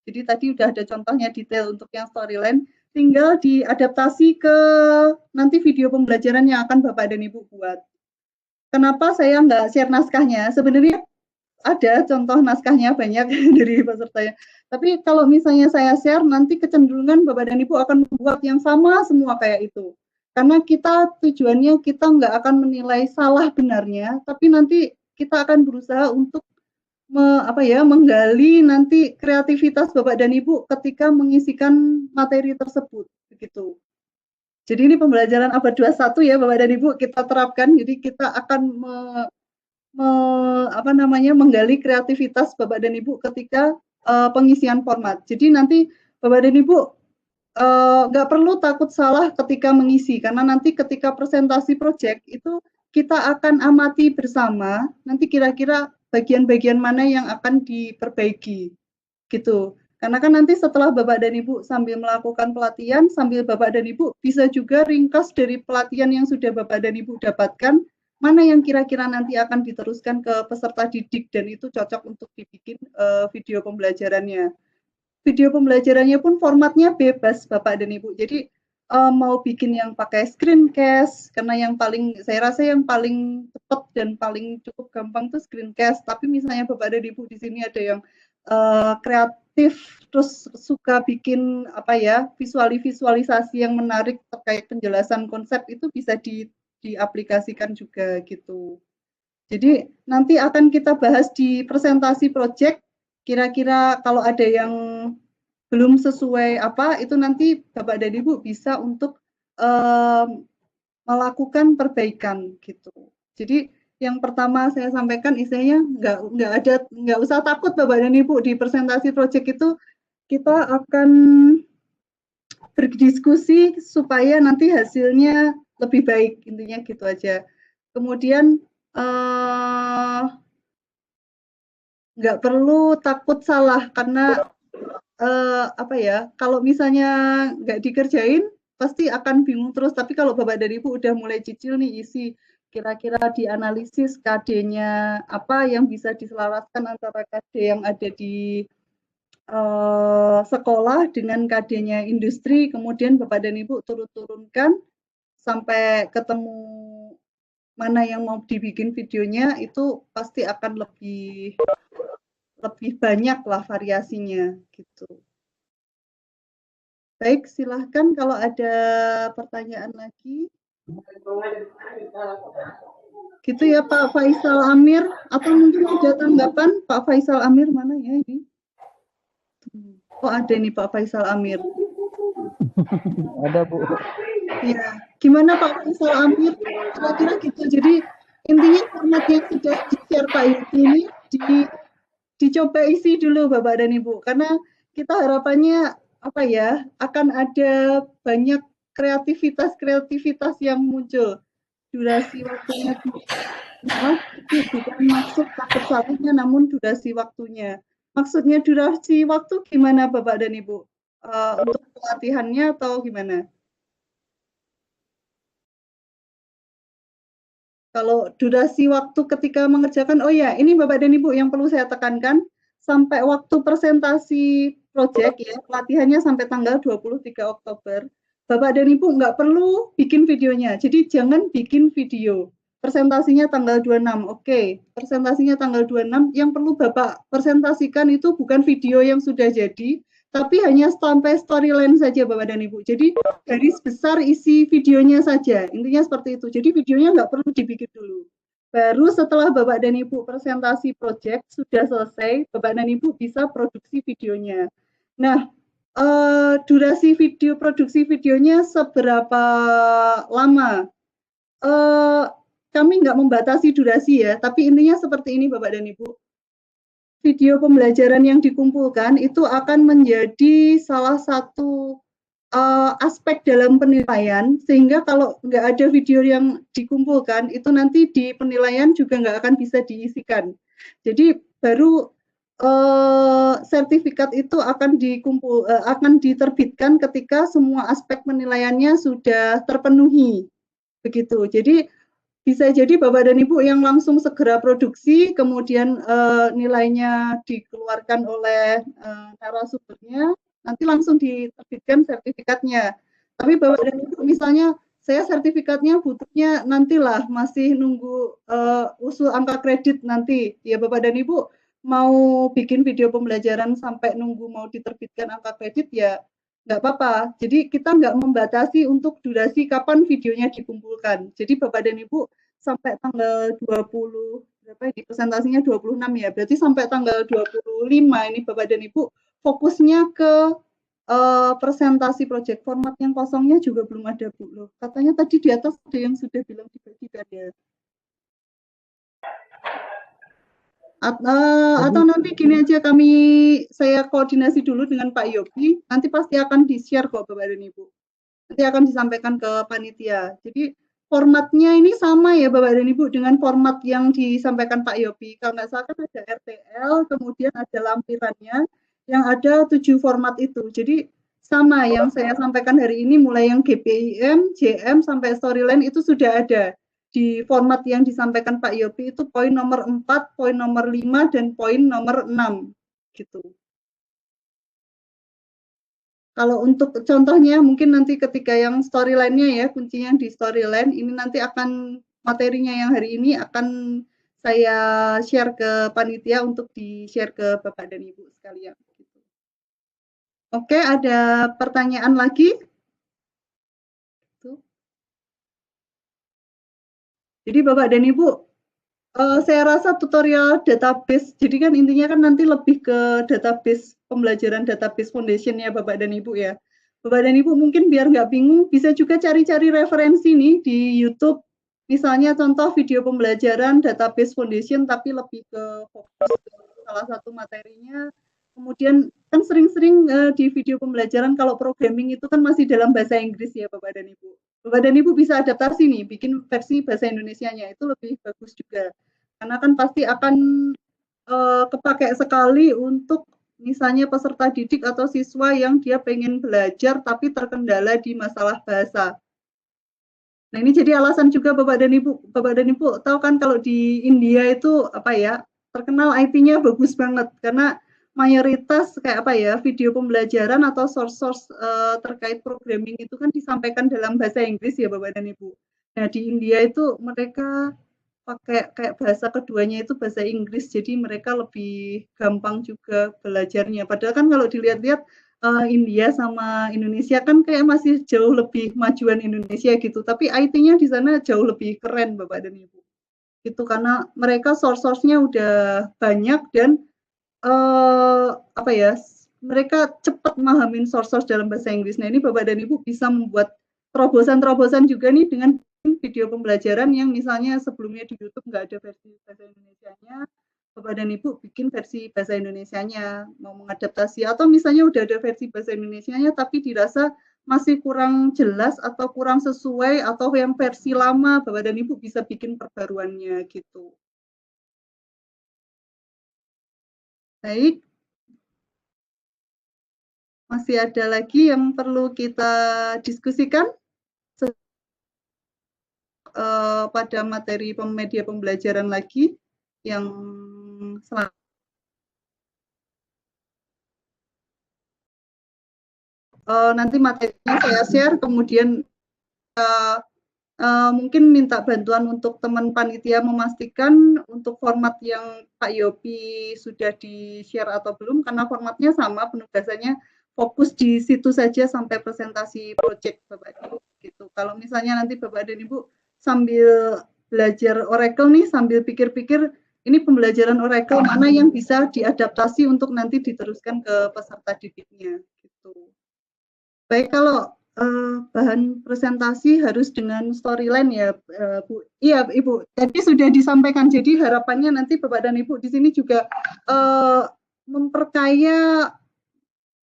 Speaker 1: Jadi tadi udah ada contohnya detail untuk yang storyline, tinggal diadaptasi ke nanti video pembelajaran yang akan Bapak dan Ibu buat. Kenapa saya nggak share naskahnya? Sebenarnya ada contoh naskahnya banyak dari pesertanya. Tapi kalau misalnya saya share, nanti kecenderungan Bapak dan Ibu akan membuat yang sama semua kayak itu. Karena kita tujuannya kita nggak akan menilai salah benarnya, tapi nanti kita akan berusaha untuk menggali nanti kreativitas Bapak dan Ibu ketika mengisikan materi tersebut, begitu. Jadi ini pembelajaran abad 21 ya Bapak dan Ibu kita terapkan. Jadi kita akan menggali kreativitas Bapak dan Ibu ketika pengisian format. Jadi nanti Bapak dan Ibu nggak perlu takut salah ketika mengisi, karena nanti ketika presentasi proyek itu kita akan amati bersama, nanti kira-kira bagian-bagian mana yang akan diperbaiki, gitu. Karena kan nanti setelah Bapak dan Ibu sambil melakukan pelatihan, sambil Bapak dan Ibu bisa juga ringkas dari pelatihan yang sudah Bapak dan Ibu dapatkan, mana yang kira-kira nanti akan diteruskan ke peserta didik dan itu cocok untuk dibikin video pembelajarannya. Video pembelajarannya pun formatnya bebas Bapak dan Ibu. Jadi mau bikin yang pakai screencast, karena saya rasa yang paling cepat dan paling cukup gampang tuh screencast. Tapi misalnya Bapak dan Ibu di sini ada yang kreatif, terus suka bikin visualisasi yang menarik terkait penjelasan konsep, itu bisa diaplikasikan juga gitu. Jadi nanti akan kita bahas di presentasi proyek, kira-kira kalau ada yang belum sesuai itu nanti Bapak dan Ibu bisa untuk melakukan perbaikan gitu. Jadi yang pertama saya sampaikan istilahnya nggak usah takut Bapak dan Ibu, di presentasi proyek itu kita akan berdiskusi supaya nanti hasilnya lebih baik, intinya gitu aja. Kemudian nggak perlu takut salah karena apa ya, kalau misalnya nggak dikerjain pasti akan bingung terus. Tapi kalau Bapak dan Ibu udah mulai cicil nih isi, kira-kira dianalisis KD-nya apa yang bisa diselaraskan antara KD yang ada di sekolah dengan KD-nya industri, kemudian Bapak dan Ibu turunkan sampai ketemu mana yang mau dibikin videonya, itu pasti akan lebih banyak lah variasinya gitu. Baik, silahkan kalau ada pertanyaan lagi. Gitu ya Pak Faisal Amir, atau mungkin ada tanggapan Pak Faisal Amir, mana ya ini? Oh ada nih Pak Faisal Amir.
Speaker 2: Ada Bu.
Speaker 1: Ya, gimana Pak Faisal Amir? Kira-kira gitu. Jadi intinya format yang sudah di-share Pak Yuki ini dicoba isi dulu Bapak dan Ibu, karena kita harapannya apa ya, akan ada banyak kreativitas yang muncul. Durasi waktunya bukan maksud takut salahnya, namun durasi waktunya. Maksudnya durasi waktu gimana Bapak dan Ibu? Untuk pelatihannya atau gimana? Kalau durasi waktu ketika mengerjakan, oh ya, ini Bapak dan Ibu yang perlu saya tekankan, sampai waktu presentasi proyek ya, pelatihannya sampai tanggal 23 Oktober. Bapak dan Ibu nggak perlu bikin videonya, jadi jangan bikin video. Presentasinya tanggal 26, oke. Presentasinya tanggal 26, yang perlu Bapak presentasikan itu bukan video yang sudah jadi, tapi hanya sampai storyline saja Bapak dan Ibu. Jadi garis besar isi videonya saja, intinya seperti itu. Jadi videonya nggak perlu dibikin dulu. Baru setelah Bapak dan Ibu presentasi project sudah selesai, Bapak dan Ibu bisa produksi videonya. Nah, durasi video, produksi videonya seberapa lama? Kami nggak membatasi durasi ya, tapi intinya seperti ini Bapak dan Ibu. Video pembelajaran yang dikumpulkan itu akan menjadi salah satu aspek dalam penilaian, sehingga kalau nggak ada video yang dikumpulkan, itu nanti di penilaian juga nggak akan bisa diisikan. Jadi baru sertifikat itu akan diterbitkan ketika semua aspek penilaiannya sudah terpenuhi. Begitu. Jadi bisa jadi Bapak dan Ibu yang langsung segera produksi, kemudian nilainya dikeluarkan oleh narasumbernya, nanti langsung diterbitkan sertifikatnya. Tapi Bapak dan Ibu misalnya, saya sertifikatnya butuhnya nantilah, masih nunggu usul angka kredit nanti. Ya Bapak dan Ibu mau bikin video pembelajaran sampai nunggu mau diterbitkan angka kredit ya nggak apa-apa. Jadi kita nggak membatasi untuk durasi kapan videonya dikumpulkan. Jadi Bapak dan Ibu sampai tanggal 20, berapa ini presentasinya 26 ya, berarti sampai tanggal 25 ini Bapak dan Ibu fokusnya ke presentasi project. Format yang kosongnya juga belum ada Bu loh. Katanya tadi di atas ada yang sudah bilang dibagikan ya. Atau nanti gini aja, saya koordinasi dulu dengan Pak Yogi, nanti pasti akan di-share kok Bapak dan Ibu. Nanti akan disampaikan ke panitia. Jadi formatnya ini sama ya Bapak dan Ibu dengan format yang disampaikan Pak Yopi. Kalau nggak salah kan ada RTL, kemudian ada lampirannya, yang ada 7 format itu. Jadi sama yang saya sampaikan hari ini, mulai yang GPIM, JM, sampai storyline itu sudah ada di format yang disampaikan Pak Yopi. Itu poin nomor 4, poin nomor 5, dan poin nomor 6 gitu. Kalau untuk contohnya mungkin nanti ketika yang storyline-nya ya, kuncinya di storyline, ini nanti akan materinya yang hari ini akan saya share ke panitia untuk di-share ke Bapak dan Ibu sekalian. Oke, ada pertanyaan lagi? Jadi Bapak dan Ibu, saya rasa tutorial database, jadi kan intinya kan nanti lebih ke database, pembelajaran database foundation ya Bapak dan Ibu ya. Bapak dan Ibu mungkin biar nggak bingung, bisa juga cari-cari referensi nih di YouTube. Misalnya contoh video pembelajaran database foundation, tapi lebih ke fokus ke salah satu materinya. Kemudian kan sering-sering di video pembelajaran kalau programming itu kan masih dalam bahasa Inggris ya Bapak dan Ibu. Bapak dan Ibu bisa adaptasi nih, bikin versi bahasa Indonesianya, itu lebih bagus juga. Karena kan pasti akan kepakai sekali untuk misalnya peserta didik atau siswa yang dia pengen belajar tapi terkendala di masalah bahasa. Nah, ini jadi alasan juga Bapak dan Ibu tahu kan kalau di India itu apa ya, terkenal IT-nya bagus banget karena mayoritas kayak apa ya, video pembelajaran atau source-source terkait programming itu kan disampaikan dalam bahasa Inggris ya Bapak dan Ibu. Nah, di India itu mereka pakai kayak bahasa keduanya itu bahasa Inggris, jadi mereka lebih gampang juga belajarnya. Padahal kan kalau dilihat-lihat India sama Indonesia kan kayak masih jauh lebih majuan Indonesia gitu, tapi IT-nya di sana jauh lebih keren Bapak dan Ibu. Itu karena mereka source-source-nya udah banyak dan apa ya, mereka cepat memahamin source-source dalam bahasa Inggris. Nah, ini Bapak dan Ibu bisa membuat terobosan-terobosan juga nih dengan video pembelajaran yang misalnya sebelumnya di YouTube nggak ada versi bahasa Indonesianya, Bapak dan Ibu bikin versi bahasa Indonesianya, mau mengadaptasi atau misalnya udah ada versi bahasa Indonesianya tapi dirasa masih kurang jelas atau kurang sesuai atau yang versi lama, Bapak dan Ibu bisa bikin perbaruannya gitu. Baik, masih ada lagi yang perlu kita diskusikan pada materi media pembelajaran lagi yang nanti materinya saya share, kemudian mungkin minta bantuan untuk teman panitia memastikan untuk format yang Pak Yopi sudah di-share atau belum, karena formatnya sama, penugasannya fokus di situ saja sampai presentasi project Bapak Ibu gitu. Kalau misalnya nanti Bapak dan Ibu sambil belajar Oracle nih, sambil pikir-pikir ini pembelajaran Oracle mana yang bisa diadaptasi untuk nanti diteruskan ke peserta didiknya gitu. Baik, kalau bahan presentasi harus dengan storyline ya, Bu. Iya, Ibu. Tadi sudah disampaikan. Jadi harapannya nanti Bapak dan Ibu di sini juga memperkaya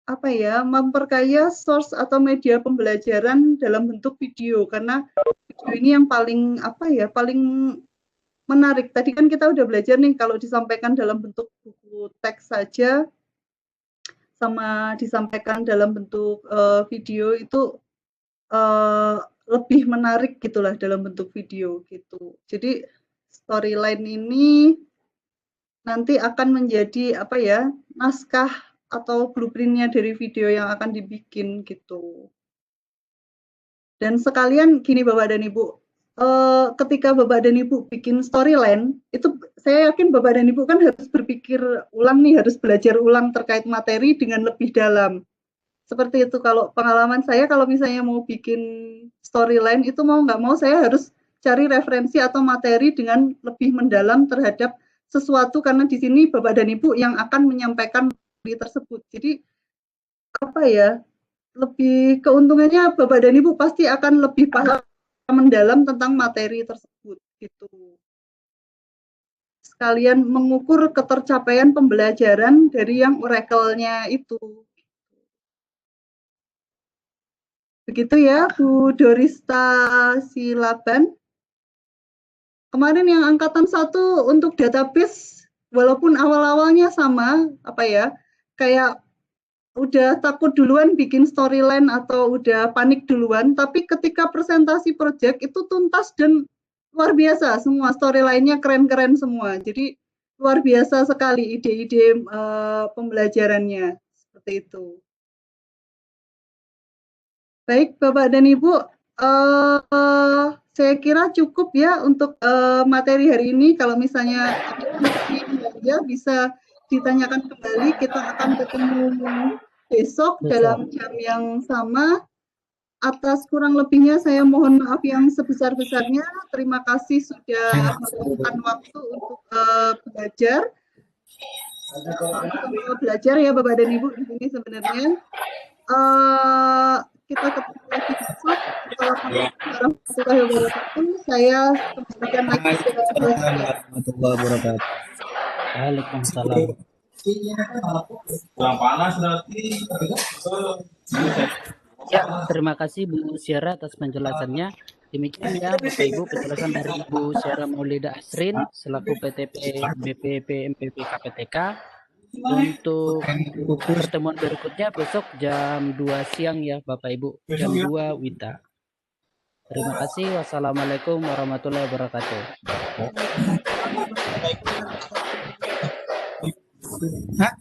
Speaker 1: apa ya, memperkaya source atau media pembelajaran dalam bentuk video karena video ini yang paling apa ya, paling menarik. Tadi kan kita udah belajar nih kalau disampaikan dalam bentuk buku teks saja sama disampaikan dalam bentuk video itu lebih menarik gitulah dalam bentuk video gitu. Jadi storyline ini nanti akan menjadi apa ya, naskah atau blueprint-nya dari video yang akan dibikin gitu. Dan sekalian gini Bapak dan Ibu, ketika Bapak dan Ibu bikin storyline, itu saya yakin Bapak dan Ibu kan harus berpikir ulang nih, harus belajar ulang terkait materi dengan lebih dalam. Seperti itu kalau pengalaman saya kalau misalnya mau bikin storyline itu mau nggak mau saya harus cari referensi atau materi dengan lebih mendalam terhadap sesuatu karena di sini Bapak dan Ibu yang akan menyampaikan materi tersebut. Jadi apa ya, lebih keuntungannya Bapak dan Ibu pasti akan lebih paham mendalam tentang materi tersebut gitu. Sekalian mengukur ketercapaian pembelajaran dari yang Oracle-nya itu. Begitu ya, Bu Dorista Silaban. Kemarin yang angkatan 1 untuk database, walaupun awal-awalnya sama, apa ya, kayak udah takut duluan bikin storyline atau udah panik duluan, tapi ketika presentasi project itu tuntas dan luar biasa, semua storyline-nya keren-keren semua. Jadi luar biasa sekali ide-ide pembelajarannya, seperti itu. Baik, Bapak dan Ibu, saya kira cukup ya untuk materi hari ini. Kalau misalnya ya bisa ditanyakan kembali, kita akan ketemu besok dalam jam yang sama. Atas kurang lebihnya saya mohon maaf yang sebesar-besarnya. Terima kasih sudah meluangkan waktu untuk belajar. Sama-sama belajar ya Bapak dan Ibu di sini sebenarnya. Kita ketemu lagi besok. Assalamualaikum warahmatullahi wabarakatuh. Saya kembalikan lagi ke
Speaker 4: warahmatullahi wabarakatuh.
Speaker 2: Waalaikumsalam.
Speaker 4: Kurang panas berarti.
Speaker 2: Ya, terima kasih Bu Syara atas penjelasannya. Demikian ya Bapak Ibu penjelasan dari Ibu Syara Maulida Asrin selaku PTP BPP MPP KPTK. Untuk pertemuan berikutnya besok jam 2 siang ya Bapak Ibu, jam 2 WITA. Terima kasih. Wassalamualaikum warahmatullahi wabarakatuh.
Speaker 4: Hah?